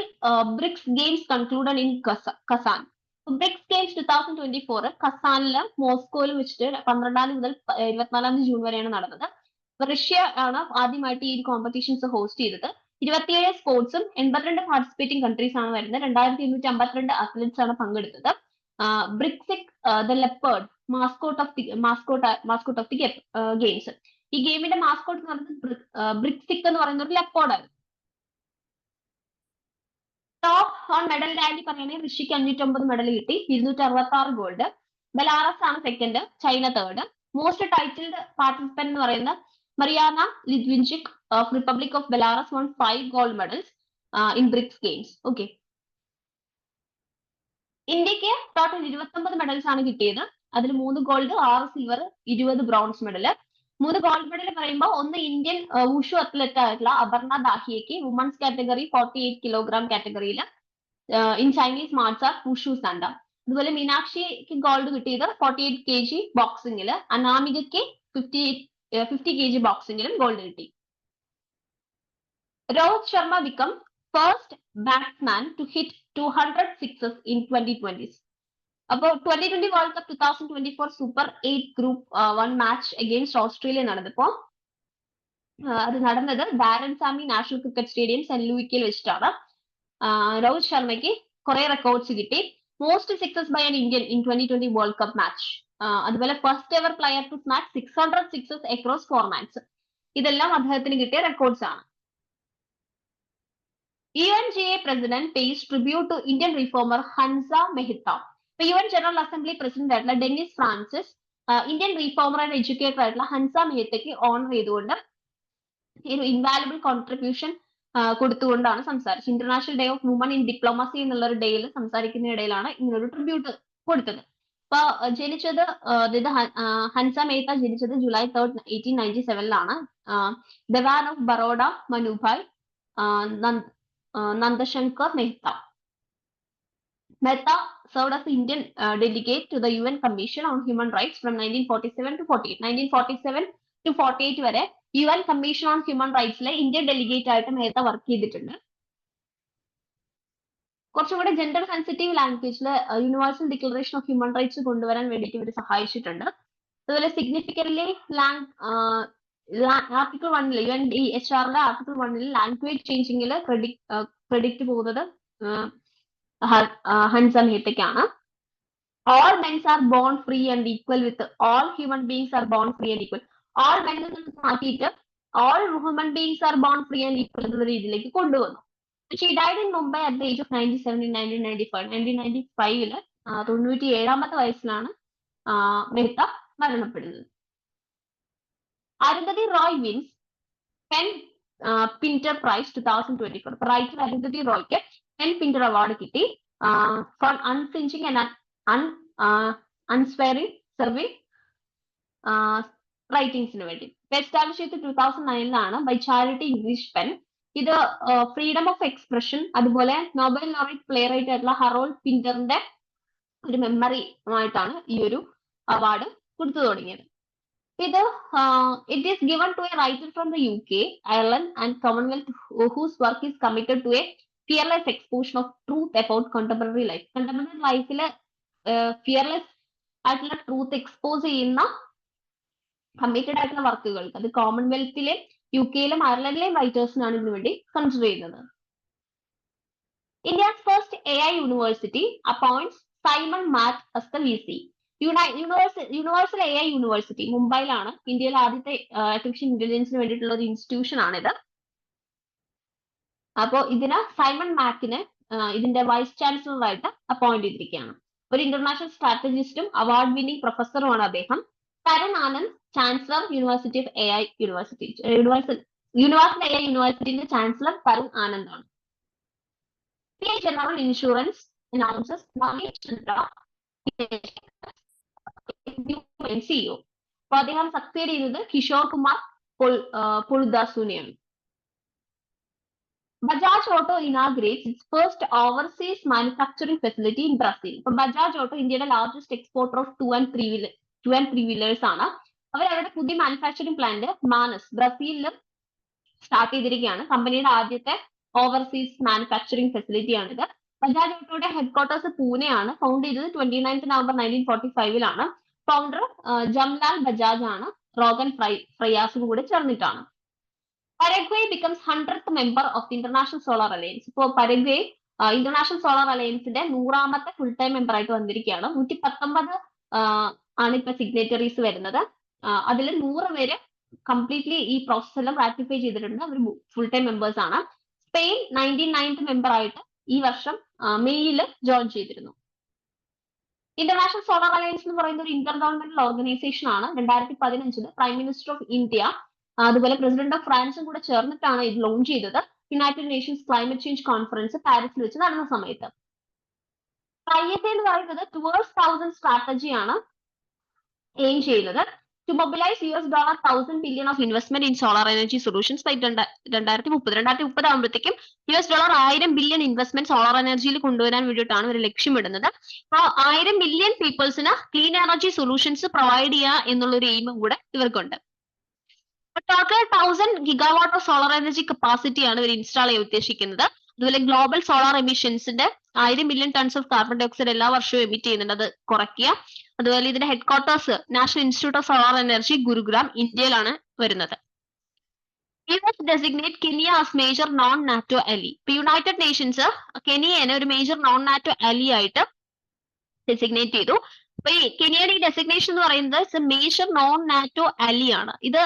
BRICS Games concluded in Kazan. BRICS games 2024 കസാനില് മോസ്കോയിലും വെച്ചിട്ട് 12 മുതൽ 24 ജൂൺ വരെയാണ് നടന്നത്. റഷ്യ ആണ് ആദ്യമായിട്ട് ഈ കോമ്പറ്റീഷൻസ് ഹോസ്റ്റ് ചെയ്തത്. 27 സ്പോർട്സും 82 പാർട്ടിസിപ്പേറ്റിംഗ് കൺട്രീസ് ആണ് വരുന്നത്. 2252 അത്ലറ്റ്സ് ആണ് പങ്കെടുത്തത്. Briksik the leopard mascot of the games. ഈ ഗെയിമിന്റെ മാസ്കോട്ട് എന്ന് പറയുന്നത് ബ്രിക്സിക് എന്ന് പറയുന്ന ഒരു ലെപ്പേർഡാണ്. ടോപ്പ് ഓൺ മെഡൽ റാലി പറയുകയാണെങ്കിൽ ഋഷിക്ക് 509 മെഡൽ കിട്ടി, 266 ഗോൾഡ്. ബെലാറസ് ആണ് second, China third. Most titled participant എന്ന് പറയുന്നത് Mariana Litvinchik of republic of Belarus won 5 gold medals in BRICS games. Okay, ഇന്ത്യക്ക് ടോട്ടൽ 29 മെഡൽസ് ആണ് കിട്ടിയത്. അതിൽ 3 gold, 6 silver, 20 bronze medal. 3 gold medal പറയുമ്പോൾ ഒന്ന് ഇന്ത്യൻ വുഷു അത്ലറ്റ് ആയിട്ടുള്ള അപർണ ദാഹിയയ്ക്ക് വുമൺസ് കാറ്റഗറി 48 കിലോഗ്രാം കാറ്റഗറിയിൽ in Chinese martial art wushu sanda. അതുപോലെ മീനാക്ഷിക്ക് ഗോൾഡ് കിട്ടിയത് 48 kg ബോക്സിംഗിൽ, അനാമികയ്ക്ക് 50 kg ബോക്സിംഗിലും ഗോൾഡ് കിട്ടി. Rohit Sharma become first batsman to hit 200 sixes in 2020s. അപ്പോൾ 2020 world cup 2024 super 8 group 1 match against Australia നടന്നപ്പോ അത് നടന്നത് Daren Sammy national cricket stadium Saint ലൂയിക്കിൽ വെച്ചിട്ടാണ്. രോഹിത് ശർമ്മയ്ക്ക് കുറെ റെക്കോർഡ്സ് കിട്ടി. Most sixes by an Indian in 2020 world cup match. അതുപോലെ first ever player to smack 600 sixes across formats. ഇതെല്ലാം അദ്ദേഹത്തിന് കിട്ടിയ റെക്കോർഡ്സ് ആണ്. UNGA president pays tribute to Indian reformer Hansa Mehta. ഇപ്പൊ UN ജനറൽ അസംബ്ലി പ്രസിഡന്റ് ആയിട്ടുള്ള Dennis Francis Indian reformer and educator ആയിട്ടുള്ള Hansa മെഹ്തയ്ക്ക് owner ചെയ്തുകൊണ്ട് ഒരു ഇൻവാലുബിൾ കോൺട്രിബ്യൂഷൻ കൊടുത്തുകൊണ്ടാണ് സംസാരിച്ചത്. International day of woman in diplomacy എന്നുള്ള ഒരു ഡേയിൽ സംസാരിക്കുന്ന ഇടയിലാണ് ഇങ്ങനൊരു ട്രിബ്യൂട്ട് കൊടുത്തത്. അപ്പൊ ജനിച്ചത് ഹൻസ മെഹ്ത ജനിച്ചത് July 3, 1897 dewan of Baroda Manubhai Nandashankar Mehta. Mehta served as the Indian delegate to the UN Commission on Human Rights from 1947 to 48. 1947 to 48 വരെ UN Commission on Human Rightsലെ ഇന്ത്യൻ ഡെലിഗേറ്റ് ആയിട്ട് മെഹ്ത വർക്ക് ചെയ്തിട്ടുണ്ട്. കുറച്ചും കൂടെ ജെൻഡർ സെൻസിറ്റീവ് ലാംഗ്വേജിൽ universal declaration of human rights കൊണ്ടുവരാൻ വേണ്ടിയിട്ട് ഇവർ സഹായിച്ചിട്ടുണ്ട്. അതുപോലെ സിഗ്നിഫിക്കന്റ്ലി ആർട്ടിക്കിൾ 1 UNHRലെ ആർട്ടിക്കിൾ 1 ലാംഗ്വേജ് ചേഞ്ചിങ്ങിൽ ക്രെഡിറ്റ് പോകുന്നത് Hansa മെഹ്തയ്ക്കാണ്. All men are born free and equal with all human beings are born free and equal. All men മാറ്റിയിട്ട് all human beings are born free and equal എന്നുള്ള രീതിയിലേക്ക് കൊണ്ടുവന്നു. She died in Mumbai at the age of 97 in 1995. 1995 97ാമത്തെ വയസ്സിലാണ് മെഹ്ത മരണപ്പെടുന്നത്. Arundhati Roy wins Pen Pinter Prize 2024. Writer Arundhati റോയ്ക്ക് PEN Pinter award കിട്ടി for unflinching and unswearing serving റൈറ്റിംഗ്സിന് വേണ്ടി. Establish ചെയ്ത് 2009 ബൈ ചാരിറ്റി ഇംഗ്ലീഷ് പെൻ. ഇത് ഫ്രീഡം ഓഫ് എക്സ്പ്രഷൻ അതുപോലെ Nobel laureate playwright ആയിട്ടുള്ള ഹറോൾഡ് പിന്ററിന്റെ ഒരു മെമ്മറി ആയിട്ടാണ് ഈ ഒരു അവാർഡ് കൊടുത്തു തുടങ്ങിയത്. ഇത് it is given to a writer from the UK, Ireland and Commonwealth whose work is committed to a fearless exposition of truth about contemporary life. Contemporary ലൈഫിൽ ഫിയർലെസ് ആയിട്ടുള്ള ട്രൂത്ത് എക്സ്പോസ് ചെയ്യുന്ന committed ആയിട്ടുള്ള വർക്കുകൾക്ക് അത് കോമൺവെൽത്തിലെ UK-യിലും അയർലൻഡിലെയും റൈറ്റേഴ്സിനാണ് ഇതിനു വേണ്ടി കൺസിഡർ ചെയ്യുന്നത്. India's first AI university appoints Simon Math as the VC. Universal AI university മുംബൈയിലാണ്. ഇന്ത്യയിലെ ആദ്യത്തെ ആർട്ടിഫിഷ്യൽ ഇന്റലിജൻസിന് വേണ്ടിയിട്ടുള്ള ഒരു ഇൻസ്റ്റിറ്റ്യൂഷൻ ആണിത്. അപ്പോ ഇതിന് സൈമൺ മാക്കിനെ ഇതിന്റെ വൈസ് ചാൻസലർ ആയിട്ട് അപ്പോയിന്റ് ചെയ്തിരിക്കുകയാണ്. ഒരു ഇന്റർനാഷണൽ സ്ട്രാറ്റജിസ്റ്റും അവാർഡ് വിന്നിംഗ് പ്രൊഫസറുമാണ് അദ്ദേഹം. Tarun Anand chancellor university of AI university. Universal AI യൂണിവേഴ്സിറ്റിന്റെ ചാൻസലർ തരുൺ ആനന്ദ് ആണ്. General insurance announces Manish Chandra CEO. അപ്പൊ അദ്ദേഹം സക്സീഡ് ചെയ്യുന്നത് കിഷോർ കുമാർ പുൾദാസുനെയാണ്. Bajaj auto inaugurates its first overseas manufacturing facility in Brazil. ഇപ്പൊ ബജാജ് ഓട്ടോ ഇന്ത്യയുടെ largest exporter of 2 and 3 wheelers ആണ്. അവർ അവരുടെ പുതിയ മാനുഫാക്ചറിംഗ് പ്ലാന്റ് മാനസ് ബ്രസീലിൽ സ്റ്റാർട്ട് ചെയ്തിരിക്കുകയാണ്. കമ്പനിയുടെ ആദ്യത്തെ ഓവർസീസ് മാനുഫാക്ചറിംഗ് ഫെസിലിറ്റി ആണിത്. ബജാജ് ഓട്ടോയുടെ ഹെഡ്ക്വാർട്ടേഴ്സ് പൂനെയാണ്. ഫൗണ്ട് ചെയ്തത് 29 നവംബർ 1945 ഫൗണ്ടർ ജംലാൽ ബജാജ് ആണ്. റോഗൻ ഫ്രയാസും കൂടെ ചേർന്നിട്ടാണ്. Paraguay becomes 100th member of the international solar alliance. ഇപ്പോൾ പരഗ്വേ ഇന്റർനാഷണൽ സോളാർ അലയൻസിന്റെ 100ാമത്തെ ഫുൾ ടൈം മെമ്പർ ആയിട്ട് വന്നിരിക്കുകയാണ്. 119 ആണ് ഇപ്പൊ സിഗ്നേറ്ററീസ് വരുന്നത്. അതിൽ 100 പേര് കംപ്ലീറ്റ്ലി ഈ പ്രോസസ് എല്ലാം റാറ്റിഫൈ ചെയ്തിട്ടുണ്ട്. അവർ ഫുൾ ടൈം മെമ്പേഴ്സ് ആണ്. സ്പെയിൻ 99th മെമ്പർ ആയിട്ട് ഈ വർഷം മെയ്യിൽ ജോയിൻ ചെയ്തിരുന്നു. ഇന്റർനാഷണൽ സോളാർ അലയൻസ് എന്ന് പറയുന്ന ഒരു ഇന്റർ ഗവൺമെന്റൽ ഓർഗനൈസേഷൻ ആണ്. 2015 പ്രൈം മിനിസ്റ്റർ ഓഫ് ഇന്ത്യ അതുപോലെ പ്രസിഡന്റ് ഓഫ് ഫ്രാൻസും കൂടെ ചേർന്നിട്ടാണ് ഇത് ലോഞ്ച് ചെയ്തത്. United Nations climate change conference പാരീസിൽ വെച്ച് നടന്ന സമയത്ത്. ISA എന്ന് പറയുന്നത് ടുവേർഡ്സ് 1000 സ്ട്രാറ്റജിയാണ് എയിം ചെയ്യുന്നത്. to mobilize $1,000 billion of investment in solar energy solutions by 2030 ആകുമ്പോഴത്തേക്കും $1,000 ബില്യൺ ഇൻവെസ്റ്റ്മെന്റ് സോളാർ എനർജിയിൽ കൊണ്ടുവരാൻ വേണ്ടിയിട്ടാണ് ഒരു ലക്ഷ്യമിടുന്നത്. അപ്പോൾ 1,000 മില്യൺ പീപ്പിൾസിന് ക്ലീൻ എനർജി സൊല്യൂഷൻസ് പ്രൊവൈഡ് ചെയ്യുക എന്നുള്ള ഒരു എയിമും കൂടെ ഇവർക്കുണ്ട്. Total 1000 gigawatt of solar energy കപ്പാസിറ്റിയാണ് ഇവർ ഇൻസ്റ്റാൾ ചെയ്യാൻ ഉദ്ദേശിക്കുന്നത്. അതുപോലെ ഗ്ലോബൽ സോളാർ എമിഷൻസിന്റെ 1000 million tons of carbon dioxide എല്ലാ വർഷവും എമിറ്റ് ചെയ്യുന്നുണ്ട്, അത് കുറയ്ക്കുക. അതുപോലെ ഇതിന്റെ headquarters national institute of solar energy Gurugram ഇന്ത്യയിലാണ് വരുന്നത്. US designate Kenya as major non-NATO ally. ഇപ്പൊ യുണൈറ്റഡ് നേഷൻസ് കെനിയനെ ഒരു മേജർ നോൺ നാറ്റോ അലി ആയിട്ട് ഡെസിഗ്നേറ്റ് ചെയ്തു. അപ്പൊ ഈ കെനിയയുടെ ഈ ഡെസിഗ്നേഷൻ എന്ന് പറയുന്നത് മേജർ നോൺ നാറ്റോ അലി ആണ്. ഇത്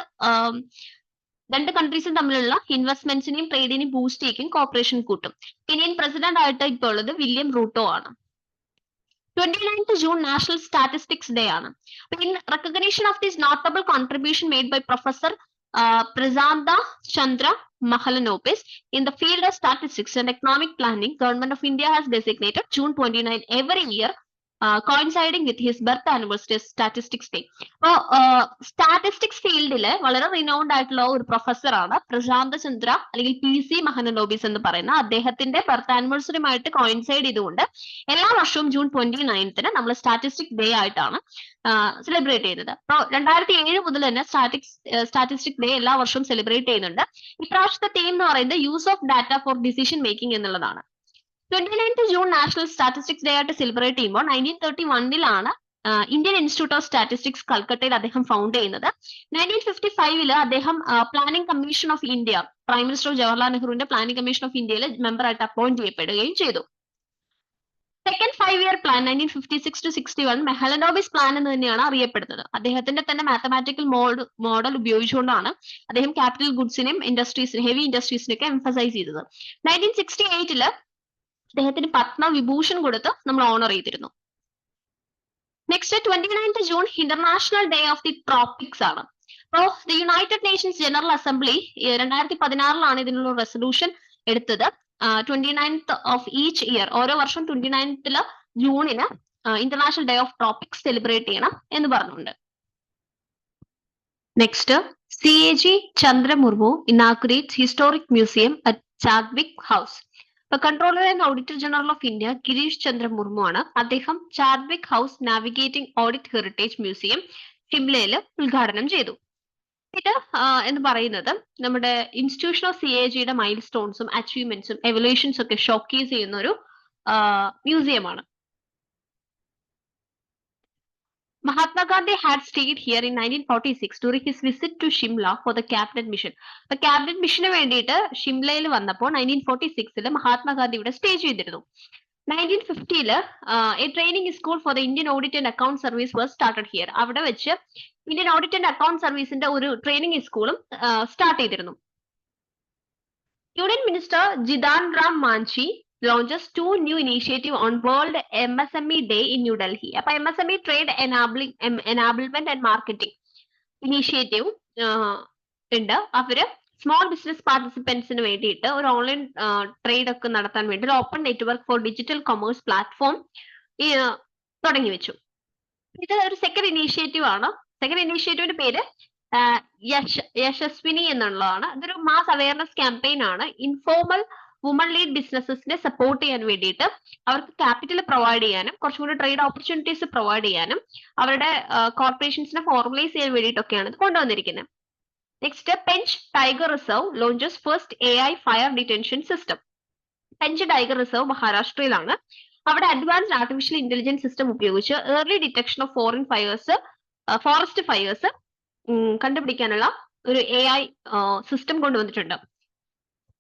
രണ്ട് കൺട്രീസും തമ്മിലുള്ള ഇൻവെസ്റ്റ്മെന്റ്സിനെയും ട്രേഡിനെയും ബൂസ്റ്റ് ചെയ്യും, കോപ്പറേഷൻ കൂട്ടും. കെനിയൻ പ്രസിഡന്റ് ആയിട്ട് ഇപ്പോൾ ഉള്ളത് വില്യം റൂട്ടോ ആണ്. 29th June national statistics day ആണ്. In recognition of this notable contribution made by professor Prasanta Chandra Mahalanobis in the field of statistics and economic planning, Government of India has designated June 29 every year, coinciding with his birth anniversary as Statistics Day. അപ്പോൾ statistics ഫീൽഡില് വളരെ renowned ആയിട്ടുള്ള ഒരു പ്രൊഫസറാണ് പ്രശാന്ത ചന്ദ്ര അല്ലെങ്കിൽ PC Mahalanobis എന്ന് പറയുന്ന. അദ്ദേഹത്തിന്റെ birth ആനിവേഴ്സറിയുമായിട്ട് coincide ചെയ്തുകൊണ്ട് എല്ലാ വർഷവും ജൂൺ 29 നമ്മൾ സ്റ്റാറ്റിസ്റ്റിക് ഡേ ആയിട്ടാണ് സെലിബ്രേറ്റ് ചെയ്യുന്നത്. അപ്പോൾ 2007 മുതൽ തന്നെ സ്റ്റാറ്റിസ്റ്റിക് ഡേ എല്ലാ വർഷവും സെലിബ്രേറ്റ് ചെയ്യുന്നുണ്ട്. ഇപ്രാവശ്യത്തെ തീം എന്ന് പറയുന്നത് use of data four decision making എന്നുള്ളതാണ്. 29th June national statistics day ആയിട്ട് സെലിബ്രേറ്റ് ചെയ്യുമ്പോൾ 1931 ഇന്ത്യൻ ഇൻസ്റ്റിറ്റ്യൂട്ട് ഓഫ് സ്റ്റാറ്റിസ്റ്റിക്സ് കൽക്കട്ടയിൽ അദ്ദേഹം ഫൗണ്ട് ചെയ്യുന്നത്. 1955 അദ്ദേഹം planning commission of India, prime minister Jawaharlal നെഹ്റുവിന്റെ പ്ലാനിംഗ് കമ്മീഷൻ ഓഫ് ഇന്ത്യയിൽ മെമ്പറായിട്ട് അപ്പോയിന്റ് ചെയ്യപ്പെടുകയും ചെയ്തു. Second 5-year plan 1956 to 61 Mahalanobis plan എന്ന് തന്നെയാണ് അറിയപ്പെടുന്നത്. അദ്ദേഹത്തിന്റെ തന്നെ മാത്തമാറ്റിക്കൽ മോഡൽ ഉപയോഗിച്ചുകൊണ്ടാണ് അദ്ദേഹം ക്യാപിറ്റൽ ഗുഡ്സിനെയും ഇൻഡസ്ട്രീസിനും ഹെവി ഇൻഡസ്ട്രീസിനൊക്കെ എംഫസൈസ് ചെയ്തത്. 1968 അദ്ദേഹത്തിന് പത്മവിഭൂഷൺ കൊടുത്ത് നമ്മൾ ഓണർ ചെയ്തിരുന്നു. Next 29th June international day of the Tropics ആണ്. അപ്പോൾ the United Nations general assembly 2016 ഇതിനുള്ള റെസൊല്യൂഷൻ എടുത്തത്. 29th ഓഫ് ഈച്ച് ഇയർ, ഓരോ വർഷം 29th ജൂണിന് international day of tropics celebrate ചെയ്യണം എന്ന് പറഞ്ഞുണ്ട്. Next CAG Chandra Murmu inaugurates historic museum at Chadwick House. Controller and auditor general of India Girish Chandra Murmu ആണ്. അദ്ദേഹം Chadwick House navigating audit heritage museum ഷിംലയിൽ ഉദ്ഘാടനം ചെയ്തു. ഇത് എന്ന് പറയുന്നത് നമ്മുടെ ഇൻസ്റ്റിറ്റ്യൂഷൻ ഓഫ് CAGയുടെ മൈൽ സ്റ്റോൺസും അച്ചീവ്മെന്റ്സും എവല്യൂഷൻസും ഒക്കെ ഷോക്കേസ് ചെയ്യുന്ന ഒരു മ്യൂസിയമാണ്. Mahatma Gandhi had stayed here in 1946 during his visit to Shimla for the cabinet mission. അപ്പൊ ക്യാബിനറ്റ് മിഷന് വേണ്ടിയിട്ട് ഷിംലയിൽ വന്നപ്പോൾ 1946 മഹാത്മാഗാന്ധി ഇവിടെ സ്റ്റേ ചെയ്തിരുന്നു. 1950 A training school for the Indian audit and account service was started here. അവിടെ വെച്ച് ഇന്ത്യൻ ഓഡിറ്റ് ആൻഡ് അക്കൗണ്ട് സർവീസിന്റെ ഒരു training സ്കൂളും start ചെയ്തിരുന്നു. Union minister Jitan Ram Manjhi launches 2 new initiative on World MSME Day in New Delhi. അപ്പൊ MSME Trade Enablement and Marketing Initiative ഉണ്ട്. അവര് small business പാർട്ടിസിപ്പൻസിന് വേണ്ടിയിട്ട് ഒരു ഓൺലൈൻ ട്രേഡ് ഒക്കെ നടത്താൻ വേണ്ടി ഒരു open network four digital commerce platform തുടങ്ങി വെച്ചു. ഇത് ഒരു സെക്കൻഡ് ഇനീഷ്യേറ്റീവ് ആണ്. സെക്കൻഡ് ഇനീഷ്യേറ്റീവിന്റെ പേര് യശസ്വിനി എന്നുള്ളതാണ്. ഇതൊരു മാസ് അവയർനെസ് ക്യാമ്പയിൻ ആണ്. ഇൻഫോർമൽ വുമൺ ലീഡ് ബിസിനസിനെ സപ്പോർട്ട് ചെയ്യാൻ വേണ്ടിയിട്ട് അവർക്ക് ക്യാപിറ്റൽ പ്രൊവൈഡ് ചെയ്യാനും കുറച്ചും കൂടി ട്രേഡ് ഓപ്പർച്യൂണിറ്റീസ് പ്രൊവൈഡ് ചെയ്യാനും അവരുടെ കോർപ്പറേഷൻസിനെ ഫോർമലൈസ് ചെയ്യാൻ വേണ്ടിയിട്ടൊക്കെയാണ് ഇത് കൊണ്ടുവന്നിരിക്കുന്നത്. Next Pench tiger reserve launches first AI fire detection system. Pench tiger reserve മഹാരാഷ്ട്രയിലാണ്. അവിടെ അഡ്വാൻസ്ഡ് ആർട്ടിഫിഷ്യൽ ഇന്റലിജൻസ് സിസ്റ്റം ഉപയോഗിച്ച് early detection of forest fires കണ്ടുപിടിക്കാനുള്ള ഒരു AI സിസ്റ്റം കൊണ്ടുവന്നിട്ടുണ്ട്.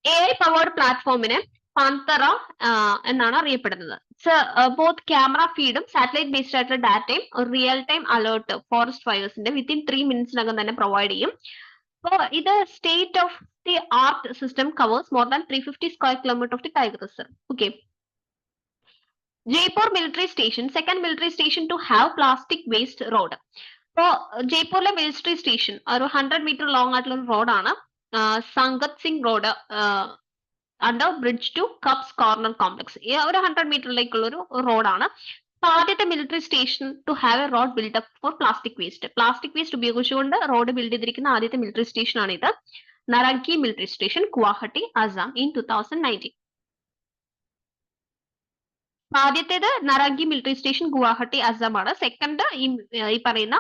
AI പവേർഡ് പ്ലാറ്റ്ഫോമിനെ പാന്തറ എന്നാണ് അറിയപ്പെടുന്നത്. ബോത്ത് ക്യാമറ ഫീഡും സാറ്റലൈറ്റ് ബേസ്ഡ് ആയിട്ടുള്ള ഡാറ്റയും ഒരു റിയൽ ടൈം അലേർട്ട് ഫോറസ്റ്റ് ഫയേഴ്സിന്റെ വിത്തിൻ 3 മിനിറ്റ്സിനകം തന്നെ പ്രൊവൈഡ് ചെയ്യും. അപ്പോൾ ഇത് state of the art system covers more than 350 square kilometre of the tiger reserve. Okay. Jaipur military station, second military station to have plastic waste road. അപ്പോൾ ജയ്പൂരിലെ military station ഒരു 100 metre long ആയിട്ടുള്ള ഒരു റോഡാണ്. Sangat Singh road under bridge to Caps corner complex. ഒരു 100 മീറ്ററിലേക്കുള്ള ഒരു റോഡാണ്. ആദ്യത്തെ military station to have a road build up for plastic waste. Plastic waste ഉപയോഗിച്ചുകൊണ്ട് റോഡ് ബിൽഡ് ചെയ്തിരിക്കുന്ന ആദ്യത്തെ മിലിറ്ററി സ്റ്റേഷൻ ആണ് ഇത്. Narangi military station, Guwahati, Assam in 2019. ആദ്യത്തേത് നറാഗി മിലിറ്ററി സ്റ്റേഷൻ ഗുവാഹട്ടി അസം ആണ്. സെക്കൻഡ് ഈ പറയുന്ന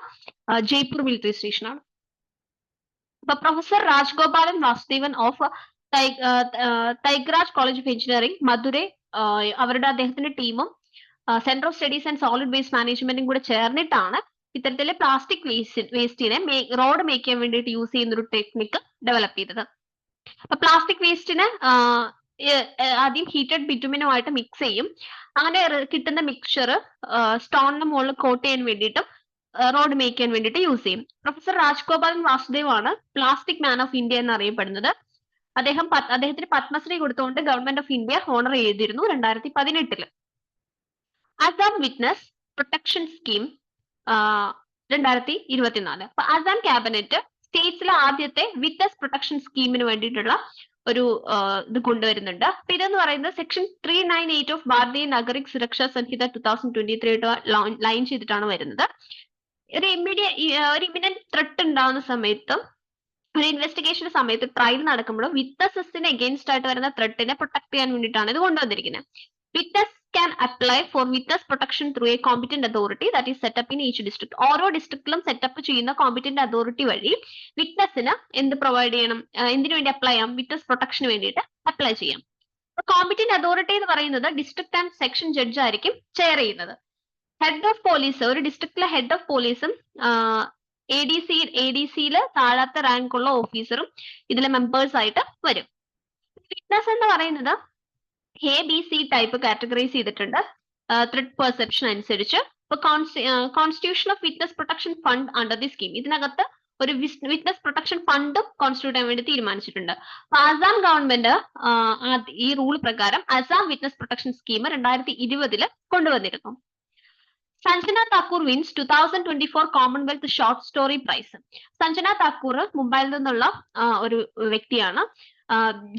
ജയ്പൂർ മിലിറ്ററി സ്റ്റേഷൻ ആണ്. അപ്പൊ professor Rajagopalan Vasudevan of Thiagarajar college of engineering Madurai, അവരുടെ അദ്ദേഹത്തിന്റെ ടീമും centre of studies and solid waste മാനേജ്മെന്റും കൂടെ ചേർന്നിട്ടാണ് ഇത്തരത്തിലെ പ്ലാസ്റ്റിക് വേസ്റ്റിനെ റോഡ് മേക്ക് ചെയ്യാൻ വേണ്ടിയിട്ട് യൂസ് ചെയ്യുന്ന ഒരു ടെക്നിക്ക് ഡെവലപ്പ് ചെയ്തത്. അപ്പൊ പ്ലാസ്റ്റിക് വേസ്റ്റിന് ആദ്യം ഹീറ്റഡ് ബിറ്റുമിനുമായിട്ട് മിക്സ് ചെയ്യും. അങ്ങനെ കിട്ടുന്ന മിക്സ്ചർ സ്റ്റോണിന് മുകളിൽ കോട്ട് ചെയ്യാൻ വേണ്ടിയിട്ടും റോഡ് മേക്ക് ചെയ്യാൻ വേണ്ടിയിട്ട് യൂസ് ചെയ്യും. പ്രൊഫസർ രാജ്ഗോപാലൻ വാസുദേവ് ആണ് പ്ലാസ്റ്റിക് മാൻ ഓഫ് ഇന്ത്യ എന്നറിയപ്പെടുന്നത്. അദ്ദേഹത്തിന് പത്മശ്രീ കൊടുത്തുകൊണ്ട് ഗവൺമെന്റ് ഓഫ് ഇന്ത്യ ഹോണർ ചെയ്തിരുന്നു 2018. Assam witness protection scheme 2024. അപ്പൊ അസം ക്യാബിനറ്റ് സ്റ്റേറ്റ്സിലെ ആദ്യത്തെ വിറ്റ്നസ് പ്രൊട്ടക്ഷൻ സ്കീമിന് വേണ്ടിയിട്ടുള്ള ഒരു ഇത് കൊണ്ടുവരുന്നുണ്ട്. അപ്പൊ ഇതെന്ന് പറയുന്നത് സെക്ഷൻ 398 ഓഫ് ഭാരതീയ നാഗരിക് സുരക്ഷാ സംഹിത 2023 ലൈൻ ചെയ്തിട്ടാണ് വരുന്നത്. ഒരു ഇമിനന്റ് ത്രെട്ട് ഉണ്ടാവുന്ന സമയത്തും ഒരു ഇൻവെസ്റ്റിഗേഷന്റെ സമയത്ത് ട്രയൽ നടക്കുമ്പോഴും വിറ്റ്നസസിന് എഗെയിൻസ്റ്റ് ആയിട്ട് വരുന്ന ത്രെട്ടിനെ പ്രൊട്ടക്ട് ചെയ്യാൻ വേണ്ടിയിട്ടാണ് ഇത് കൊണ്ടുവന്നിരിക്കുന്നത്. Witness can apply for witness protection through a competent authority that is set up in each district. ഓരോ ഡിസ്ട്രിക്റ്റിലും സെറ്റപ്പ് ചെയ്യുന്ന കോമ്പിറ്റന്റ് അതോറിറ്റി വഴി വിറ്റ്നസിന് എന്ത് പ്രൊവൈഡ് ചെയ്യണം, എന്തിനു വേണ്ടി അപ്ലൈ ചെയ്യാം, വിറ്റ്നസ് പ്രൊട്ടക്ഷന് വേണ്ടിയിട്ട് അപ്ലൈ ചെയ്യാം. കോമ്പിറ്റന്റ് അതോറിറ്റി എന്ന് പറയുന്നത് ഡിസ്ട്രിക്ട് ആൻഡ് സെക്ഷൻ ജഡ്ജ് ആയിരിക്കും ചെയർ ചെയ്യുന്നത്. ഹെഡ് ഓഫ് പോലീസ്, ഒരു ഡിസ്ട്രിക്റ്റിലെ ഹെഡ് ഓഫ് പോലീസും എ ഡി സിയില് താഴാത്ത റാങ്ക് ഉള്ള ഓഫീസറും ഇതിലെ മെമ്പേഴ്സ് ആയിട്ട് വരും. വിറ്റ്നസ് എന്ന് പറയുന്നത് ABC ടൈപ്പ് കാറ്റഗറൈസ് ചെയ്തിട്ടുണ്ട് ത്രെഡ് പെർസെപ്ഷൻ അനുസരിച്ച്. ഇപ്പൊ constitution of witness protection fund under the scheme, ഇതിനകത്ത് ഒരു വിറ്റ്നസ് പ്രൊട്ടക്ഷൻ ഫണ്ടും കോൺസ്റ്റിറ്റ്യൂട്ട് ചെയ്യാൻ വേണ്ടി തീരുമാനിച്ചിട്ടുണ്ട്. അപ്പൊ ആസാം ഗവൺമെന്റ് ഈ റൂൾ പ്രകാരം ആസാം വിറ്റ്നസ് പ്രൊട്ടക്ഷൻ സ്കീം 2020 കൊണ്ടുവന്നിരുന്നു. Sanjana Thakur wins 2024 Commonwealth short story prize. Sanjana Thakur മുംബൈയിൽ നിന്നുള്ള ഒരു വ്യക്തിയാണ്.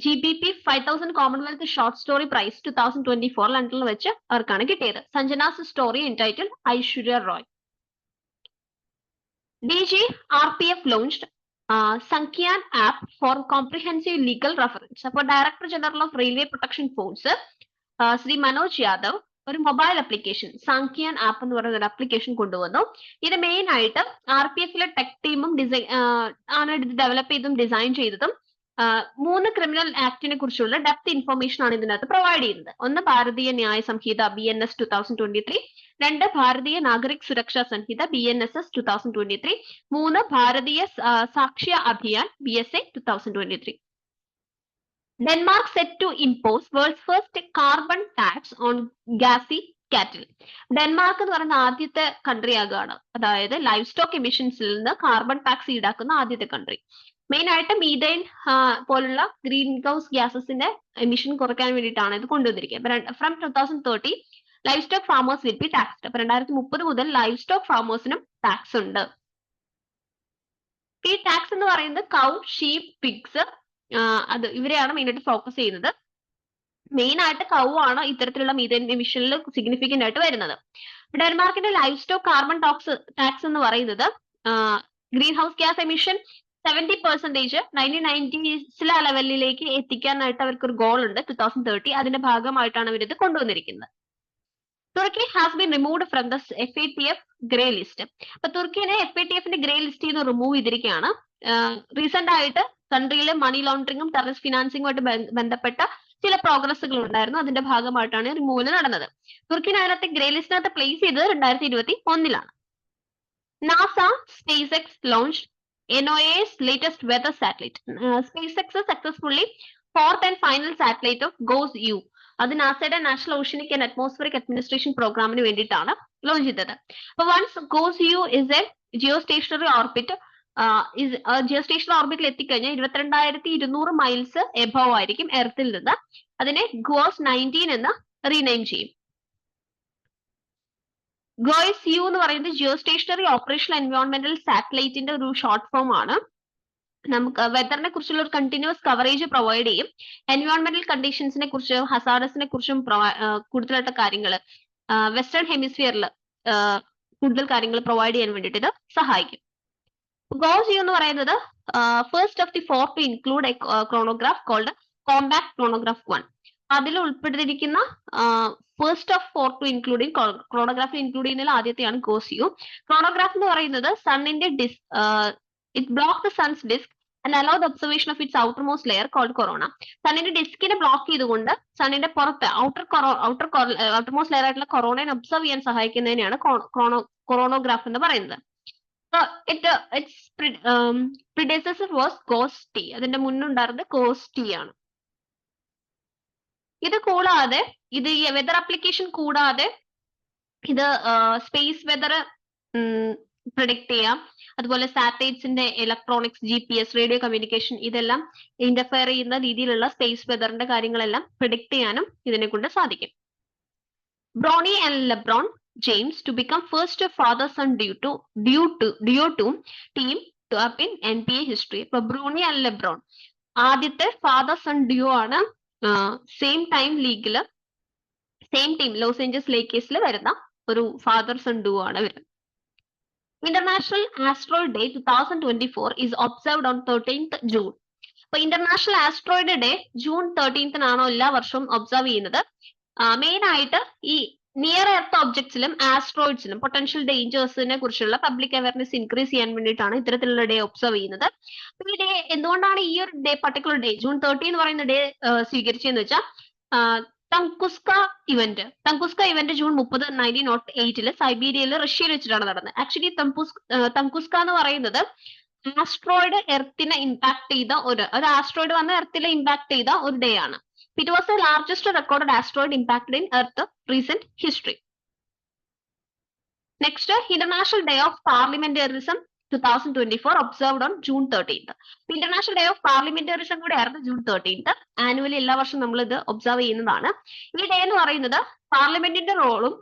GBP 5000 Commonwealth short story prize 2024 ലണ്ടനിൽ വെച്ച് അവർക്കാണ് കിട്ടിയത്. Sanjana's story entitled Aishwarya Roy. DG RPF launched Sankhyan app for comprehensive legal reference. അപ്പോൾ director general of railway protection force Shri Manoj Yadav ഒരു മൊബൈൽ ആപ്ലിക്കേഷൻ സാങ്ക്യാൻ ആപ്പ് എന്ന് പറയുന്ന ഒരു ആപ്ലിക്കേഷൻ കൊണ്ടുവന്നു. ഇത് മെയിൻ ആയിട്ട് RPFലെ ടെക് ടീമും ആണ് ഡെവലപ്പ് ചെയ്തും ഡിസൈൻ ചെയ്തതും. 3 ക്രിമിനൽ ആക്ടിനെ കുറിച്ചുള്ള ഡെപ്ത് ഇൻഫർമേഷൻ ആണ് ഇതിനകത്ത് പ്രൊവൈഡ് ചെയ്യുന്നത്. ഒന്ന് ഭാരതീയ ന്യായ സംഹിത BNS 2023, 2 ഭാരതീയ നാഗരിക് സുരക്ഷാ സംഹിത BNSS 2023, 3 Bharatiya സാക്ഷ്യ Abhiyan BSA 2023. Denmark set to impose world's first carbon tax on gassy cattle. Denmark എന്ന് പറയുന്ന ആദ്യത്തെ കൺട്രി ആകുകയാണ്, അതായത് ലൈഫ് സ്റ്റോക്ക് എമിഷൻസിൽ നിന്ന് കാർബൺ ടാക്സ് ഈടാക്കുന്ന ആദ്യത്തെ കൺട്രി. മെയിൻ ആയിട്ട് മീഥൈൻ പോലുള്ള ഗ്രീൻ ഹൗസ് ഗ്യാസസിന്റെ എമിഷൻ കുറയ്ക്കാൻ വേണ്ടിയിട്ടാണ് ഇത് കൊണ്ടുവന്നിരിക്കുന്നത്. From 2030 life stock farmers will be taxed. അപ്പൊ 2030 മുതൽ ലൈഫ് സ്റ്റോക്ക് ഫാമേഴ്സിനും ടാക്സ് ഉണ്ട്. ഈ ടാക്സ് എന്ന് പറയുന്നത് കൗ, ഷീപ്പ്, പിഗ്സ്, അത് ഇവരെയാണ് മെയിൻ ആയിട്ട് ഫോക്കസ് ചെയ്യുന്നത്. മെയിൻ ആയിട്ട് കൗ ആണ് ഇത്തരത്തിലുള്ള മീഥൈൻ എമിഷനിൽ സിഗ്നിഫിക്കന്റ് ആയിട്ട് വരുന്നത്. ഡെൻമാർക്കിന്റെ ലൈഫ് സ്റ്റോക്ക് കാർബൺ ടാക്സ് എന്ന് പറയുന്നത് green house gas emission 70% 1990s ലെവലിലേക്ക് എത്തിക്കാനായിട്ട് അവർക്ക് ഒരു ഗോൾ ഉണ്ട് 2030. അതിന്റെ ഭാഗമായിട്ടാണ് ഇവരിത് കൊണ്ടുവന്നിരിക്കുന്നത്. Turkey has been removed from the FATF grey list. അപ്പൊ തുർക്കിനെ FATFന്റെ ഗ്രേ ലിസ്റ്റിൽ നിന്ന് റിമൂവ് ചെയ്തിരിക്കുകയാണ്. റീസെന്റ് ആയിട്ട് കൺട്രിയിലെ മണി ലോണ്ടറിങ്ങും ടെററിസ്റ്റ് ഫിനാൻസിങ്ങുമായിട്ട് ബന്ധപ്പെട്ട ചില പ്രോഗ്രസ്സുകൾ ഉണ്ടായിരുന്നു. അതിന്റെ ഭാഗമായിട്ടാണ് റിമൂവൽ നടന്നത്. തുർക്കിനെ അതിനകത്ത് ഗ്രേ ലിസ്റ്റിനകത്ത് പ്ലേസ് ചെയ്തത് 2021. NASA SpaceX launched NOAA's latest weather satellite. SpaceX successfully 4th and final satellite of GOES-U. അത് നാസയുടെ national oceanic and atmospheric administration പ്രോഗ്രാമിന് വേണ്ടിയിട്ടാണ് ലോഞ്ച് ചെയ്തത്. അപ്പൊ once GOES-U is a geostationary orbit, geostationary ഓർബിറ്റിൽ എത്തിക്കഴിഞ്ഞാൽ 22,200 മൈൽസ് എബോവ് ആയിരിക്കും എർത്തിൽ നിന്ന്. അതിനെ GOES-19 എന്ന് റീനെയിം ചെയ്യും. GOES-U എന്ന് പറയുന്നത് ജിയോസ്റ്റേഷണറി ഓപ്പറേഷണൽ എൻവയോൺമെന്റൽ സാറ്റലൈറ്റിന്റെ ഒരു ഷോർട്ട് ഫോം ആണ്. നമുക്ക് വെതറിനെ കുറിച്ചുള്ള ഒരു കണ്ടിന്യൂസ് കവറേജ് പ്രൊവൈഡ് ചെയ്യും. എൻവയോൺമെന്റൽ കണ്ടീഷൻസിനെ കുറിച്ചും ഹസാർഡസിനെ കുറിച്ചും കൂടുതലായിട്ട് കാര്യങ്ങൾ വെസ്റ്റേൺ ഹെമിസ്ഫിയറിൽ കൂടുതൽ കാര്യങ്ങൾ പ്രൊവൈഡ് ചെയ്യാൻ വേണ്ടിയിട്ട് ഇത് സഹായിക്കും. ഗോസ് എന്ന് പറയുന്നത് first of the four to include a chronograph called compact chronograph 1. അതിൽ ഉൾപ്പെട്ടിരിക്കുന്ന first of four to including chronograph include ചെയ്യുന്നതിൽ ആദ്യത്തെയാണ് ഗോസിയു. ക്രോണോഗ്രാഫ് എന്ന് പറയുന്നത് സണ്ണിന്റെ it block the sun's disk and allow the observation of its outermost layer called corona. സണ്ണിന്റെ ഡിസ്കിനെ block ചെയ്തുകൊണ്ട് സണ്ണിന്റെ പുറത്ത് ഔട്ടർമോസ്റ്റ് ലെയർ ആയിട്ടുള്ള കൊറോണയെ ഒബ്സർവ് ചെയ്യാൻ സഹായിക്കുന്നതിനെയാണ് കൊറോണോഗ്രാഫ് എന്ന് പറയുന്നത്. its predecessor was goes T. അതിന്റെ മുന്നുണ്ടായിരുന്നത് ഗോസ് ടി ആണ്. ഇത് കൂടാതെ ഇത് ഈ വെതർ ആപ്ലിക്കേഷൻ കൂടാതെ ഇത് സ്പേസ് വെതർ പ്രിഡിക്ട് ചെയ്യാം. അതുപോലെ സാറ്റലൈറ്റ്സിന്റെ ഇലക്ട്രോണിക്സ്, GPS, റേഡിയോ കമ്മ്യൂണിക്കേഷൻ ഇതെല്ലാം ഇന്റർഫെയർ ചെയ്യുന്ന രീതിയിലുള്ള സ്പേസ് വെതറിന്റെ കാര്യങ്ങളെല്ലാം പ്രിഡിക്ട് ചെയ്യാനും ഇതിനെ കൊണ്ട് സാധിക്കും. Bronny and LeBron James to become first father-son duo team to up in NBA history. ഇപ്പൊ ബ്രൂണി ആൻഡ് ലെബ്രോൺ ആദ്യത്തെ ഫാദർ സൺ ഡ്യൂോ ആണ്. സെയിം ടൈം ലീഗില് സെയിം ടീം ലോസ് ഏഞ്ചൽസ് ലേക്കേഴ്സിൽ വരുന്ന ഒരു ഫാദർ സൺ ഡ്യൂോ ആണ് ഇവര്. International asteroid day 2024 is observed on 13th June. അപ്പൊ international asteroid day June 13th എല്ലാ വർഷവും ഒബ്സർവ് ചെയ്യുന്നത്. മെയിൻ ആയിട്ട് ഈ നിയർ എർത്ത് ഒബ്ജക്ട്സിലും ആസ്ട്രോയിഡ്സിലും പൊട്ടൻഷ്യൽ ഡേഞ്ചേഴ്സിനെ കുറിച്ചുള്ള പബ്ലിക് അവയർനെസ് ഇൻക്രീസ് ചെയ്യാൻ വേണ്ടിയിട്ടാണ് ഇത്തരത്തിലുള്ള ഡേ ഒബ്സർവ് ചെയ്യുന്നത്. ഈ ഡേ എന്തുകൊണ്ടാണ് ഈ ഒരു ഡേ പർട്ടിക്കുലർ ഡേ ജൂൺ 30 എന്ന് പറയുന്ന ഡേ സ്വീകരിച്ചതെന്ന് വെച്ചാൽ തങ്കുസ്ക ഇവന്റ് ജൂൺ 30, 1908 സൈബീരിയയിൽ റഷ്യയിൽ വെച്ചിട്ടാണ് നടന്നത്. ആക്ച്വലി തങ്കുസ്ക എന്ന് പറയുന്നത് ആസ്ട്രോയിഡ് എർത്തിനെ ഇമ്പാക്ട് ചെയ്ത ഒരു ആസ്ട്രോയിഡ് വന്ന് എർത്തിനെ ഇമ്പാക്ട് ചെയ്ത ഒരു ഡേ ആണ്. It was the largest recorded asteroid impacted in Earth recent history. Next, International Day of Parliamentarism 2024 observed on June 13th. International Day of Parliamentarism കൂടെ ആയിരുന്നു ജൂൺ 13th. ആനുവലി എല്ലാ വർഷവും നമ്മൾ ഇത് ഒബ്സർവ് ചെയ്യുന്നതാണ്. ഈ ഡേ എന്ന് പറയുന്നത് പാർലമെന്റിന്റെ റോളും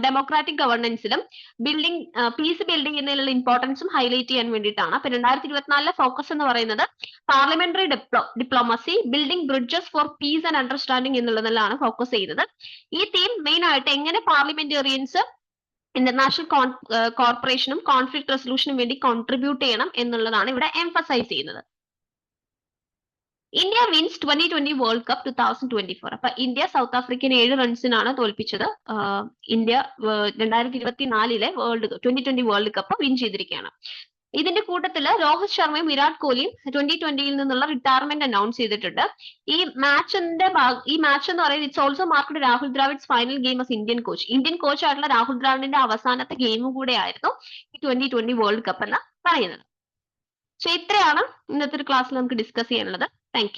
ഡെമോക്രാറ്റിക് ഗവർണൻസിലും പീസ് ബിൽഡിംഗ് എന്നതിലുള്ള ഇമ്പോർട്ടൻസും ഹൈലൈറ്റ് ചെയ്യാൻ വേണ്ടിയിട്ടാണ്. അപ്പൊ 2024 ഫോക്കസ് എന്ന് പറയുന്നത് parliamentary diplomacy, building bridges for peace and understanding എന്നുള്ളതിലാണ് ഫോക്കസ് ചെയ്യുന്നത്. ഈ തീം മെയിൻ ആയിട്ട് എങ്ങനെ പാർലമെന്റേറിയൻസ് ഇന്റർനാഷണൽ കോർപ്പറേഷനും കോൺഫ്ലിക്ട് റെസൊല്യൂഷനും വേണ്ടി കോൺട്രിബ്യൂട്ട് ചെയ്യണം എന്നുള്ളതാണ് ഇവിടെ എംഫസൈസ് ചെയ്യുന്നത്. India wins 2020 world cup 2024. അപ്പൊ ഇന്ത്യ സൗത്ത് ആഫ്രിക്കൻ 7 റൺസിനാണ് തോൽപ്പിച്ചത്. ഇന്ത്യ 2024 2020 വേൾഡ് കപ്പ് വിൻ ചെയ്തിരിക്കുകയാണ്. ഇതിന്റെ കൂട്ടത്തില് രോഹിത് ശർമ്മയും വിരാട് കോഹ്ലിയും 2020 നിന്നുള്ള റിട്ടയർമെന്റ് അനൗൺസ് ചെയ്തിട്ടുണ്ട്. ഈ മാച്ച് എന്ന് പറയുന്നത് it's also marked Rahul Dravid's final game as Indian coach ആയിട്ടുള്ള രാഹുൽ ദ്രാവിഡിന്റെ അവസാനത്തെ ഗെയിമും കൂടെ ആയിരുന്നു ഈ 2020 വേൾഡ് കപ്പ് എന്ന് പറയുന്നത്. സോ ഇത്രയാണ് ഇന്നത്തെ ഒരു ക്ലാസ്സിൽ നമുക്ക് ഡിസ്കസ് ചെയ്യാനുള്ളത്. Thank you.